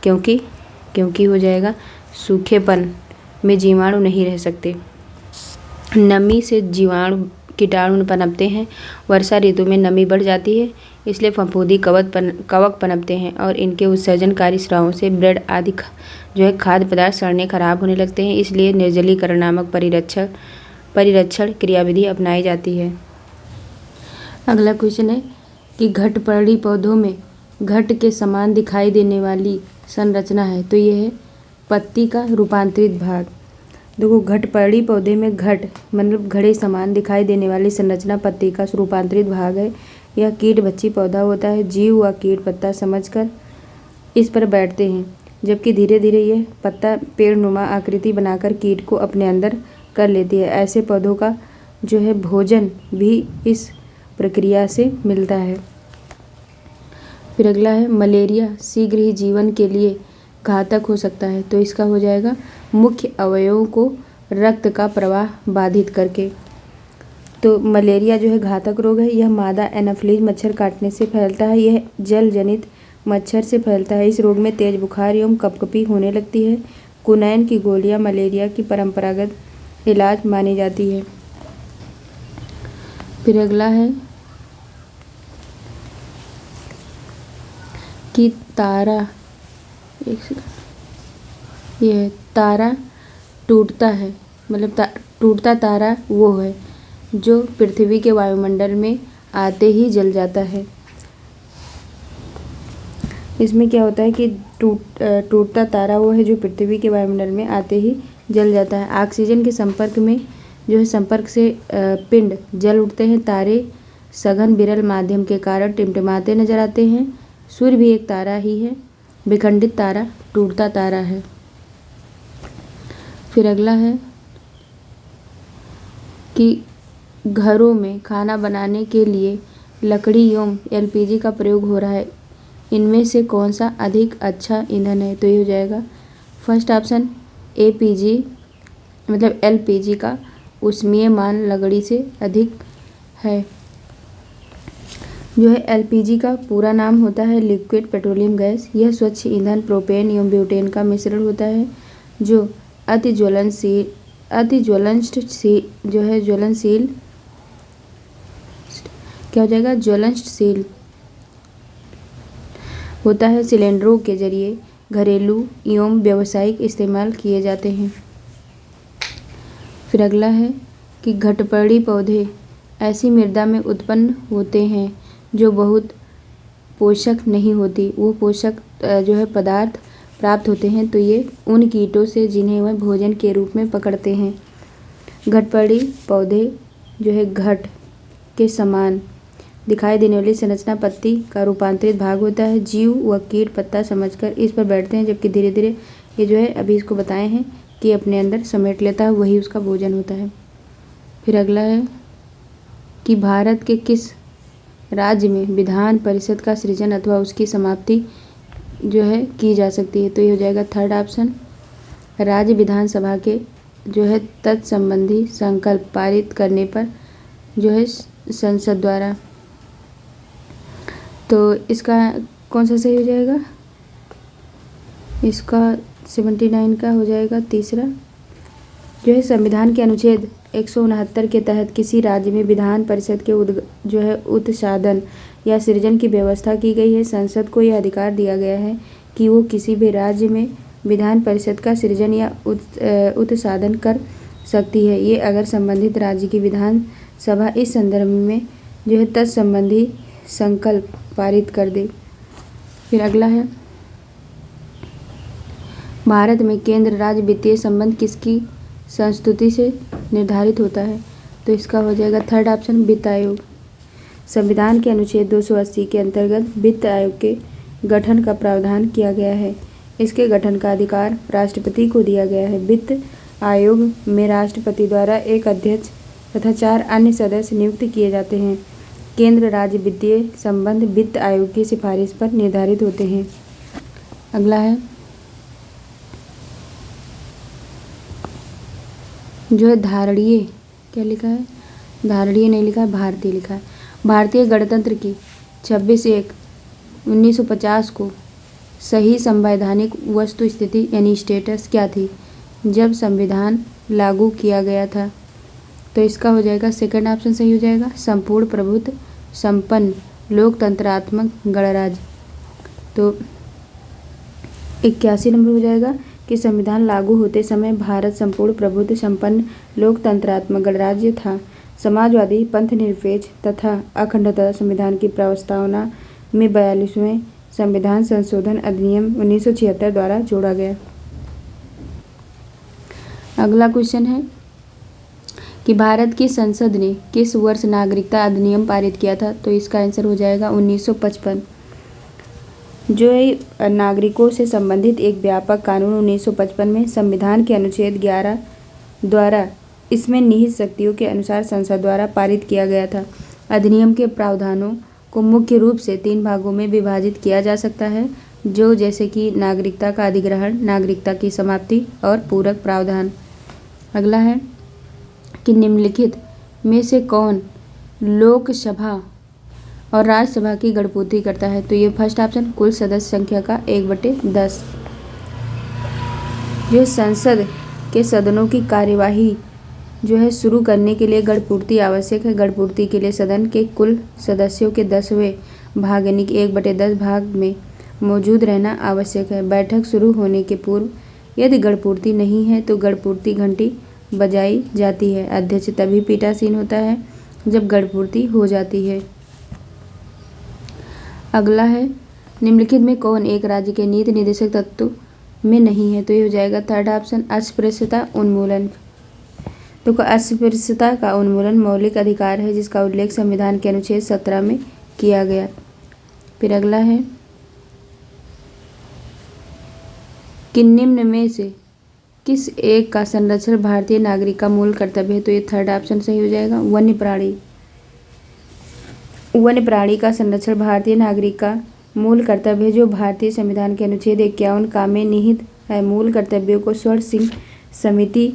क्योंकि हो जाएगा सूखेपन में जीवाणु नहीं रह सकते। नमी से जीवाणु कीटाणु पनपते हैं। वर्षा ऋतु में नमी बढ़ जाती है, इसलिए फफूंदी कवक पनपते हैं और इनके उत्सर्जनकारी स्रावों से ब्रेड आदि जो है खाद्य पदार्थ सड़ने खराब होने लगते हैं। इसलिए निर्जलीकरण नामक परिरक्षण क्रियाविधि अपनाई जाती है। अगला क्वेश्चन है कि घटपर्णी पौधों में घट के समान दिखाई देने वाली संरचना है, तो यह है पत्ती का रूपांतरित भाग। देखो घटपर्णी पौधे में घट मतलब घड़े समान दिखाई देने वाली संरचना पत्ती का रूपांतरित भाग है। यह कीट भक्षी पौधा होता है। जीव व कीट पत्ता समझकर इस पर बैठते हैं, जबकि धीरे धीरे यह पत्ता पेड़नुमा आकृति बनाकर कीट को अपने अंदर कर लेती है। ऐसे पौधों का जो है भोजन भी इस प्रक्रिया से मिलता है। फिर अगला है मलेरिया शीघ्र ही जीवन के लिए घातक हो सकता है, तो इसका हो जाएगा मुख्य अवयवों को रक्त का प्रवाह बाधित करके। तो मलेरिया जो है घातक रोग है। यह मादा एनाफिलीज मच्छर काटने से फैलता है। यह जल जनित मच्छर से फैलता है। इस रोग में तेज बुखार एवं कपकपी होने लगती है। कुनैन की गोलियां मलेरिया की परंपरागत इलाज मानी जाती है। फिर अगला है कि तारा यह तारा टूटता है, मतलब टूटता तारा वो है जो पृथ्वी के वायुमंडल में आते ही जल जाता है। इसमें क्या होता है कि टूटता तारा वो है जो पृथ्वी के वायुमंडल में आते ही जल जाता है। ऑक्सीजन के संपर्क में जो है संपर्क से पिंड जल उठते हैं। तारे सघन विरल माध्यम के कारण टिमटिमाते नजर आते हैं। सूर्य भी एक तारा ही है। विखंडित तारा टूटता तारा है। फिर अगला है कि घरों में खाना बनाने के लिए लकड़ी एवं LPG का प्रयोग हो रहा है। इनमें से कौन सा अधिक अच्छा ईंधन है, तो ये हो जाएगा फर्स्ट ऑप्शन APG मतलब LPG का ऊष्मीय मान लकड़ी से अधिक है। जो है LPG का पूरा नाम होता है लिक्विड पेट्रोलियम गैस। यह स्वच्छ ईंधन प्रोपेन एवं ब्यूटेन का मिश्रण होता है जो अति ज्वलनशील क्या हो जाएगा ज्वलनशील होता है। सिलेंडरों के जरिए घरेलू एवं व्यावसायिक इस्तेमाल किए जाते हैं। फिर अगला है कि घटपर्णी पौधे ऐसी मृदा में उत्पन्न होते हैं जो बहुत पोषक नहीं होती। वो पोषक जो है पदार्थ प्राप्त होते हैं, तो ये उन कीटों से जिन्हें वह भोजन के रूप में पकड़ते हैं। घटपर्णी पौधे जो है घट के समान दिखाई देने वाली संरचना पत्ती का रूपांतरित भाग होता है। जीव व कीट पत्ता समझकर इस पर बैठते हैं, जबकि धीरे धीरे ये जो है अभी इसको बताए हैं कि अपने अंदर समेट लेता है, वही उसका भोजन होता है। फिर अगला है कि भारत के किस राज्य में विधान परिषद का सृजन अथवा उसकी समाप्ति जो है की जा सकती है। तो ये हो जाएगा थर्ड ऑप्शन, राज्य विधानसभा के जो है तत्संबंधी संकल्प पारित करने पर जो है संसद द्वारा। तो इसका कौन सा सही हो जाएगा? इसका 79 का हो जाएगा तीसरा। जो है संविधान के अनुच्छेद 169 के तहत किसी राज्य में विधान परिषद के जो है उत्साधन या सृजन की व्यवस्था की गई है। संसद को यह अधिकार दिया गया है कि वो किसी भी राज्य में विधान परिषद का सृजन या उत्साधन कर सकती है, ये अगर संबंधित राज्य की विधान सभा इस संदर्भ में जो है तत्संबंधी संकल्प पारित कर दे। फिर अगला है, भारत में केंद्र राज्य वित्तीय संबंध किसकी संस्तुति से निर्धारित होता है? तो इसका हो जाएगा थर्ड ऑप्शन, वित्त आयोग। संविधान के अनुच्छेद 280 के अंतर्गत वित्त आयोग के गठन का प्रावधान किया गया है। इसके गठन का अधिकार राष्ट्रपति को दिया गया है। वित्त आयोग में राष्ट्रपति द्वारा एक अध्यक्ष तथा 4 अन्य सदस्य नियुक्त किए जाते हैं। केंद्र राज्य वित्तीय संबंध वित्त आयोग की सिफारिश पर निर्धारित होते हैं। अगला है जो है धारणीय, क्या लिखा है? धारणीय नहीं लिखा है, भारतीय लिखा है। भारतीय गणतंत्र की 26/1/1950 को सही संवैधानिक वस्तु स्थिति यानी स्टेटस क्या थी जब संविधान लागू किया गया था? तो इसका हो जाएगा सेकंड ऑप्शन सही हो जाएगा, संपूर्ण प्रभुत्व संपन्न लोकतंत्रात्मक गणराज्य। तो 81 नंबर हो जाएगा कि संविधान लागू होते समय भारत संपूर्ण प्रभुत्व संपन्न लोकतंत्रात्मक गणराज्य था। समाजवादी, पंथनिरपेक्ष तथा अखंडता संविधान की प्रस्तावना में 42वें संविधान संशोधन अधिनियम 1976 द्वारा जोड़ा गया। अगला क्वेश्चन है कि भारत की संसद ने किस वर्ष नागरिकता अधिनियम पारित किया था? तो इसका आंसर हो जाएगा 1955। जो है नागरिकों से संबंधित एक व्यापक कानून 1955 में संविधान के अनुच्छेद 11 द्वारा इसमें निहित शक्तियों के अनुसार संसद द्वारा पारित किया गया था। अधिनियम के प्रावधानों को मुख्य रूप से 3 भागों में विभाजित किया जा सकता है, जो जैसे कि नागरिकता का अधिग्रहण, नागरिकता की समाप्ति और पूरक प्रावधान। अगला है कि निम्नलिखित में से कौन लोकसभा और राज्यसभा की गणपूर्ति करता है? तो ये फर्स्ट ऑप्शन, कुल सदस्य संख्या का 1/10। जो संसद के सदनों की कार्यवाही जो है शुरू करने के लिए गणपूर्ति आवश्यक है। गणपूर्ति के लिए सदन के कुल सदस्यों के 10वें भाग यानी कि 1/10 भाग में मौजूद रहना आवश्यक है। बैठक शुरू होने के पूर्व यदि गणपूर्ति नहीं है तो गणपूर्ति घंटी बजाई जाती है। अध्यक्ष तभी पीठासीन होता है जब गणपूर्ति हो जाती है। अगला है, निम्नलिखित में कौन एक राज्य के नीति निर्देशक तत्व में नहीं है? तो ये हो जाएगा थर्ड ऑप्शन, अस्पृश्यता उन्मूलन। तो अस्पृश्यता का उन्मूलन मौलिक अधिकार है जिसका उल्लेख संविधान के अनुच्छेद 17 में किया गया। फिर अगला है कि निम्न में से किस एक का संरक्षण भारतीय नागरिक का मूल कर्तव्य है? तो ये थर्ड ऑप्शन सही हो जाएगा, वन्य प्राणी। वन्य प्राणी का संरक्षण भारतीय नागरिक का मूल कर्तव्य है जो भारतीय संविधान के अनुच्छेद 51 का में निहित है। मूल कर्तव्यों को स्वर्ण सिंह समिति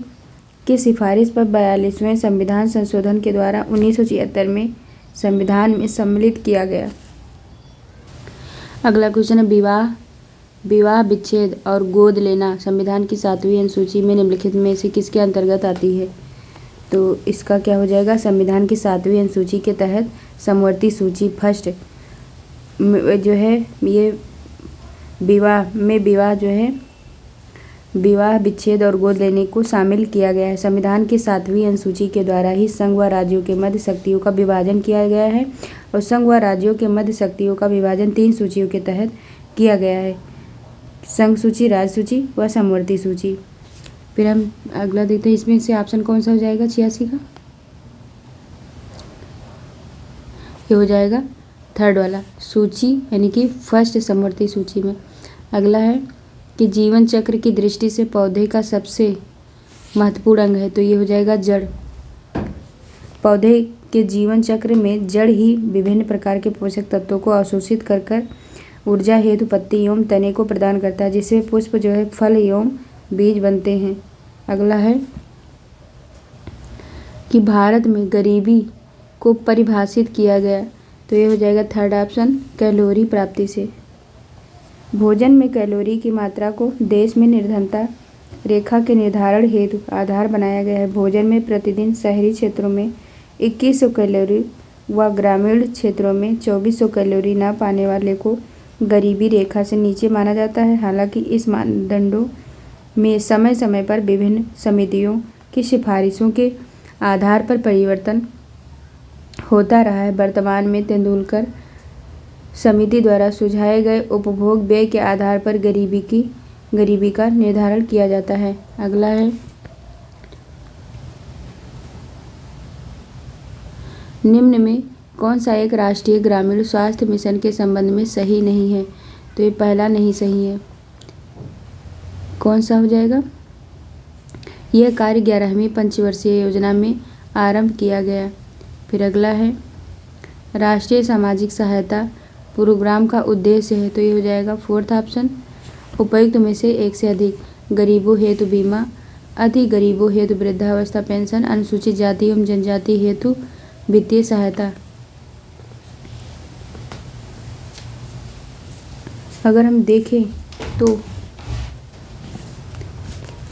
की सिफारिश पर 42वें संविधान संशोधन के द्वारा 1976 में संविधान में सम्मिलित किया गया। अगला क्वेश्चन है, विवाह विच्छेद और गोद लेना संविधान की 7वीं अनुसूची में निम्नलिखित में से किसके अंतर्गत आती है? तो इसका क्या हो जाएगा, संविधान की 7वीं अनुसूची के तहत समवर्ती सूची फर्स्ट जो है ये विवाह जो है विवाह विच्छेद और गोद लेने को शामिल किया गया है। संविधान की 7वीं अनुसूची के द्वारा ही संघ व राज्यों के मध्य शक्तियों का विभाजन किया गया है और संघ व राज्यों के मध्य शक्तियों का विभाजन 3 सूचियों के तहत किया गया है, संघ सूची, राज्य सूची व समवर्ती सूची। फिर हम अगला देखते हैं, इसमें से ऑप्शन कौन सा हो जाएगा 86 का? ये हो जाएगा थर्ड वाला सूची यानी कि फर्स्ट समवर्ती सूची में। अगला है कि जीवन चक्र की दृष्टि से पौधे का सबसे महत्वपूर्ण अंग है, तो ये हो जाएगा जड़। पौधे के जीवन चक्र में जड़ ही विभिन्न प्रकार के पोषक तत्वों को अवशोषित कर कर ऊर्जा हेतु पत्ती एवं तने को प्रदान करता है, जिससे पुष्प जो है फल एवं बीज बनते हैं। अगला है कि भारत में गरीबी को परिभाषित किया गया, तो ये हो जाएगा थर्ड ऑप्शन कैलोरी प्राप्ति से। भोजन में कैलोरी की मात्रा को देश में निर्धनता रेखा के निर्धारण हेतु आधार बनाया गया है। भोजन में प्रतिदिन शहरी क्षेत्रों में 2100 कैलोरी व ग्रामीण क्षेत्रों में 2400 कैलोरी न पाने वाले को गरीबी रेखा से नीचे माना जाता है। हालांकि इस मानदंडों में समय समय पर विभिन्न समितियों की सिफारिशों के आधार पर परिवर्तन होता रहा है। वर्तमान में तेंदुलकर समिति द्वारा सुझाए गए उपभोग व्यय के आधार पर गरीबी का निर्धारण किया जाता है। अगला है निम्न में कौन सा एक राष्ट्रीय ग्रामीण स्वास्थ्य मिशन के संबंध में सही नहीं है, तो ये पहला नहीं सही है। कौन सा हो जाएगा? यह कार्य 11वीं पंचवर्षीय योजना में आरंभ किया गया। फिर अगला है राष्ट्रीय सामाजिक सहायता प्रोग्राम का उद्देश्य है, तो ये हो जाएगा फोर्थ ऑप्शन उपयुक्त में से एक से अधिक गरीबों हेतु बीमा, अति गरीबों हेतु वृद्धावस्था पेंशन, अनुसूचित जाति एवं जनजाति हेतु वित्तीय सहायता। अगर हम देखें तो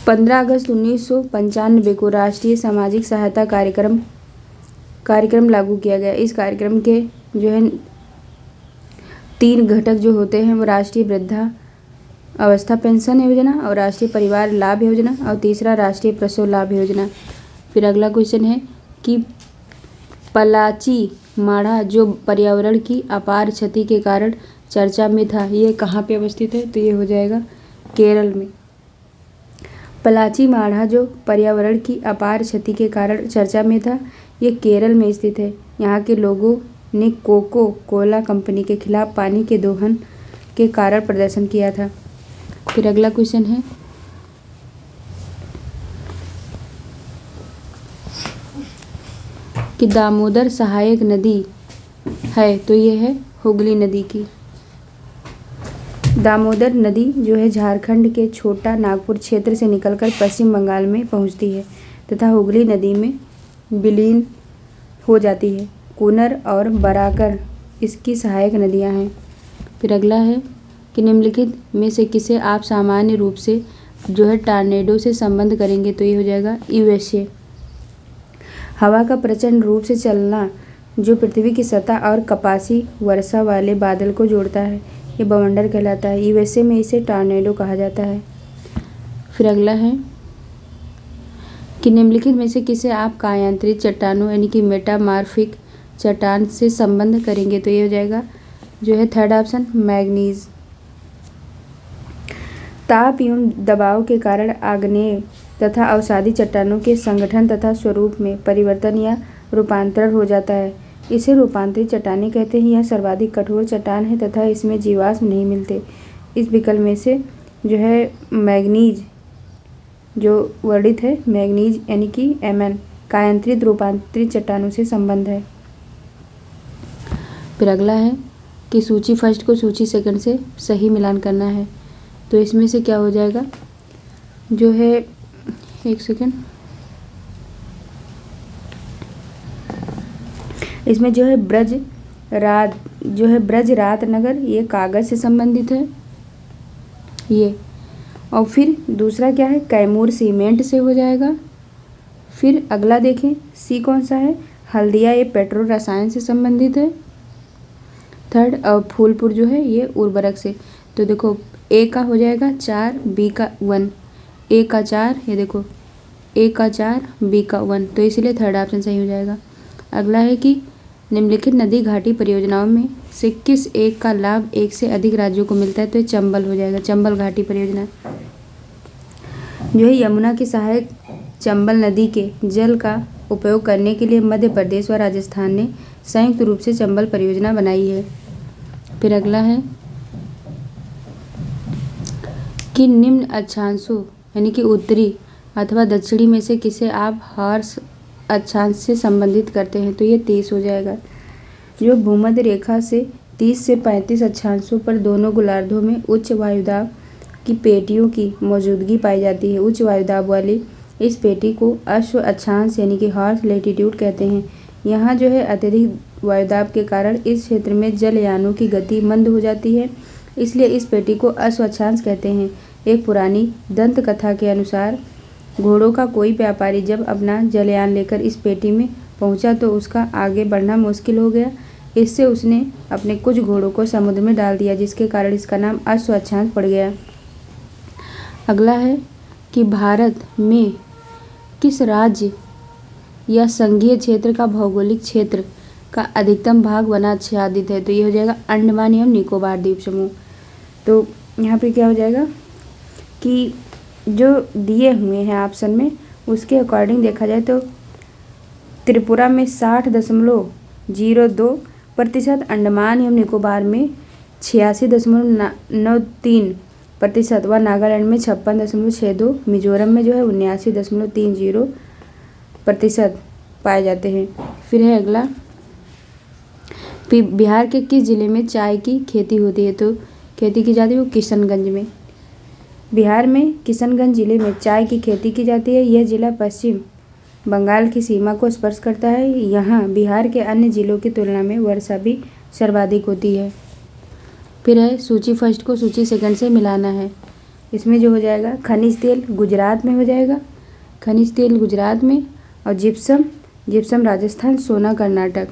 15 अगस्त 1995 को राष्ट्रीय सामाजिक सहायता कार्यक्रम लागू किया गया। इस कार्यक्रम के जो है 3 घटक जो होते हैं वो राष्ट्रीय वृद्धा अवस्था पेंशन योजना और राष्ट्रीय परिवार लाभ योजना और तीसरा राष्ट्रीय प्रसव लाभ योजना। फिर अगला क्वेश्चन है कि पलाची माढ़ा जो पर्यावरण की अपार क्षति के कारण चर्चा में था, ये कहाँ पे अवस्थित है, तो ये हो जाएगा केरल में। पलाची माढ़ा जो पर्यावरण की अपार क्षति के कारण चर्चा में था, ये केरल में स्थित है। यहाँ के लोगों ने कोको कोला कंपनी के खिलाफ पानी के दोहन के कारण प्रदर्शन किया था। फिर अगला क्वेश्चन है कि दामोदर सहायक नदी है, तो ये है हुगली नदी की। दामोदर नदी जो है झारखंड के छोटा नागपुर क्षेत्र से निकलकर पश्चिम बंगाल में पहुंचती है तथा हुगली नदी में विलीन हो जाती है। कूनर और बराकर इसकी सहायक नदियां हैं। फिर अगला है कि निम्नलिखित में से किसे आप सामान्य रूप से जो है टॉर्नेडो से संबंध करेंगे, तो ये हो जाएगा यूएसए। हवा का प्रचंड रूप से चलना जो पृथ्वी की सतह और कपासी वर्षा वाले बादल को जोड़ता है, ये बवंडर कहलाता है। यूएसए में इसे टॉर्नेडो कहा जाता है। फिर अगला है कि निम्नलिखित में से किसे आप कायांतरित चट्टानों यानी कि मेटामार्फिक चट्टान से संबंध करेंगे, तो ये हो जाएगा जो है थर्ड ऑप्शन मैग्नीज। ताप एवं दबाव के कारण आग्नेय तथा अवसादी चट्टानों के संगठन तथा स्वरूप में परिवर्तन या रूपांतरण हो जाता है, इसे रूपांतरित चट्टानें कहते हैं। यह सर्वाधिक कठोर चट्टान है तथा इसमें जीवाश्म नहीं मिलते। इस विकल्प में से जो है मैग्नीज जो वर्णित है, मैग्नीज यानी कि Mn कायांतरित रूपांतरित चट्टानों से संबंध है। फिर अगला है कि सूची फर्स्ट को सूची सेकंड से सही मिलान करना है, तो इसमें से क्या हो जाएगा जो है एक सेकंड, इसमें जो है ब्रज रात नगर ये कागज से संबंधित है ये। और फिर दूसरा क्या है कैमूर सीमेंट से हो जाएगा। फिर अगला देखें सी कौन सा है, हल्दिया ये पेट्रोल रसायन से संबंधित है। थर्ड और फूलपुर जो है ये उर्वरक से। तो देखो ए का हो जाएगा 4, बी का 1, ए का 4, ये देखो ए का 4, बी का 1, तो इसलिए थर्ड ऑप्शन सही हो जाएगा। अगला है कि निम्नलिखित नदी घाटी परियोजनाओं में से किस एक का लाभ एक से अधिक राज्यों को मिलता है, तो ये चंबल हो जाएगा। चंबल घाटी परियोजना जो है यमुना की सहायक चंबल नदी के जल का उपयोग करने के लिए मध्य प्रदेश व राजस्थान ने संयुक्त रूप से चंबल परियोजना बनाई है। फिर अगला है कि निम्न अक्षांशों यानी कि उत्तरी अथवा दक्षिणी में से किसे आप हॉर्स अक्षांश से संबंधित करते हैं, तो ये 30 हो जाएगा। जो भूमध्य रेखा से 30 से 35 अक्षांशों पर दोनों गोलार्धों में उच्च वायुदाब की पेटियों की मौजूदगी पाई जाती है। उच्च वायुदाब वाली इस पेटी को अश्व अक्षांश यानी कि हॉर्स लैटिट्यूड कहते हैं। यहाँ जो है अत्यधिक वायुदाब के कारण इस क्षेत्र में जलयानों की गति मंद हो जाती है, इसलिए इस पेटी को अश्व अक्षांश कहते हैं। एक पुरानी दंत कथा के अनुसार घोड़ों का कोई व्यापारी जब अपना जलयान लेकर इस पेटी में पहुंचा तो उसका आगे बढ़ना मुश्किल हो गया। इससे उसने अपने कुछ घोड़ों को समुद्र में डाल दिया, जिसके कारण इसका नाम अश्व अक्षांश पड़ गया। अगला है कि भारत में किस राज्य या संघीय क्षेत्र का भौगोलिक क्षेत्र का अधिकतम भाग वनाच्छादित है, तो ये हो जाएगा अंडमान एवं निकोबार द्वीप समूह। तो यहाँ पे क्या हो जाएगा कि जो दिए हुए हैं ऑप्शन में उसके अकॉर्डिंग देखा जाए तो त्रिपुरा में 60.02%, अंडमान एवं निकोबार में 86.93% व नागालैंड में 56.62%, मिजोरम में जो है 79.30% पाए जाते हैं। फिर है अगला बिहार के किस जिले में चाय की खेती होती है, तो खेती की जाती है वो किशनगंज में। बिहार में किशनगंज जिले में चाय की खेती की जाती है। यह जिला पश्चिम बंगाल की सीमा को स्पर्श करता है। यहाँ बिहार के अन्य जिलों की तुलना में वर्षा भी सर्वाधिक होती है। फिर है सूची फर्स्ट को सूची सेकंड से मिलाना है। इसमें जो हो जाएगा खनिज तेल गुजरात में हो जाएगा, खनिज तेल गुजरात में, और जिप्सम राजस्थान, सोना कर्नाटक,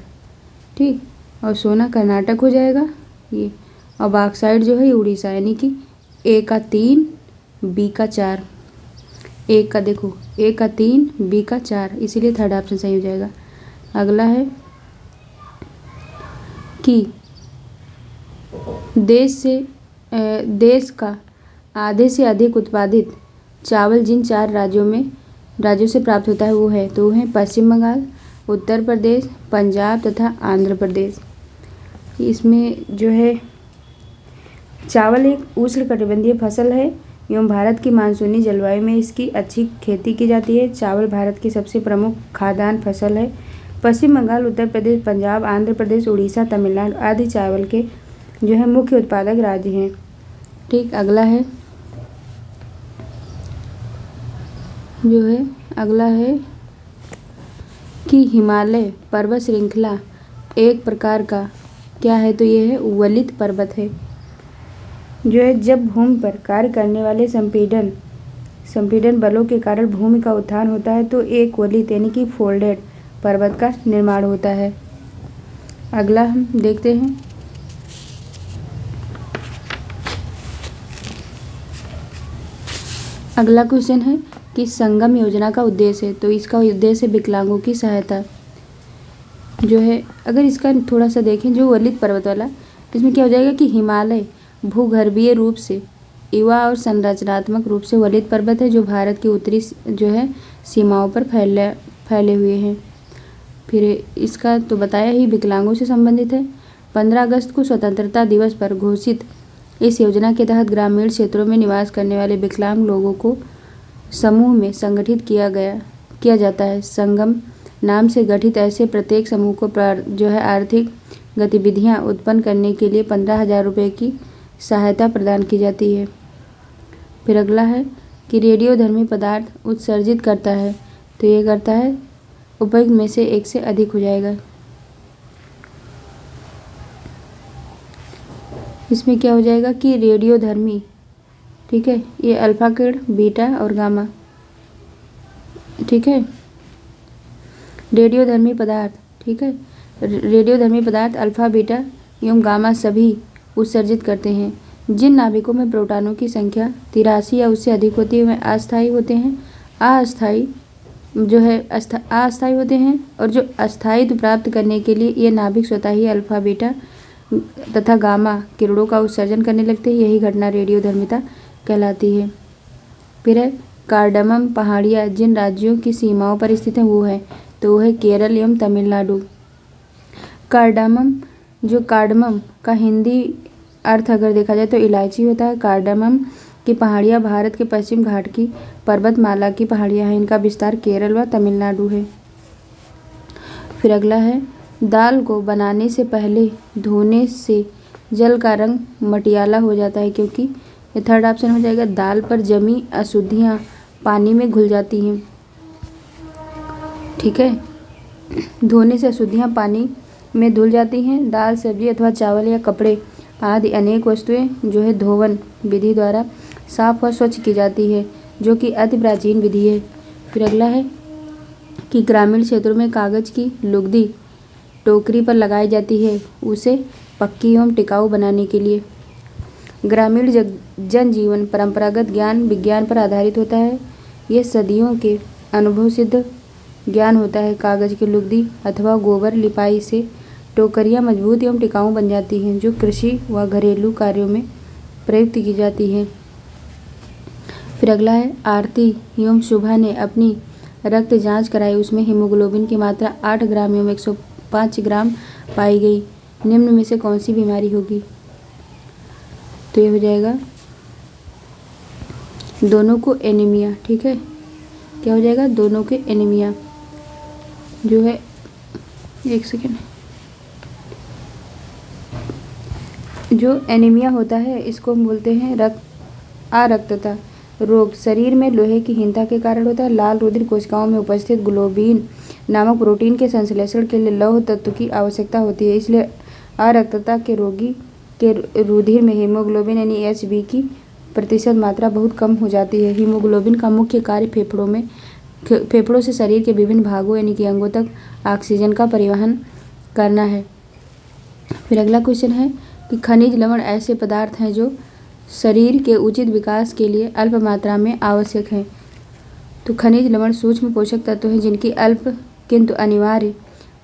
ठीक, और सोना कर्नाटक हो जाएगा ये, और बॉक्साइट जो है ये उड़ीसा, यानी कि ए का 3 बी का 4, ए का देखो ए का 3 बी का 4, इसीलिए थर्ड ऑप्शन सही हो जाएगा। अगला है कि देश का आधे से अधिक उत्पादित चावल जिन 4 राज्यों से प्राप्त होता है वो है, तो वो है पश्चिम बंगाल, उत्तर प्रदेश, पंजाब तथा आंध्र प्रदेश। इसमें जो है चावल एक उष्णकटिबंधीय फसल है एवं भारत की मानसूनी जलवायु में इसकी अच्छी खेती की जाती है। चावल भारत की सबसे प्रमुख खाद्यान्न फसल है। पश्चिम बंगाल, उत्तर प्रदेश, पंजाब, आंध्र प्रदेश, उड़ीसा, तमिलनाडु आदि चावल के जो है मुख्य उत्पादक राज्य हैं। ठीक, अगला है कि हिमालय पर्वत श्रृंखला एक प्रकार का क्या है, तो ये है वलित पर्वत है। जो है जब भूमि पर कार्य करने वाले संपीड़न बलों के कारण भूमि का उत्थान होता है तो एक वलित यानी कि फोल्डेड पर्वत का निर्माण होता है। अगला हम देखते हैं अगला क्वेश्चन है कि संगम योजना का उद्देश्य है, तो इसका उद्देश्य विकलांगों की सहायता जो है। अगर इसका थोड़ा सा देखें जो वलित पर्वत वाला, इसमें क्या हो जाएगा कि हिमालय भूगर्भीय रूप से युवा और संरचनात्मक रूप से वलित पर्वत है जो भारत की उत्तरी जो है सीमाओं पर फैले हुए हैं। फिर इसका तो बताया ही विकलांगों से संबंधित है। 15 अगस्त को स्वतंत्रता दिवस पर घोषित इस योजना के तहत ग्रामीण क्षेत्रों में निवास करने वाले विकलांग लोगों को समूह में संगठित किया जाता है। संगम नाम से गठित ऐसे प्रत्येक समूह को जो है आर्थिक गतिविधियां उत्पन्न करने के लिए 15,000 रुपये की सहायता प्रदान की जाती है। फिर अगला है कि रेडियोधर्मी पदार्थ उत्सर्जित करता है, तो ये करता है उपयुक्त में से एक से अधिक हो जाएगा। इसमें क्या हो जाएगा कि रेडियोधर्मी, ठीक है, ये अल्फा किरण, बीटा और गामा, ठीक है, रेडियोधर्मी पदार्थ, ठीक है, रेडियोधर्मी पदार्थ अल्फा, बीटा एवं गामा सभी उत्सर्जित करते हैं। जिन नाभिकों में प्रोटॉनों की संख्या 83 या उससे अधिक होती है वे अस्थायी होते हैं। अस्थायी होते हैं, और जो अस्थायित्व प्राप्त करने के लिए ये नाभिक स्वतः ही अल्फा, बीटा तथा गामा किरणों का उत्सर्जन करने लगते हैं। यही घटना रेडियोधर्मिता कहलाती है। फिर है कार्डमम पहाड़ियाँ जिन राज्यों की सीमाओं पर स्थित हैं वो है तो वो है केरल एवं तमिलनाडु। कार्डामम, जो कार्डमम का हिंदी अर्थ अगर देखा जाए तो इलायची होता है। कार्डामम की पहाड़ियाँ भारत के पश्चिम घाट की पर्वतमाला की पहाड़ियाँ हैं। इनका विस्तार केरल व तमिलनाडु है। फिर अगला है, दाल को बनाने से पहले धोने से जल का रंग मटियाला हो जाता है, क्योंकि ये थर्ड ऑप्शन हो जाएगा, दाल पर जमी अशुद्धियाँ पानी में घुल जाती हैं। ठीक है, धोने से अशुद्धियाँ पानी में धुल जाती हैं। दाल, सब्जी अथवा चावल या कपड़े आदि अनेक वस्तुएं जो है धोवन विधि द्वारा साफ और स्वच्छ की जाती है, जो कि अति प्राचीन विधि है। फिर अगला है कि ग्रामीण क्षेत्रों में कागज़ की लुगदी टोकरी पर लगाई जाती है, उसे पक्की एवं टिकाऊ बनाने के लिए। ग्रामीण जनजीवन परंपरागत ज्ञान विज्ञान पर आधारित होता है। ये सदियों के अनुभव सिद्ध ज्ञान होता है। कागज़ की लुगदी अथवा गोबर लिपाई से टोकरियाँ मजबूत एवं टिकाऊ बन जाती हैं, जो कृषि व घरेलू कार्यों में प्रयुक्त की जाती हैं। फिर अगला है, आरती एवं शुभा ने अपनी रक्त जांच कराई, उसमें हीमोग्लोबिन की मात्रा 8 ग्राम एवं 105 ग्राम पाई गई। निम्न में से कौन सी बीमारी होगी? तो ये हो जाएगा दोनों को एनीमिया। ठीक है, क्या हो जाएगा? दोनों के एनीमिया जो है, एक सेकेंड, जो एनीमिया होता है इसको हम बोलते हैं आरक्तता रोग। शरीर में लोहे की हीनता के कारण होता है। लाल रुधिर कोशिकाओं में उपस्थित ग्लोबिन नामक प्रोटीन के संश्लेषण के लिए लौह तत्व की आवश्यकता होती है, इसलिए आरक्तता के रोगी के रुधिर में हीमोग्लोबिन यानी HB की प्रतिशत मात्रा बहुत कम हो जाती है। हीमोग्लोबिन का मुख्य कार्य फेफड़ों से शरीर के विभिन्न भागों यानी कि अंगों तक ऑक्सीजन का परिवहन करना है। फिर अगला क्वेश्चन है कि खनिज लवण ऐसे पदार्थ हैं जो शरीर के उचित विकास के लिए अल्प मात्रा में आवश्यक हैं। तो खनिज लवण सूक्ष्म पोषक तत्व हैं जिनकी अल्प किंतु अनिवार्य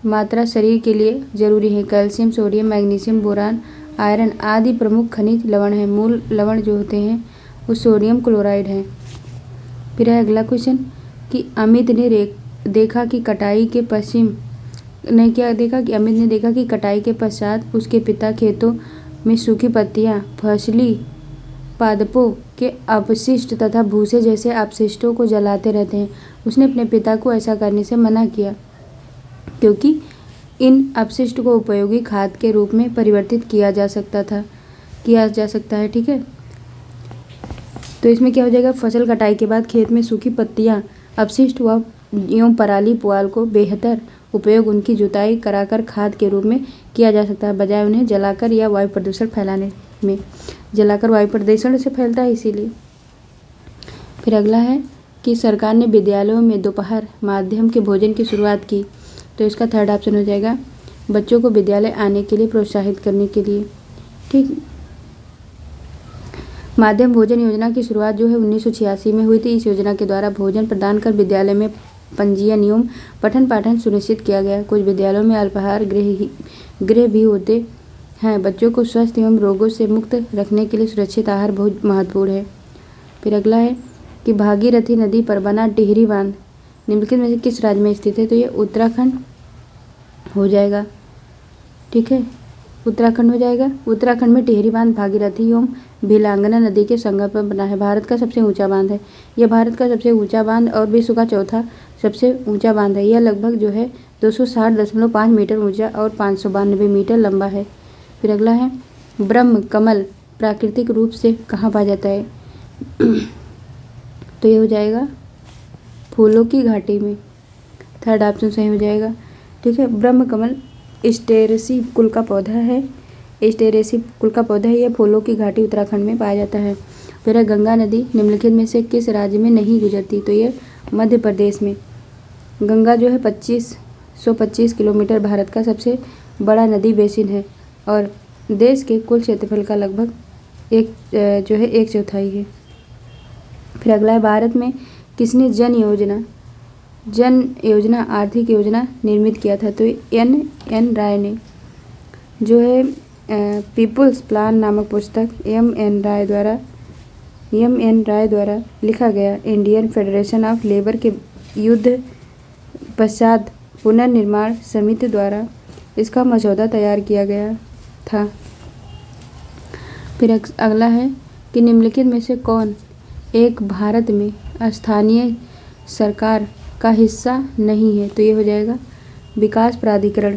मात्रा शरीर के लिए जरूरी है। Calcium, sodium, magnesium, boron, iron आदि प्रमुख खनिज लवण हैं। मूल लवण जो होते हैं वो सोडियम क्लोराइड हैं। फिर है अगला क्वेश्चन कि अमित ने देखा कि कटाई के कटाई के पश्चात उसके पिता खेतों में सूखी पत्तियां, फसली पादपों के अपशिष्ट तथा भूसे जैसे अपशिष्टों को जलाते रहते हैं। उसने अपने पिता को ऐसा करने से मना किया, क्योंकि इन अपशिष्ट को उपयोगी खाद के रूप में परिवर्तित किया जा सकता है। ठीक है, तो इसमें क्या हो जाएगा? फसल कटाई के बाद खेत में सूखी पत्तियां, अपशिष्ट व एवं पराली पुआल को बेहतर उपयोग उनकी जुताई कराकर खाद के रूप में किया जा सकता है, बजाय उन्हें जलाकर या वायु प्रदूषण फैलाने में। जलाकर वायु प्रदूषण से फैलता है इसीलिए। फिर अगला है कि सरकार ने विद्यालयों में दोपहर माध्यम के भोजन की शुरुआत की, तो इसका थर्ड ऑप्शन हो जाएगा बच्चों को विद्यालय आने के लिए प्रोत्साहित करने के लिए। ठीक, माध्यम भोजन योजना की शुरुआत जो है 1986 में हुई थी। इस योजना के द्वारा भोजन प्रदान कर विद्यालय में पंजीयन एवं पठन पाठन सुनिश्चित किया गया। कुछ विद्यालयों में अल्पाहार गृह भी होते हैं। बच्चों को स्वस्थ एवं रोगों से मुक्त रखने के लिए सुरक्षित आहार बहुत महत्वपूर्ण है। फिर अगला है कि भागीरथी नदी पर बना टिहरी बांध निम्नलिखित में से किस राज्य में स्थित है? तो ये उत्तराखंड हो जाएगा। ठीक है, उत्तराखंड हो जाएगा। उत्तराखंड में टिहरी बांध भागीरथी एवं भिलांगना नदी के संगम पर बना है। भारत का सबसे ऊंचा बांध है। यह भारत का सबसे ऊंचा बांध और विश्व का चौथा सबसे ऊंचा बांध है। यह लगभग जो है 260.5 मीटर ऊंचा और 592 मीटर लंबा है। फिर अगला है ब्रह्म कमल प्राकृतिक रूप से कहाँ पाया जाता है? तो ये हो जाएगा फूलों की घाटी में। थर्ड ऑप्शन सही हो जाएगा। ठीक है, ब्रह्म कमल एस्टेरेसी कुल का पौधा है। एस्टेरेसी कुल का पौधा है। यह फूलों की घाटी उत्तराखंड में पाया जाता है। फिर है गंगा नदी निम्नलिखित में से किस राज्य में नहीं गुजरती? तो ये मध्य प्रदेश में। गंगा जो है 2525 किलोमीटर भारत का सबसे बड़ा नदी बेसिन है और देश के कुल क्षेत्रफल का लगभग एक चौथाई है। फिर अगला है भारत में किसने जन योजना आर्थिक योजना निर्मित किया था? तो एन राय ने। जो है पीपुल्स प्लान नामक पुस्तक एम.एन. राय द्वारा लिखा गया इंडियन फेडरेशन ऑफ लेबर के युद्ध पश्चात पुनर्निर्माण समिति द्वारा इसका मसौदा तैयार किया गया था। फिर अगला है कि निम्नलिखित में से कौन एक भारत में स्थानीय सरकार का हिस्सा नहीं है? तो ये हो जाएगा विकास प्राधिकरण।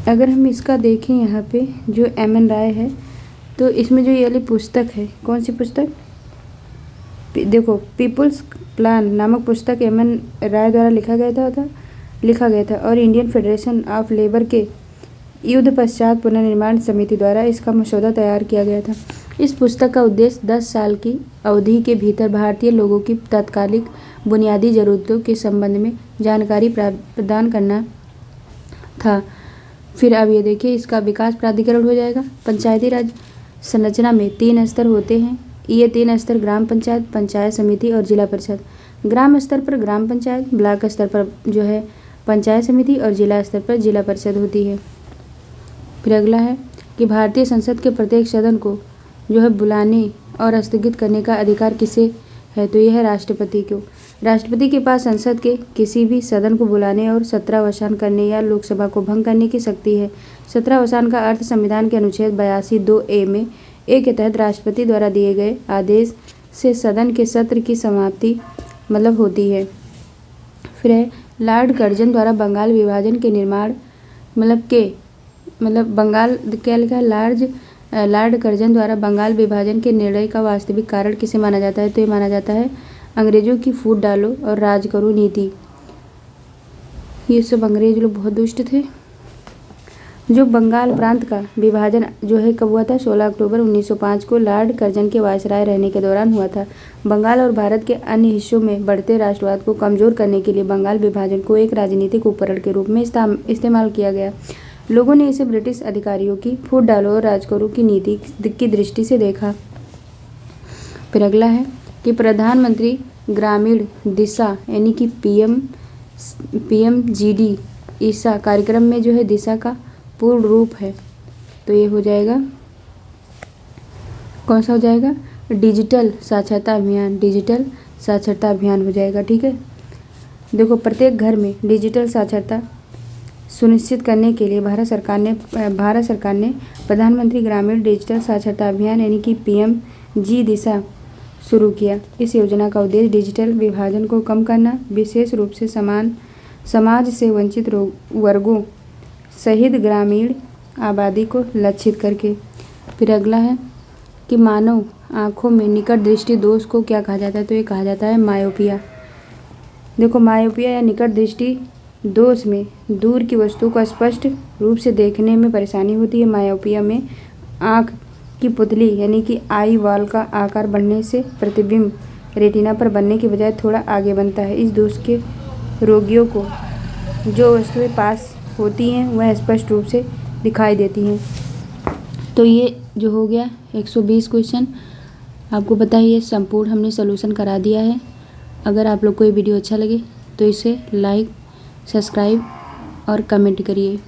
अगर हम इसका देखें यहाँ पे जो एम.एन. राय है, तो इसमें जो ये वाली पुस्तक है, कौन सी पुस्तक? देखो, पीपुल्स प्लान नामक पुस्तक एम.एन. राय द्वारा लिखा गया था और इंडियन फेडरेशन ऑफ लेबर के युद्ध पश्चात पुनर्निर्माण समिति द्वारा इसका मसौदा तैयार किया गया था। इस पुस्तक का उद्देश्य 10 साल की अवधि के भीतर भारतीय लोगों की तात्कालिक बुनियादी ज़रूरतों के संबंध में जानकारी प्रदान करना था। फिर अब ये देखिए, इसका विकास प्राधिकरण हो जाएगा। पंचायती राज संरचना में 3 स्तर होते हैं। ये 3 स्तर ग्राम पंचायत, पंचायत समिति और जिला परिषद। ग्राम स्तर पर ग्राम पंचायत, ब्लॉक स्तर पर जो है पंचायत समिति और जिला स्तर पर जिला परिषद होती है। फिर अगला है कि भारतीय संसद के प्रत्येक सदन को जो है बुलाने और स्थगित करने का अधिकार किसे है? तो यह है राष्ट्रपति को। राष्ट्रपति के पास संसद के किसी भी सदन को बुलाने और सत्रावसान करने या लोकसभा को भंग करने की शक्ति है। सत्रावसान का अर्थ संविधान के अनुच्छेद 82(2)(a) में ए के तहत राष्ट्रपति द्वारा दिए गए आदेश से सदन के सत्र की समाप्ति होती है। फिर है लॉर्ड कर्जन द्वारा बंगाल विभाजन के निर्माण बंगाल क्या लिखा है? लॉर्ड कर्जन द्वारा बंगाल विभाजन के निर्णय का वास्तविक कारण किसे माना जाता है? तो ये माना जाता है अंग्रेजों की फूट डालो और राज करो नीति। ये सब अंग्रेज लोग बहुत दुष्ट थे। जो बंगाल प्रांत का विभाजन जो है कब हुआ था? 16 अक्टूबर 1905 को लॉर्ड कर्जन के वायसराय रहने के दौरान हुआ था। बंगाल और भारत के अन्य हिस्सों में बढ़ते राष्ट्रवाद को कमजोर करने के लिए बंगाल विभाजन को एक राजनीतिक उपकरण के रूप में इस्तेमाल किया गया। लोगों ने इसे ब्रिटिश अधिकारियों की फूट डालो और राज करो की नीति की दृष्टि से देखा। फिर अगला है कि प्रधानमंत्री ग्रामीण दिशा यानी कि पीएमजीडी ईसा कार्यक्रम में जो है दिशा का पूर्ण रूप है। तो ये हो जाएगा, कौन सा हो जाएगा? डिजिटल साक्षरता अभियान। डिजिटल साक्षरता अभियान हो जाएगा। ठीक है, देखो प्रत्येक घर में डिजिटल साक्षरता सुनिश्चित करने के लिए भारत सरकार ने प्रधानमंत्री ग्रामीण डिजिटल साक्षरता अभियान यानी कि पीएमजी दिशा शुरू किया। इस योजना का उद्देश्य डिजिटल विभाजन को कम करना, विशेष रूप से समाज से वंचित वर्गों सहित ग्रामीण आबादी को लक्षित करके। फिर अगला है कि मानव आँखों में निकट दृष्टि दोष को क्या कहा जाता है? तो ये कहा जाता है मायोपिया। देखो, मायोपिया या निकट दृष्टि दोष में दूर की वस्तु को स्पष्ट रूप से देखने में परेशानी होती है। मायोपिया में आँख की पुतली यानी कि आई बॉल का आकार बढ़ने से प्रतिबिंब रेटिना पर बनने के बजाय थोड़ा आगे बनता है। इस दोष के रोगियों को जो वस्तुएं पास होती हैं वह स्पष्ट रूप से दिखाई देती हैं। तो ये जो हो गया 120 क्वेश्चन, आपको पता है ये संपूर्ण हमने सॉल्यूशन करा दिया है। अगर आप लोग को ये वीडियो अच्छा लगे तो इसे लाइक, सब्सक्राइब और कमेंट करिए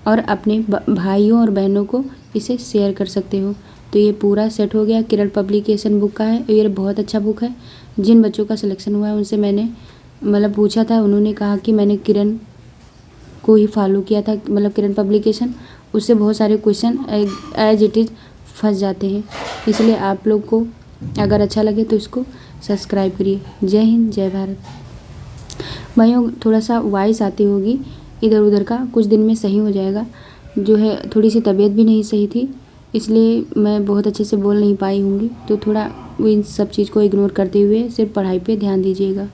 और अपने भाइयों और बहनों को इसे शेयर कर सकते हो। तो ये पूरा सेट हो गया। किरण पब्लिकेशन बुक का है। ये बहुत अच्छा बुक है। जिन बच्चों का सिलेक्शन हुआ है उनसे मैंने पूछा था, उन्होंने कहा कि मैंने किरण को ही फॉलो किया था, किरण पब्लिकेशन। उससे बहुत सारे क्वेश्चन एज इट इज़ फंस जाते हैं। इसलिए आप लोग को अगर अच्छा लगे तो इसको सब्सक्राइब करिए। जय हिंद, जय भारत। भाइयों, थोड़ा सा वॉइस आती होगी इधर उधर का, कुछ दिन में सही हो जाएगा। जो है थोड़ी सी तबीयत भी नहीं सही थी, इसलिए मैं बहुत अच्छे से बोल नहीं पाई होंगी। तो थोड़ा इन सब चीज़ को इग्नोर करते हुए सिर्फ पढ़ाई पे ध्यान दीजिएगा।